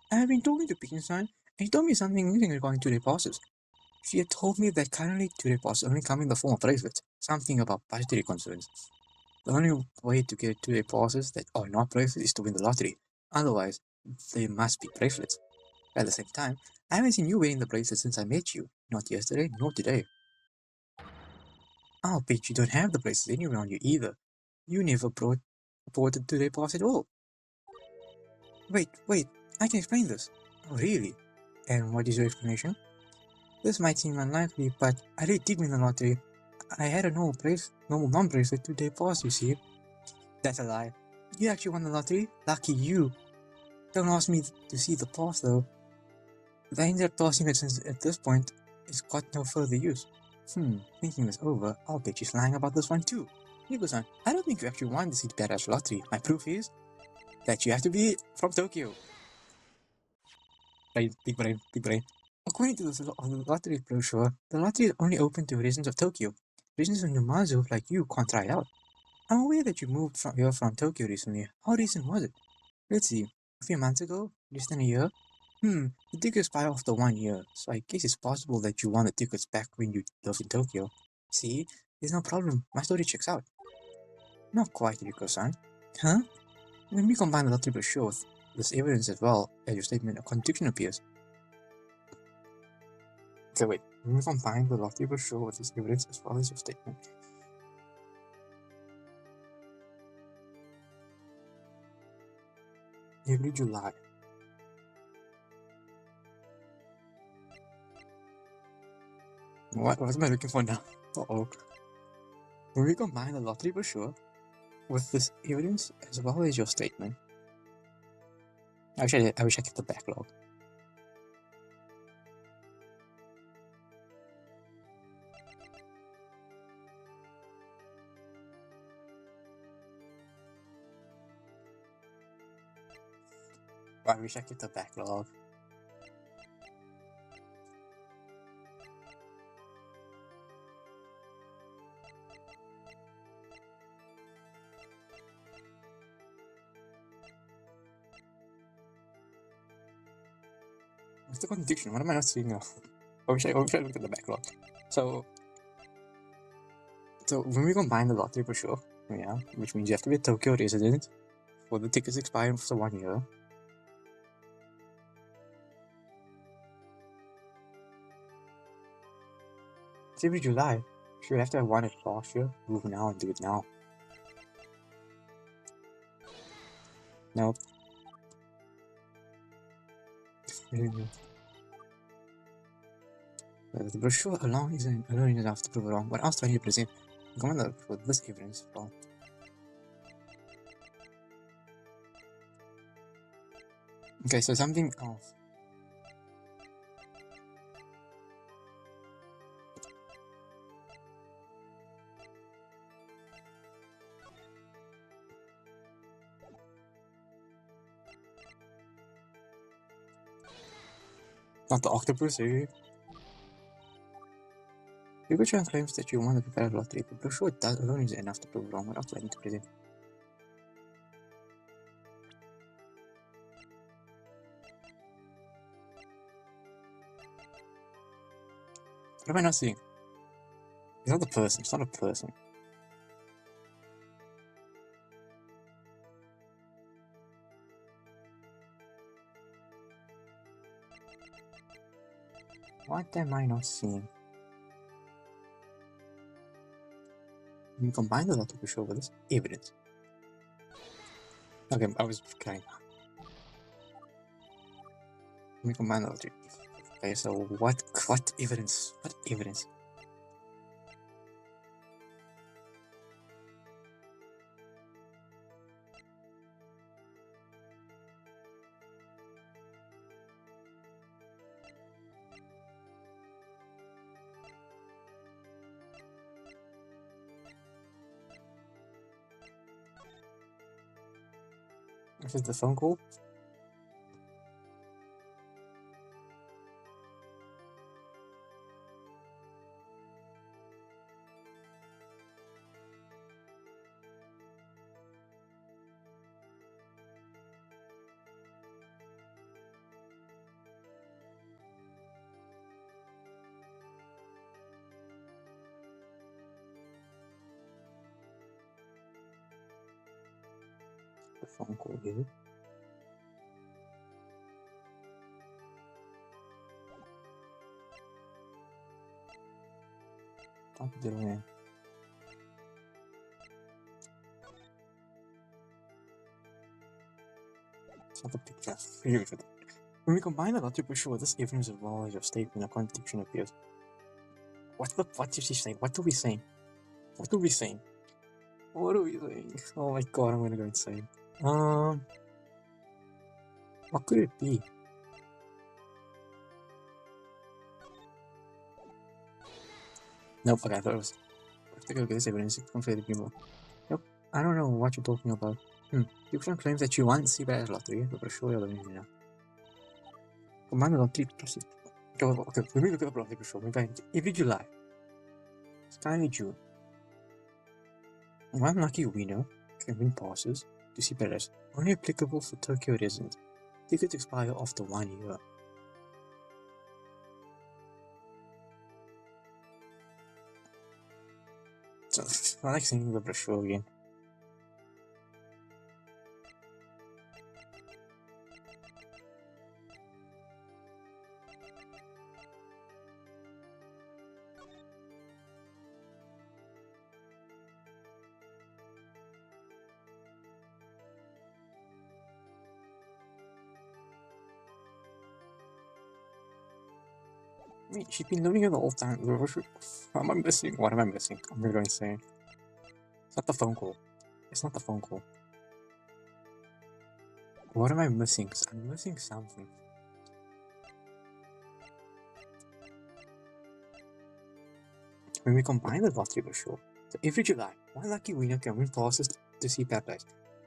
[SPEAKER 1] I have been talking to Pigeon-san, and he told me something interesting regarding 2-day passes. She had told me that currently 2-day passes only come in the form of bracelets, something about budgetary concerns. The only way to get 2-day passes that are not bracelets is to win the lottery. Otherwise, they must be bracelets. At the same time, I haven't seen you wearing the bracelet since I met you. Not yesterday, nor today. I'll bet you don't have the braces anywhere on you either. You never brought it to their pass at all. Wait, I can explain this. Oh, really? And what is your explanation? This might seem unlikely, but I really did win the lottery. I had a normal non-bracelet 2-day pass, you see. That's a lie. You actually won the lottery? Lucky you. Don't ask me to see the pass though. If I ended up tossing it since at this point, it's got no further use. Thinking this over, I'll bet you're lying about this one too. Nico-san, I don't think you actually won the Seed Badass lottery. My proof is that you have to be from Tokyo. Right, big brain, big brain. According to the lottery brochure, the lottery is only open to residents of Tokyo. Residents of Numazu like you can't try it out. I'm aware that you moved here from Tokyo recently. How recent was it? Let's see. A few months ago? Less than a year? The tickets expire after 1 year, so I guess it's possible that you won the tickets back when you lived in Tokyo. See? There's no problem. My story checks out. Not quite, Riko-san. Huh? When we combine the lottery brochure with this evidence as well as your statement, a contradiction appears. Okay, wait. When we combine the lottery brochure with this evidence as well as your statement. Every July. What am I looking for now? Uh-oh. When we combine the lottery brochure with this evidence as well as your statement. I wish I kept the backlog. I wish I kept the backlog. What's the contradiction? What am I not seeing now? I wish I looked at the backlog. So when we combine the lottery brochure, yeah, which means you have to be a Tokyo resident for the tickets expire after 1 year. It's every July. Sure, have to have won it last year. Move now and do it now. Nope. The brochure alone isn't enough to prove it wrong. What else do I need to present? Come on, with this evidence. Well, okay, so something else. Not the octopus, eh? Gyakuten claims that you won the prepared lottery, but brochure does alone is enough to prove it wrong. What else do I need to present? What am I not seeing? It's not the person. It's not a person. What am I not seeing? You combine the lottery brochure with this evidence. Okay, I was kidding. Let me combine the lottery. Okay, so what evidence? What evidence? This is the phone call. The phone call here. Talk to the man. It's not the picture. Forgive me for that. When we combine the logic for sure, this evidence of knowledge of statement of contradiction appears. What did she say? What are we saying? What are we saying? What are we saying? Oh my god, I'm gonna go insane. What could it be? Nope, okay, I thought it was. Take a look at this evidence, it's conflicted more. Nope, I don't know what you're talking about. Gyakuten claims that you won the Seabass lottery, but for sure you're living now. Combine the lottery plus it. Okay, let me look at the lottery for sure. Maybe every July. It's kindly June. One lucky winner can win passes to see Paris, only applicable for Tokyo residents. Tickets expire after 1 year. So, I like seeing the brochure again. I mean, she's been living here the whole time. What am I missing? What am I missing? I'm gonna go insane. It's not the phone call. It's not the phone call. What am I missing? I'm missing something. When we combine the lottery brochure, so every July, one lucky winner can win passes to see Paradise.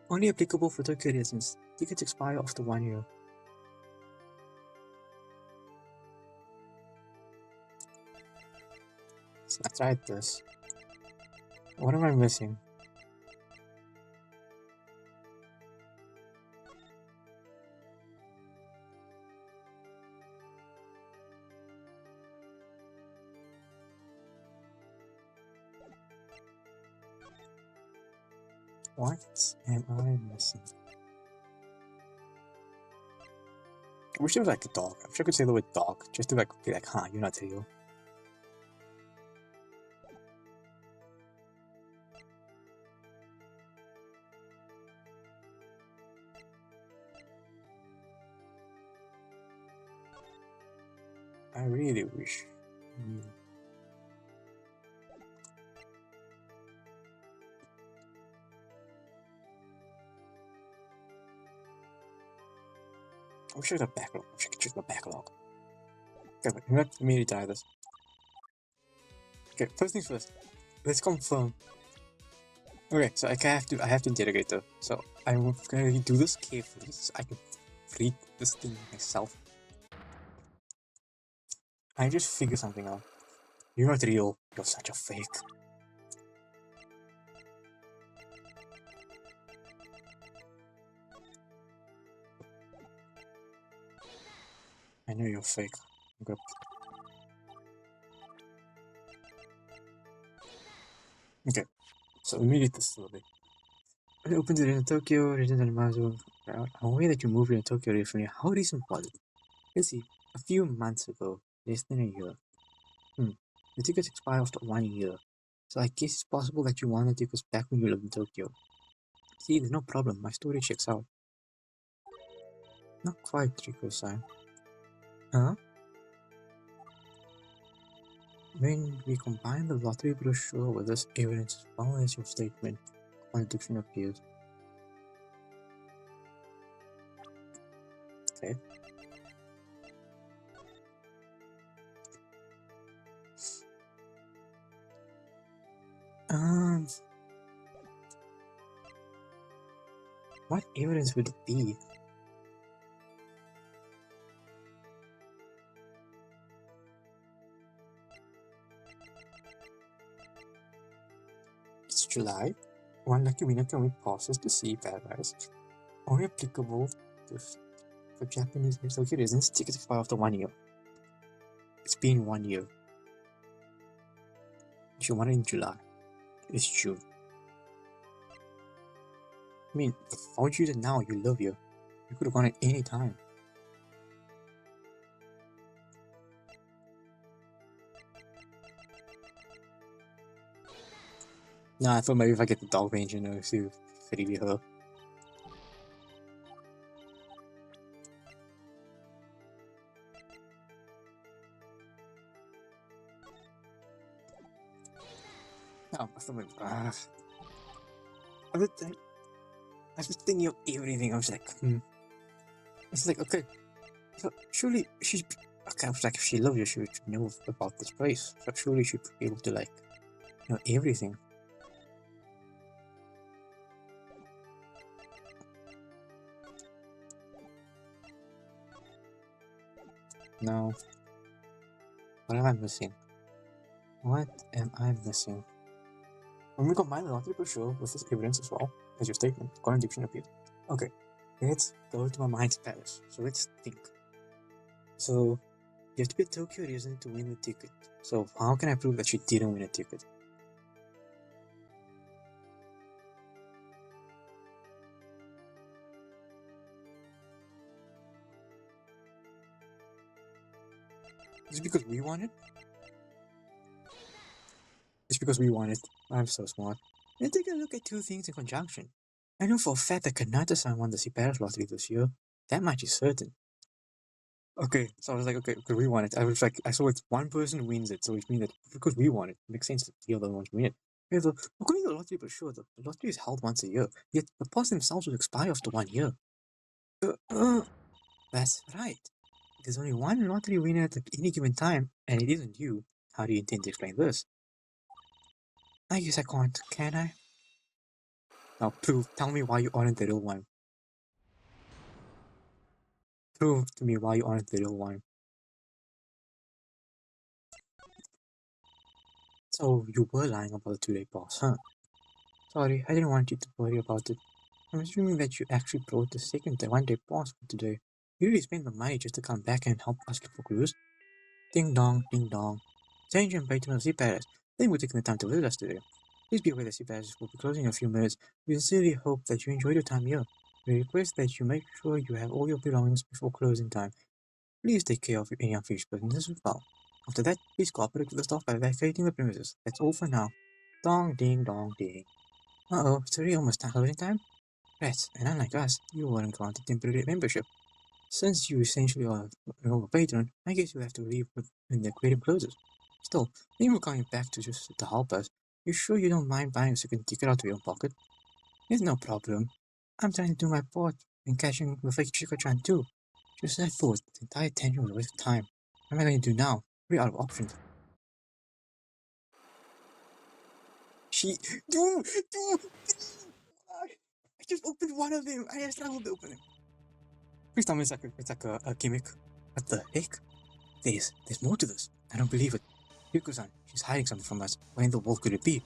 [SPEAKER 1] Only applicable for Tokyo residents. Tickets expire after 1 year. So I tried this. What am I missing? What am I missing? I wish it was like a dog. I wish I could say the word dog, just to like be like, huh, you're not real. I really wish. I wish I had a backlog. I wish I could check my backlog. Okay, but let me retire this. Okay, first things first. Let's confirm. Okay, so I have to interrogate though. So I'm gonna do this carefully so I can read this thing myself. I just figured something out. You're not real. You're such a fake. I know you're fake. Okay. Okay. So let me read this slowly. When I opened it in Tokyo, resident in Mazu, I'm aware that you moved in Tokyo recently. How recent was it? Let's see. A few months ago. Less than a year. The tickets expire after 1 year. So I guess it's possible that you won the tickets back when you lived in Tokyo. See, there's no problem. My story checks out. Not quite, Rico-san. Huh? When we combine the lottery brochure with this evidence as well as your statement, contradiction appears. Okay. What evidence would it be? It's July. One lucky winner can win passes to see Paradise. Only applicable for Japanese Tokyo residents. Tickets expire after 1 year. It's been 1 year. If you want it in July, it's June. I mean, why would you do it now? You live here. You could have gone at any time. Nah, I thought maybe if I get the dog range, see if it'd be her. No, I was, I was just thinking of everything. I was like, It's like, okay, so surely she's okay. I was like, if she loves you, she would know about this place. So surely she'd be able to like know everything. No, what am I missing? What am I missing? When we combine the logical show with this evidence as well as your statement, contradiction appears. Okay, let's go to my mind's palace. So let's think. So you have to be a Tokyo resident to win the ticket. So how can I prove that she didn't win a ticket? Is it because we won it? It's because we won it. I'm so smart. And take a look at two things in conjunction. I know for a fact that Kanata-san won the Paris lottery this year. That much is certain. Okay, so I was like, okay, because we won it. I was like, I saw it. One person wins it, so it means that because we won it, it makes sense that the other ones win it. Yeah, according to the lottery brochure, the lottery is held once a year. Yet the pass themselves will expire after 1 year. That's right. There's only one lottery winner at any given time, and it isn't you. How do you intend to explain this? I guess I can't, can I? Now prove, tell me why you aren't the real one. Prove to me why you aren't the real one. So you were lying about the 2-day pass, huh? Sorry, I didn't want you to worry about it. I'm assuming that you actually brought the second 1-day pass for today. You really spent the money just to come back and help us look for clues. Ding dong, ding dong. Change and patron of Sea Palace. Thank you for taking the time to visit us today. Please be aware that Sea Palace will be closing in a few minutes. We sincerely hope that you enjoyed your time here. We request that you make sure you have all your belongings before closing time. Please take care of any unfinished business as well. After that, please cooperate with the staff by vacating the premises. That's all for now. Dong ding dong ding. Uh-oh, it's already almost closing time? Right, and unlike us, you weren't granted temporary membership. Since you essentially are a patron, I guess you have to leave when the aquarium closes. Still, thank you for coming back to help us. You sure you don't mind buying a second ticket out of your own pocket? It's no problem. I'm trying to do my part in catching the fake Chika-chan too. Just I thought the entire attention was a waste of time. What am I going to do now? We're out of options. She... Dude! I just opened one of them. I struggled to open it. Please tell me it's like a gimmick. What the heck? There's more to this. I don't believe it. Yuko-san, she's hiding something from us. Where in the world could it be?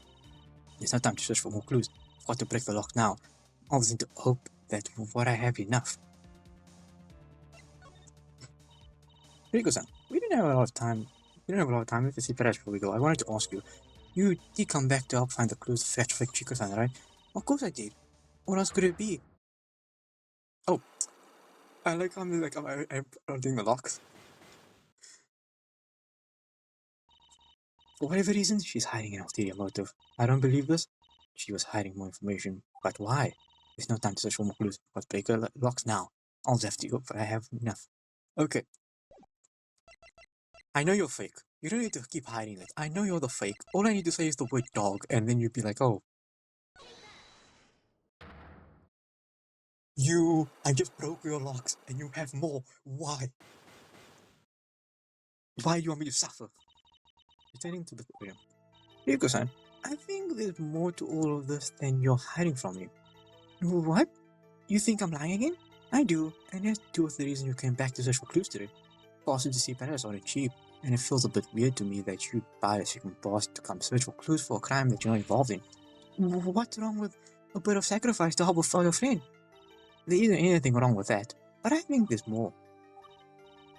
[SPEAKER 1] There's no time to search for more clues. I've got to break the lock now. All this into hope that what I have enough. Yuko-san, we didn't have a lot of time. We don't have a lot of time. Let's see before we go. I wanted to ask you. You did come back to help find the clues to fetch fake Chiko-san, right? Of course I did. What else could it be? Oh, I like how I'm doing the locks. For whatever reason, she's hiding an ulterior motive. I don't believe this. She was hiding more information. But why? There's no time to search for more clues. Let's break her locks now. I'll just have to go, but I have enough. Okay. I know you're fake. You don't need to keep hiding it. I know you're the fake. All I need to say is the word dog, and then you'd be like, oh. I just broke your locks, and you have more. Why? Why do you want me to suffer? Returning to the aquarium. Ryuko-san, I think there's more to all of this than you're hiding from me. What? You think I'm lying again? I do, and that's two of the reasons you came back to search for clues today. Passes to see Paris aren't cheap, and it feels a bit weird to me that you'd buy a second pass to come search for clues for a crime that you're not involved in. What's wrong with a bit of sacrifice to help a fellow friend? There isn't anything wrong with that, but I think there's more.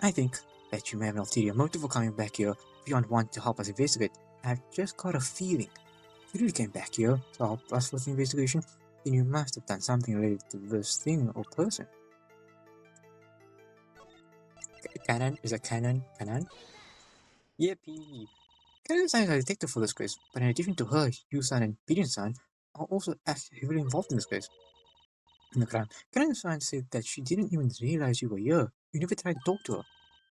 [SPEAKER 1] I think that you may have an ulterior motive for coming back here beyond wanting to help us investigate. I've just got a feeling. If you really came back here to help us with the investigation, then you must have done something related to this thing or person. Canon? Is it Canon? Canon? Yippee! Canon-san is a detective for this case, but in addition to her, Yu-san and Pirin-san are also heavily involved in this case. In the crime, Canon-san said that she didn't even realize you were here. You never tried to talk to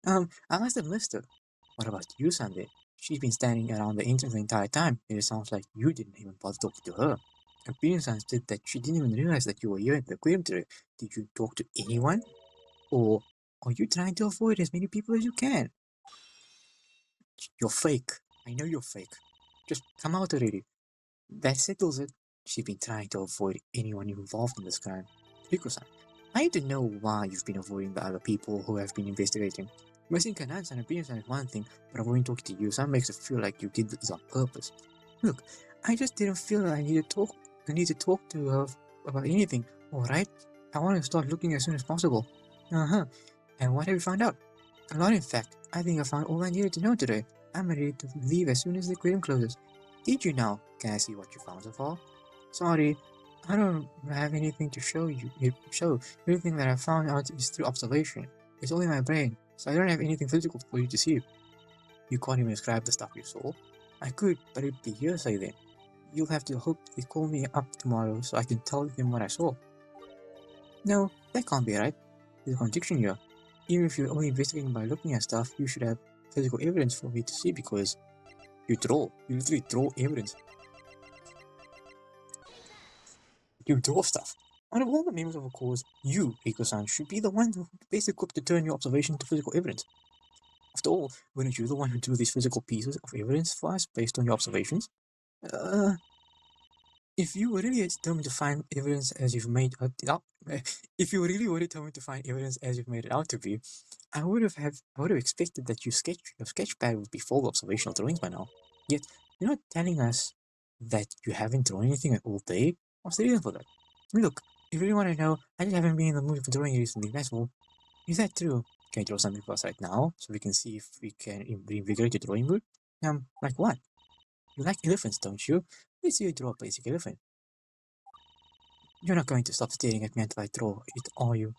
[SPEAKER 1] her. I must have missed her. What about Yu-san then? She's been standing around the entrance the entire time, and it sounds like you didn't even bother talking to her. Appearance said that she didn't even realize that you were here at the aquarium today. Did you talk to anyone? Or are you trying to avoid as many people as you can? You're fake. I know you're fake. Just come out already. That settles it. She's been trying to avoid anyone involved in this crime. Riko-san, I need to know why you've been avoiding the other people who have been investigating. Missing Kanan-san and Pino-san is one thing, but avoiding talking to you, some makes it feel like you did this on purpose. Look, I just didn't feel like I need to talk to her about anything, alright? I want to start looking as soon as possible. Uh-huh. And what have you found out? A lot, in fact. I think I found all I needed to know today. I'm ready to leave as soon as the aquarium closes. Did you now? Can I see what you found so far? Sorry, I don't have anything to show you. Everything that I found out is through observation. It's all in my brain, so I don't have anything physical for you to see. You can't even describe the stuff you saw. I could, but it'd be hearsay then. You'll have to hope they call me up tomorrow so I can tell them what I saw. No, that can't be right. There's a contradiction here. Even if you're only investigating by looking at stuff, you should have physical evidence for me to see because you literally draw evidence. You draw stuff. Out of all the members of a cause, you, Riko-san, should be the one who best equipped to turn your observation to physical evidence. After all, weren't you the one who drew these physical pieces of evidence for us based on your observations? If you were really determined to find evidence as you've made it out, if you really were determined to find evidence as you've made it out to be, I would have expected that your sketch pad would be full of observational drawings by now. Yet you're not telling us that you haven't drawn anything all day. What's the reason for that? Look, if you really want to know, I just haven't been in the mood for drawing recently. That's all. Is that true? Can you draw something for us right now so we can see if we can reinvigorate your drawing mood? Like what? You like elephants, don't you? Let's see you draw a basic elephant. You're not going to stop staring at me until I draw it, are you?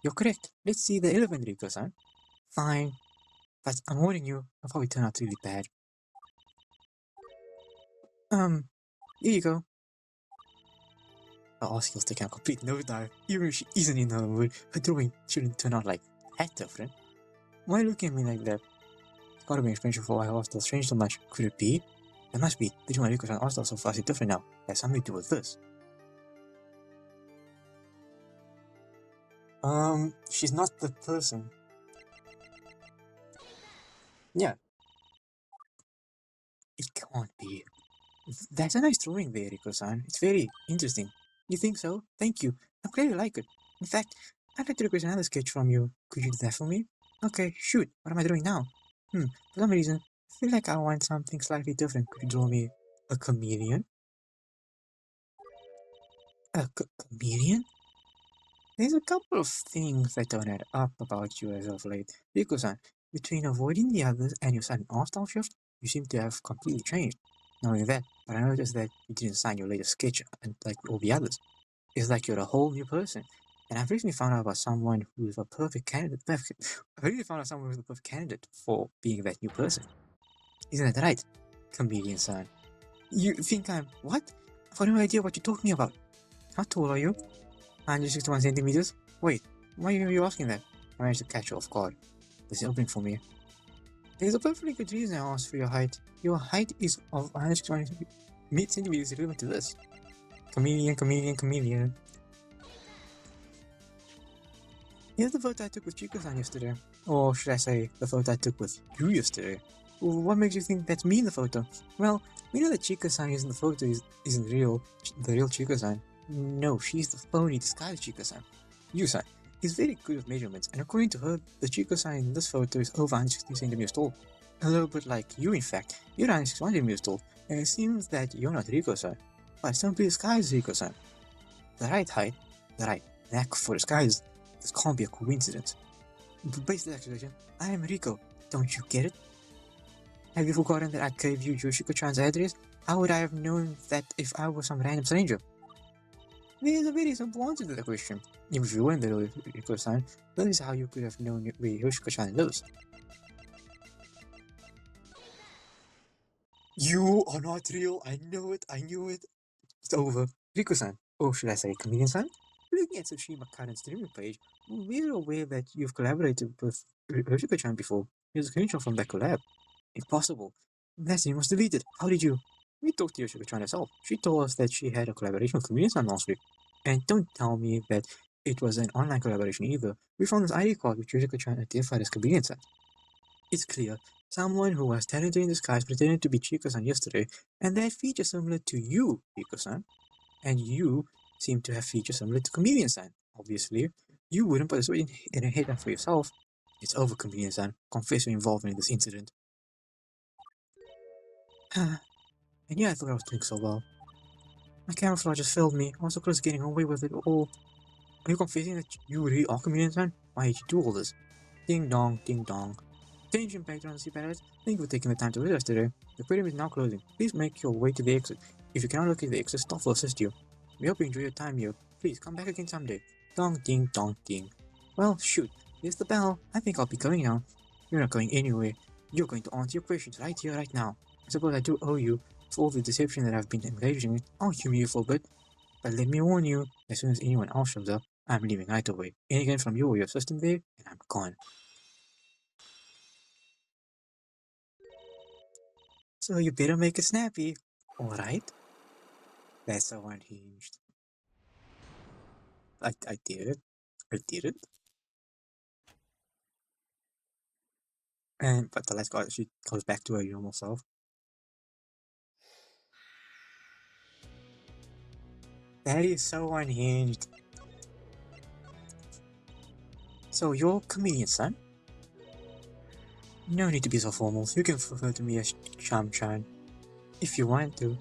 [SPEAKER 1] You're correct. Let's see the elephant, Riko-san. Fine. But I'm warning you, I'll probably turn out really bad. Here you go. Our skills taking a complete nosedive. Even if she isn't in the mood, her drawing shouldn't turn out like that different. Why are you looking at me like that? It's gotta be an explanation for why Hostel's changed so much. Could it be? There must be. The reason why Riko-san Hostel so fast is different now. It has something to do with this. She's not the person. Yeah. It can't be. That's a nice drawing there, Riko-san. It's very interesting. You think so? Thank you. I'm glad you like it. In fact, I'd like to request another sketch from you. Could you do that for me? Okay, shoot. What am I drawing now? For some reason, I feel like I want something slightly different. Could you draw me a chameleon? A chameleon? There's a couple of things that don't add up about you as of late. Riko-san, between avoiding the others and your sudden art-style shift, you seem to have completely changed. Not only that, but I noticed that you didn't sign your latest sketch like all the others. It's like you're a whole new person. And I've recently found out about someone who's a perfect candidate. I've recently found out someone who's a perfect candidate for being that new person. Isn't that right, comedian-san? You think I'm what? I've got no idea what you're talking about. How tall are you? 161 centimeters? Wait, why are you asking that? I managed to catch you off guard. There's an opening for me. There's a perfectly good reason I asked for your height. Your height is of 161 centimeters relevant to this. Chameleon, chameleon, chameleon. Here's the photo I took with Chika-san yesterday. Or should I say, the photo I took with you yesterday. What makes you think that's me in the photo? Well, we know that Chika-san in the photo isn't real, the real Chika-san. No, she's the phony disguised Chika-san. You-san is very good with measurements, and according to her, the Chika-san in this photo is over 160 centimeters tall. A little bit like you, in fact. You're 161 centimeters tall, and it seems that you're not Riko-san, but simply disguised Riko-san. The right height, the right knack for disguise. This can't be a coincidence. Based on this accusation, I am Riko. Don't you get it? Have you forgotten that I gave you Yoshiko-chan's address? How would I have known that if I was some random stranger? There's a very simple answer to the question. If you weren't the real Riko-san, that is how you could have known where Yoshiko-chan lives. You are not real. I know it. I knew it. It's over. Riko-san, or should I say comedian-san? Looking at Tsushima Karen's streaming page, we're aware that you've collaborated with Yoshiko-chan before. Here's a screenshot from that collab. Impossible. That name was deleted. How did you? We talked to Yoshiko-chan herself. She told us that she had a collaboration with Chameleon last week. And don't tell me that it was an online collaboration either. We found this ID card which Yoshiko-chan identified as Chameleon-san. It's clear. Someone who was talented in disguise pretended to be Chika-san yesterday, and they had features similar to you, Chika-san. And you seem to have features similar to Chameleon-san. Obviously, you wouldn't participate in a hit for yourself. It's over, Chameleon-san. Confess your involvement in this incident. And yeah, I thought I was doing so well. My camouflage just failed me. I was so close to getting away with it all. Are you confessing that you really are Chameleon-san? Why did you do all this? Ding dong, ding dong. Attention, patrons and pirates. Thank you for taking the time to visit us today. The aquarium is now closing. Please make your way to the exit. If you cannot locate the exit, staff will assist you. We hope you enjoy your time here. Please come back again someday. Dong ding dong ding. Well, shoot. Here's the bell. I think I'll be going now. You're not going anywhere. You're going to answer your questions right here, right now. I suppose I do owe you for all the deception that I've been engaging in. I'll humor you for a bit. But let me warn you, as soon as anyone else shows up, I'm leaving right away. And again from you or your assistant there, and I'm gone. So you better make it snappy. Alright? That's so unhinged. I did it. I did it. And but the last guy, she goes back to her normal self. That is so unhinged. So you're a comedian, son? No need to be so formal. You can refer to me as Cham-chan if you want to.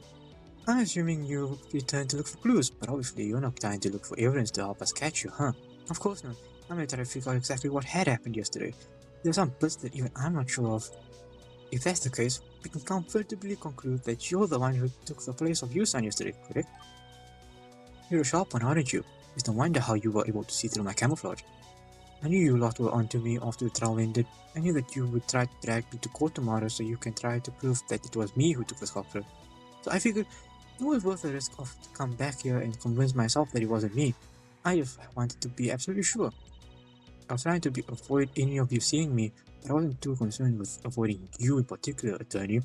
[SPEAKER 1] I'm assuming you returned to look for clues, but obviously you're not trying to look for evidence to help us catch you, huh? Of course not. I'm gonna try to figure out exactly what had happened yesterday. There's some bits that even I'm not sure of. If that's the case, we can comfortably conclude that you're the one who took the place of Yusan yesterday, correct? You're a sharp one, aren't you? It's no wonder how you were able to see through my camouflage. I knew you lot were onto me after the trial ended. I knew that you would try to drag me to court tomorrow so you can try to prove that it was me who took the sculpture. So I figured it was worth the risk of to come back here and convince myself that it wasn't me. I just wanted to be absolutely sure. I was trying to avoid any of you seeing me, but I wasn't too concerned with avoiding you in particular, attorney.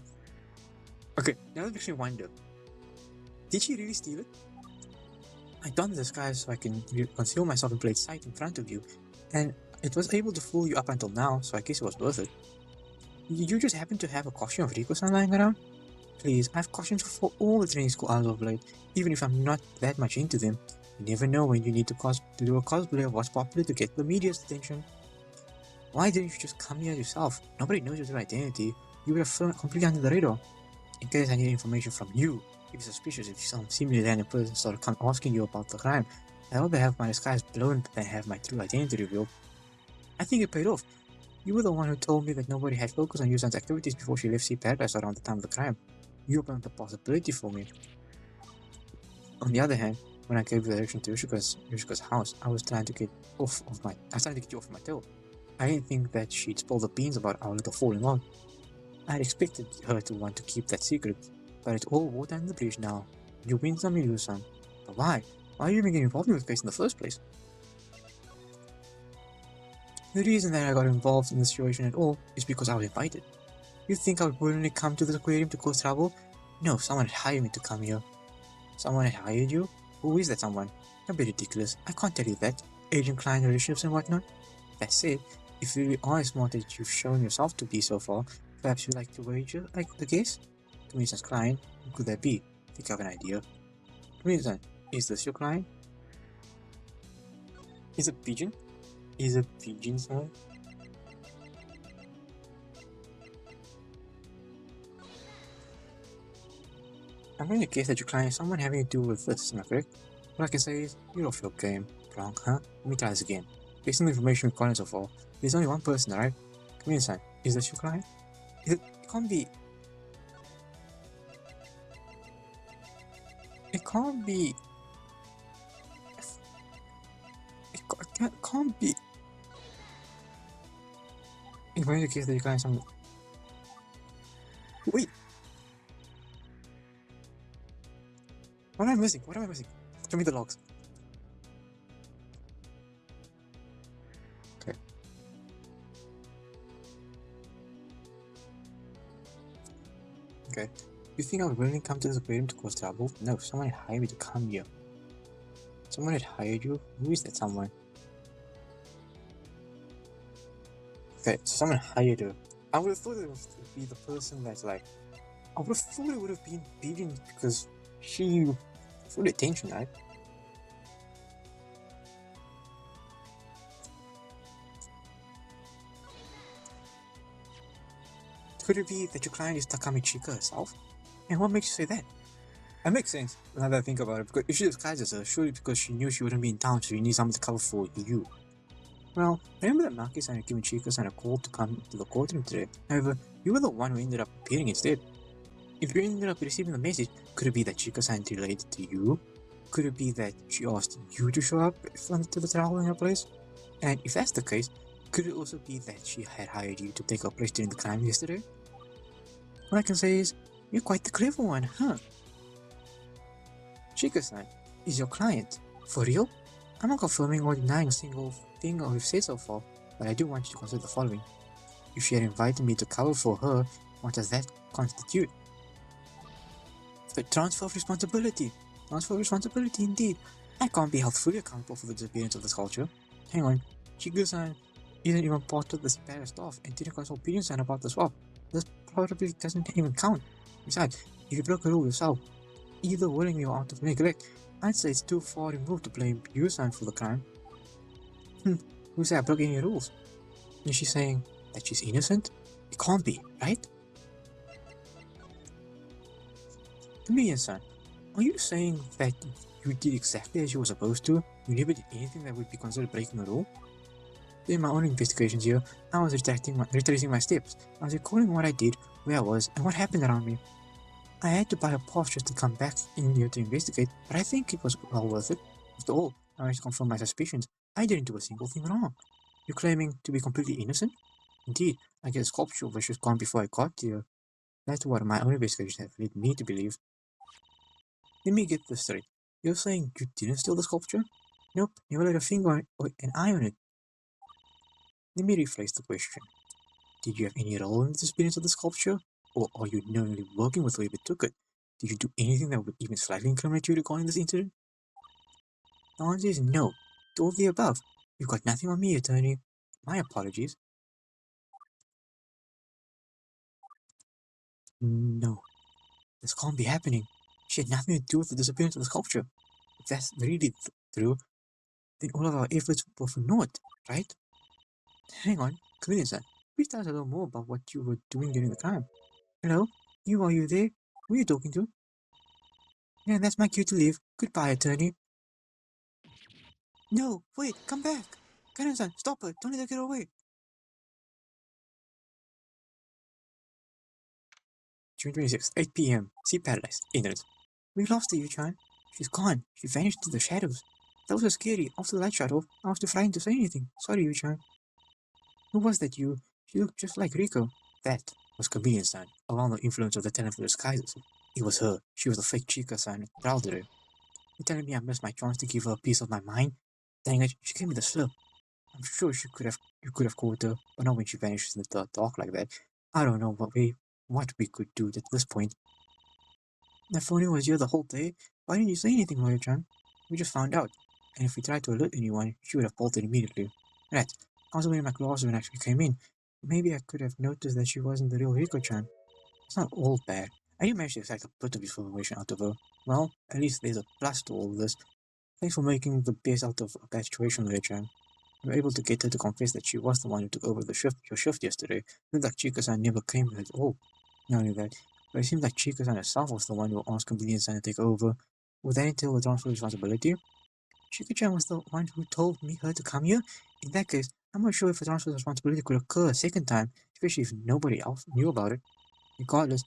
[SPEAKER 1] Okay, now that makes me wonder. Did she really steal it? I donned the disguise so I can conceal myself in plain sight in front of you, and it was able to fool you up until now, so I guess it was worth it. Did you just happen to have a costume of Rico-san lying around? Please, I have costumes for all the training school hours of late, even if I'm not that much into them. You never know when you need to do a cosplay of what's popular to get the media's attention. Why didn't you just come here yourself? Nobody knows your identity. You would have flown completely under the radar. In case I need information from you, if you're suspicious if some seemingly random person started asking you about the crime, I'd rather have my disguise blown than have my true identity revealed. I think it paid off. You were the one who told me that nobody had focused on Yusan's activities before she left Sea Paradise around the time of the crime. You opened up the possibility for me. On the other hand, when I gave the direction to Yoshiko's house, I was trying to get you off of my tail. I didn't think that she'd spill the beans about our little falling out. I had expected her to want to keep that secret, but it's all water under the bridge now. You win some, you lose some. But why? Why are you even getting involved in this case in the first place? The reason that I got involved in the situation at all is because I was invited. You think I would willingly come to the aquarium to cause trouble? No, someone had hired me to come here. Someone had hired you? Who is that someone? Don't be ridiculous. I can't tell you that. Agent-client relationships and whatnot. That said, if you really are as smart as you've shown yourself to be so far, perhaps you'd like to wager, like the guess? Commission's client, who could that be? Think of an idea. Commission, is this your client? Is a pigeon? Is a pigeon, son? I'm going to guess that your client is someone having to do with this, am I correct? What I can say is, you're off your game. Wrong, huh? Let me try this again. Based on the information we've gotten so far, there's only one person, alright? Commission, is this your client? It can't be. It can't be. It can't be. In the case that you guys some. Wait. What am I missing? What am I missing? Show me the logs. Okay. Okay. You think I would willingly come to this aquarium to cause trouble? No, someone had hired me to come here. Someone had hired you? Who is that someone? Okay, so someone hired her. I would have thought it would be the person that's like, I would have thought it would have been Pigeon because she full attention, right? Could it be that your client is Takami Chika herself? And what makes you say that? That makes sense now that I think about it, because if she disguises her, surely because she knew she wouldn't be in town, so she needs someone to cover for you. Well, remember that Maki-san had given Chika-san a call to come to the courtroom today. However, you were the one who ended up appearing instead. If you ended up receiving the message, could it be that Chika-san related to you? Could it be that she asked you to show up to the trial in her place? And if that's the case, could it also be that she had hired you to take her place during the crime yesterday? What I can say is, you're quite the clever one, huh? Chika-san is your client. For real? I'm not confirming or denying a single thing we've said so far, but I do want you to consider the following. If she had invited me to cover for her, what does that constitute? A transfer of responsibility. Transfer of responsibility indeed. I can't be held fully accountable for the disappearance of this culture. Hang on, Chika-san isn't even part of the Paris staff and didn't consult Pigeon-san about the swap. This probably doesn't even count. Besides, if you broke a rule yourself, either willingly or out of neglect, I'd say it's too far removed to blame Pigeon-san for the crime. Who said I broke any rules? Is she saying that she's innocent? It can't be, right? Chameleon-san, are you saying that you did exactly as you were supposed to? You never did anything that would be considered breaking a rule? In my own investigations here, I was retracing my steps. I was recalling what I did, where I was, and what happened around me. I had to buy a pass just to come back in here to investigate, but I think it was well worth it. After all, I managed to confirm my suspicions. I didn't do a single thing wrong. You're claiming to be completely innocent? Indeed, I get a sculpture which was gone before I got here. That's what my own investigations have led me to believe. Let me get this straight. You're saying you didn't steal the sculpture? Nope, never laid a finger or an eye on it. Let me rephrase the question. Did you have any role in the disappearance of the sculpture? Or are you knowingly working with whoever took it? Did you do anything that would even slightly incriminate you regarding this incident? The answer is no. To all the above. You've got nothing on me, attorney. My apologies. No. This can't be happening. She had nothing to do with the disappearance of the sculpture. If that's really true, then all of our efforts were for naught, right? Hang on, Chameleon-san, please tell us a little more about what you were doing during the crime. Hello? Are you there? Who are you talking to? Yeah, that's my cue to leave. Goodbye, attorney. No, wait, come back! Chameleon-san, stop her! Don't let her get away! June 26th, 8 p.m. Sea Paradise, Internet. We lost her, Yu-chan. She's gone. She vanished into the shadows. That was so scary. After the light shut off, I was too frightened to say anything. Sorry, Yu-chan. Who was that you? She looked just like Rico. That was Chameleon-san, around the influence of the talent for disguises. It was her. She was the fake Chika-san trial today. You're telling me I missed my chance to give her a piece of my mind? Dang it, she gave me the slip. I'm sure you could have caught her, but not when she vanishes in the dark like that. I don't know what we could do at this point. That phony was here the whole day. Why didn't you say anything, Mario-chan? We just found out, and if we tried to alert anyone, she would have bolted immediately. Right. I was wearing my glasses when I actually came in. Maybe I could have noticed that she wasn't the real Rico-chan. It's not all bad. I did manage to extract a bit of information out of her. Well, at least there's a plus to all of this. Thanks for making the best out of a bad situation, Mario-chan. We were able to get her to confess that she was the one who took over your shift yesterday. Looked like Chika-san never came at all. Not only that, but it seemed like Chika-san herself was the one who asked Chameleon-san to take over. Would that entail a transfer of responsibility? Chika-chan was the one who told me her to come here? In that case, I'm not sure if a transfer of responsibility could occur a second time, especially if nobody else knew about it. Regardless,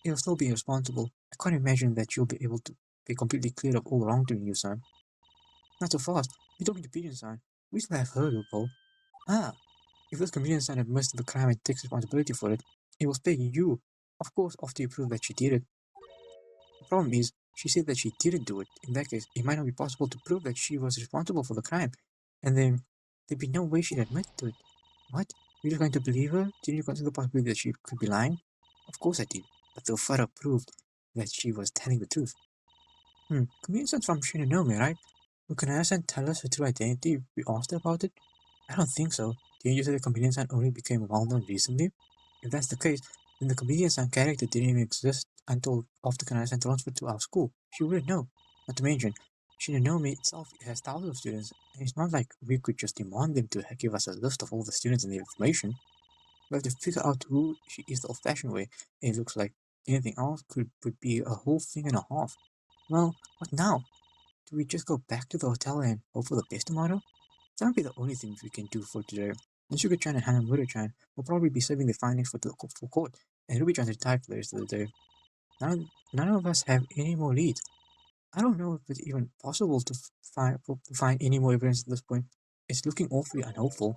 [SPEAKER 1] you'll still be responsible. I can't imagine that you'll be able to be completely cleared of all wrongdoing, you son. Not so fast. You're talking to Pigeon-san. We still have her loophole. Ah, if this Chameleon-san admits to the crime and takes responsibility for it, it will spare you. Of course, after you prove that she did it. The problem is, she said that she didn't do it. In that case, it might not be possible to prove that she was responsible for the crime. And then, there'd be no way she'd admit to it. What? You're just going to believe her? Didn't you consider the possibility that she could be lying? Of course I did. but the photo proved that she was telling the truth. Comedians from Shinonome, right? Well, can Aya-san tell us her true identity if we asked her about it? I don't think so. Didn't you say the comedian-san only became well-known recently? If that's the case, then the comedian-san character didn't even exist until after Kanai-san transferred to our school. She wouldn't know. Not to mention, Shinonome itself has thousands of students, and it's not like we could just demand them to give us a list of all the students and their information. We have to figure out who she is the old-fashioned way, and it looks like anything else would be a whole thing and a half. Well, what now? Do we just go back to the hotel and hope for the best tomorrow? That might be the only thing we can do for today. And Sugar-chan and Hanamura-chan will probably be saving the findings for court, and Ruby-chan's retired for the rest of the day. None of us have any more leads. I don't know if it's even possible to find any more evidence at this point. It's looking awfully unhopeful.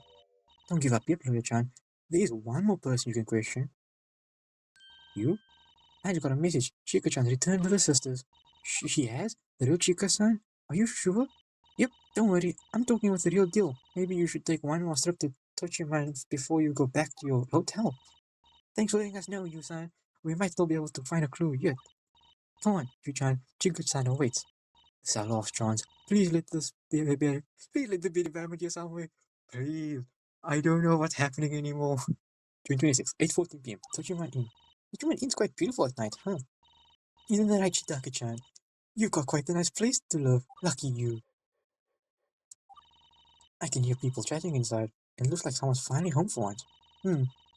[SPEAKER 1] Don't give up yet, Ruby-chan. There is one more person you can question. You? I just got a message. Chika-chan's returned with her sisters. She has? The real Chika-san? Are you sure? Yep, don't worry. I'm talking with the real deal. Maybe you should take one more trip to Tochiman before you go back to your hotel. Thanks for letting us know, Yu-san. We might still be able to find a clue yet. Come on, Yu-chan. Chika-san awaits. This is our last chance. Please let this be Please let the be environment somewhere. Please. I don't know what's happening anymore. June 26, 8:14 p.m. Tochiman Inn. Tochiman Inn's quite beautiful at night, huh? Isn't that right, Chitaka-chan? You've got quite a nice place to live. Lucky you. I can hear people chatting inside. It looks like someone's finally home for once.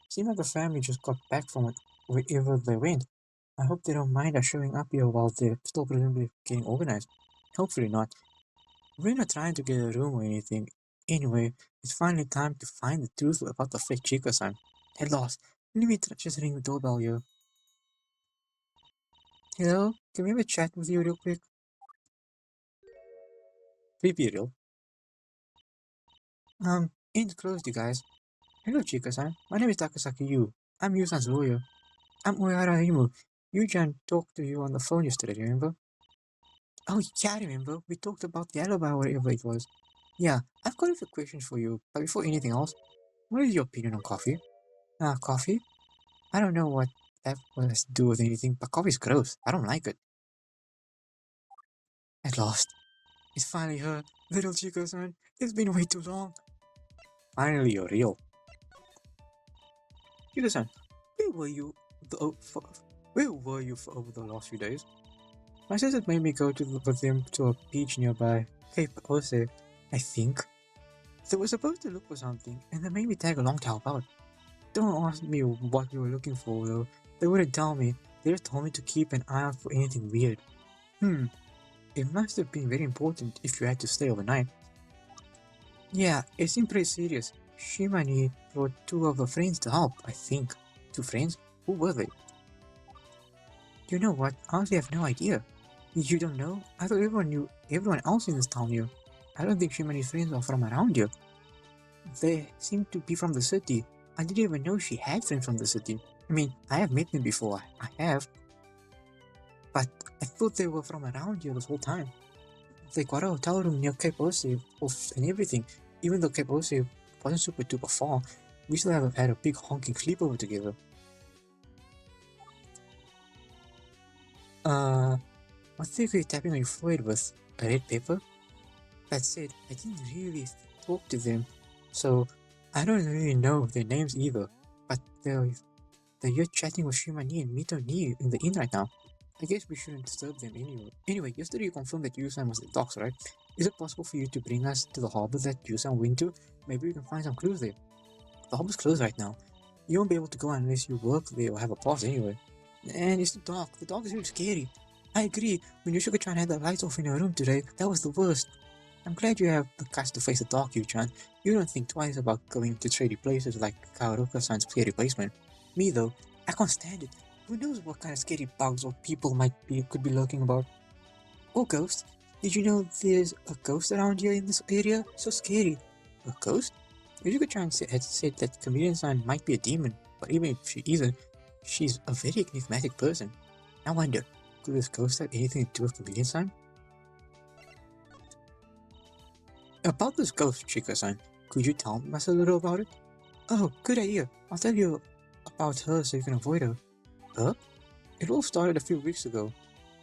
[SPEAKER 1] Seems like the family just got back from wherever they went. I hope they don't mind us showing up here while they're still presumably getting organized. Hopefully not. We're not trying to get a room or anything. Anyway, it's finally time to find the truth about the fake Chika-san. At last, let me just ring the doorbell here. Hello? Can we have a chat with you real quick? Creepy real. Ain't closed, you guys. Hello, Chika-san. My name is Takasaki Yu. I'm Yu-san's lawyer. I'm Uehara Himu. Yu-chan talked to you on the phone yesterday, remember? Oh, yeah, I remember. We talked about the alibi or whatever it was. Yeah, I've got a few questions for you, but before anything else, what is your opinion on coffee? Coffee? I don't know what that has to do with anything, but coffee's gross. I don't like it. At last. It's finally her, little Chico-san. It's been way too long. Finally, you're real. Chico-san, where were you for over the last few days? My sister made me go with them to a beach nearby, Cape Ose, I think. They were supposed to look for something, and they made me tag along to help out. Don't ask me what we were looking for, though. They wouldn't tell me. They just told me to keep an eye out for anything weird. It must have been very important if you had to stay overnight. Yeah, it seemed pretty serious. Shimani brought two of her friends to help, I think. Two friends? Who were they? You know what? Honestly, I have no idea. You don't know? I thought everyone knew. Everyone else in this town knew. I don't think Shimani's friends are from around here. They seem to be from the city. I didn't even know she had friends from the city. I mean, I have met them before. I have. But I thought they were from around here this whole time. They got a hotel room near Cape Ose and everything. Even though Cape Ose wasn't super duper far, we still had a big honking sleepover together. What thing are you tapping on your forehead with? A red pepper? That said, I didn't really talk to them, so I don't really know their names either. But they're here chatting with Shimani and Mito Ni in the inn right now. I guess we shouldn't disturb them anyway. Anyway, yesterday you confirmed that Yusan was at the docks, right? Is it possible for you to bring us to the harbor that Yusan went to? Maybe we can find some clues there. The harbor's closed right now. You won't be able to go unless you work there or have a pass anyway. And it's the dark. The dark is really scary. I agree. When Yoshiko-chan had the lights off in her room today, that was the worst. I'm glad you have the guts to face the dark, Yu-chan. You don't think twice about going to shady places like Kaoruka-san's scary basement. Me though, I can't stand it. Who knows what kind of scary bugs or people could be lurking about? Or ghosts. Did you know there's a ghost around here in this area? So scary. A ghost? Yoshiko-chan had said that Chameleon-san might be a demon, but even if she isn't, she's a very enigmatic person. I wonder, could this ghost have anything to do with Chameleon-san? About this ghost, Chika-san, could you tell us a little about it? Oh, good idea. I'll tell you about her so you can avoid her. Huh? It all started a few weeks ago.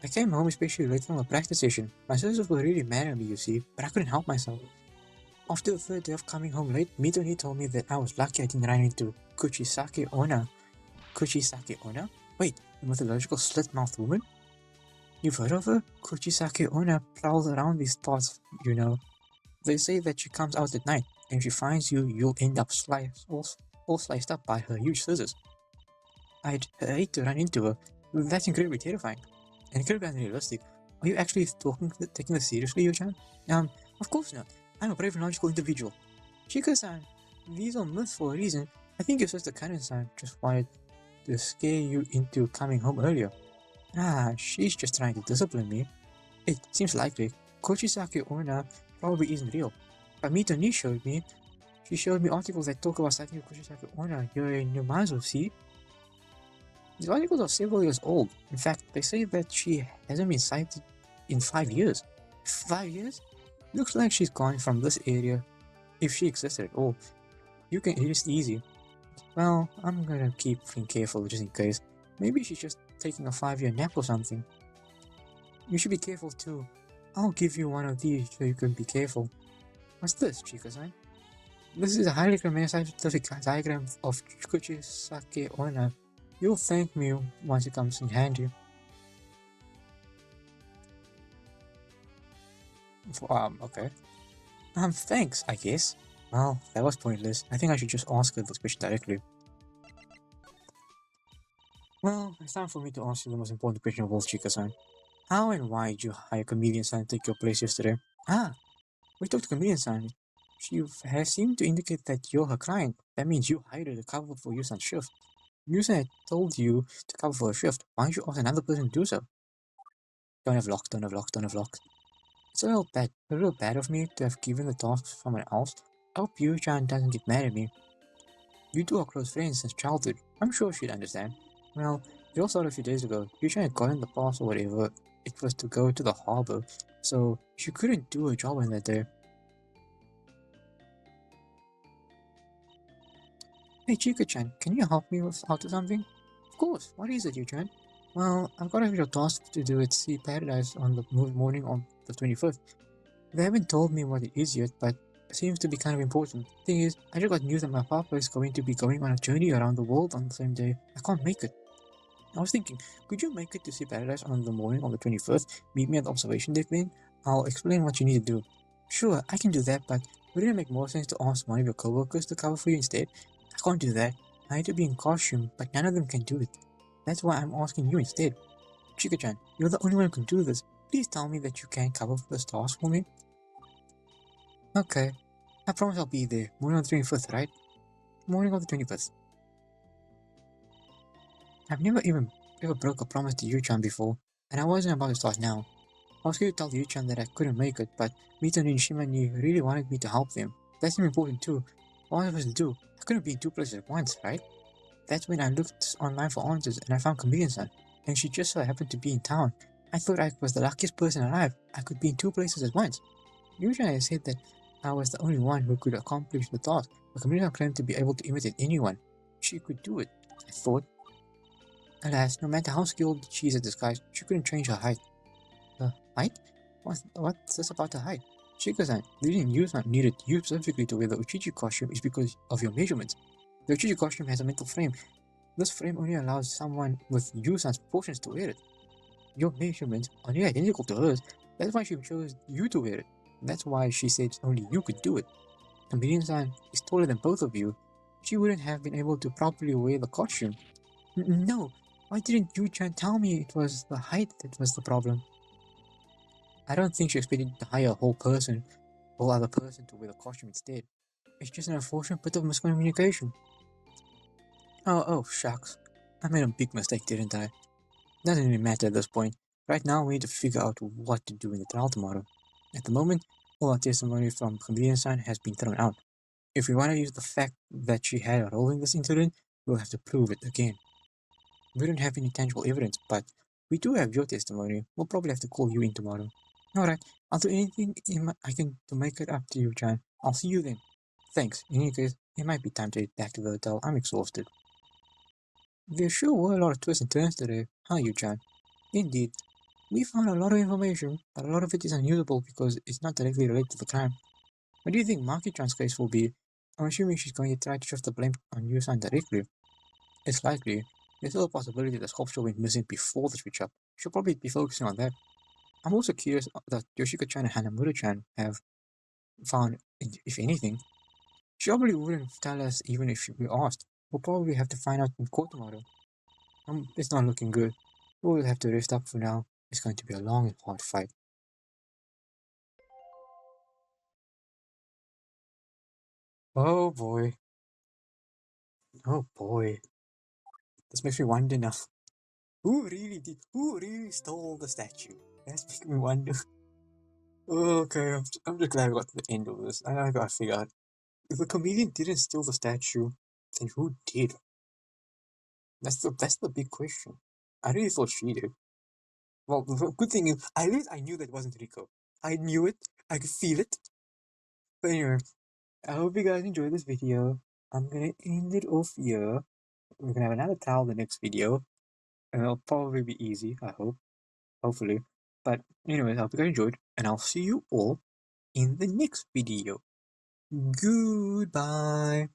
[SPEAKER 1] I came home especially late from a practice session. My sisters were really mad at me, you see, but I couldn't help myself. After the third day of coming home late, Mitoni told me that I was lucky I didn't run into Kuchisake Onna. Kuchisake Onna? Wait, the mythological slit-mouthed woman? You've heard of her? Kuchisake Onna prowls around these parts, you know. They say that she comes out at night, and if she finds you, you'll end up all sliced up by her huge scissors. I'd hate to run into her. That's incredibly terrifying. And incredibly unrealistic. Are you actually taking this seriously, Yu-chan? Of course not. I'm a brave and logical individual. Chika-san, these are myths for a reason. I think your sister Karen-san just wanted to scare you into coming home earlier. She's just trying to discipline me. It seems likely. Kochisake Onna probably isn't real. But Mitoni she showed me articles that talk about sighting of Kochisake Onna here in Numazu, see? These articles are several years old. In fact, they say that she hasn't been sighted in 5 years. 5 years? Looks like she's gone from this area, if she existed at all. You can rest easy. Well, I'm gonna keep being careful just in case. Maybe she's just taking a 5-year nap or something. You should be careful too. I'll give you one of these so you can be careful. What's this, Chika-san? This is a highly scientific diagram of Kuchisake Onna. You'll thank me once it comes in handy. Okay. Thanks, I guess. Well, that was pointless. I think I should just ask her this question directly. Well, it's time for me to ask you the most important question of all, Chika-san. How and why did you hire Chameleon-san to take your place yesterday? We talked to Chameleon-san. She has seemed to indicate that you're her client. That means you hired her to cover for Yusan's shift. Yusan had told you to cover for a shift. Why don't you ask another person to do so? Don't have locks. It's a little bad of me to have given the task to someone else. I hope Yu-chan doesn't get mad at me. You two are close friends since childhood. I'm sure she'd understand. Well, it all started a few days ago. Yu-chan had gotten the pass or whatever. It was to go to the harbor, so she couldn't do her job on that day. Hey Chika-chan, can you help me out with something? Of course, what is it, Yu-chan? Well, I've got a few tasks to do at Sea Paradise on the morning on the 25th. They haven't told me what it is yet, but it seems to be kind of important. Thing is, I just got news that my papa is going to be going on a journey around the world on the same day. I can't make it. I was thinking, could you make it to Sea Paradise on the morning on the 21st? Meet me at the observation deck then? I'll explain what you need to do. Sure, I can do that, but wouldn't it make more sense to ask one of your coworkers to cover for you instead? I can't do that. I need to be in costume, but none of them can do it. That's why I'm asking you instead. Chika-chan, you're the only one who can do this. Please tell me that you can cover for this task for me. Okay. I promise I'll be there. Morning of the 25th, right? Morning of the 25th. I've never broke a promise to Yu-chan before, and I wasn't about to start now. I was going to tell Yu-chan that I couldn't make it, but Mitani and Shimani really wanted me to help them. That's important too. What was I supposed to do? I couldn't be in two places at once, right? That's when I looked online for answers and I found Chameleon-san, and she just so happened to be in town. I thought I was the luckiest person alive. I could be in two places at once. Usually I said that I was the only one who could accomplish the task, but Chameleon claimed to be able to imitate anyone. She could do it, I thought. Alas, no matter how skilled she is at disguise, she couldn't change her height. Height? What's this about the height? Chika-san, the reason you needed you specifically to wear the Uchichi costume is because of your measurements. The Uchichi costume has a metal frame. This frame only allows someone with Yusan's proportions to wear it. Your measurements are nearly identical to hers. That's why she chose you to wear it. That's why she said only you could do it. Chameleon-san is taller than both of you. She wouldn't have been able to properly wear the costume. No, why didn't Yu-chan tell me it was the height that was the problem? I don't think she expected to hire a whole other person to wear the costume instead. It's just an unfortunate bit of miscommunication. Oh, shucks. I made a big mistake, didn't I? Doesn't really matter at this point. Right now, we need to figure out what to do in the trial tomorrow. At the moment, all our testimony from Chameleon-san has been thrown out. If we want to use the fact that she had a role in this incident, we'll have to prove it again. We don't have any tangible evidence, but we do have your testimony. We'll probably have to call you in tomorrow. Alright, I'll do anything I can to make it up to you, Chan. I'll see you then. Thanks. In any case, it might be time to head back to the hotel. I'm exhausted. There sure were a lot of twists and turns today, huh, Yu-chan? Indeed. We found a lot of information, but a lot of it is unusable because it's not directly related to the crime. What do you think Maki-chan's case will be? I'm assuming she's going to try to shift the blame on Yu-san directly. It's likely. There's still a possibility the sculpture went missing before the switch up. She'll probably be focusing on that. I'm also curious that Yoshiko-chan and Hanamura-chan have found, if anything. She probably wouldn't tell us even if we asked. We'll probably have to find out in court tomorrow. It's not looking good. We'll have to rest up for now. It's going to be a long and hard fight. Oh boy. Oh boy. This makes me wonder now. Who really stole the statue? That's making me wonder. Okay, I'm just glad we got to the end of this. I gotta figure out. If the comedian didn't steal the statue, then who did? That's the big question. I really thought she did. Well, the good thing is, at least I knew that it wasn't Rico. I knew it. I could feel it. But anyway, I hope you guys enjoyed this video. I'm gonna end it off here. We're gonna have another towel the next video. And it'll probably be easy, I hope. Hopefully. But anyways, I hope you guys enjoyed. And I'll see you all in the next video. Goodbye.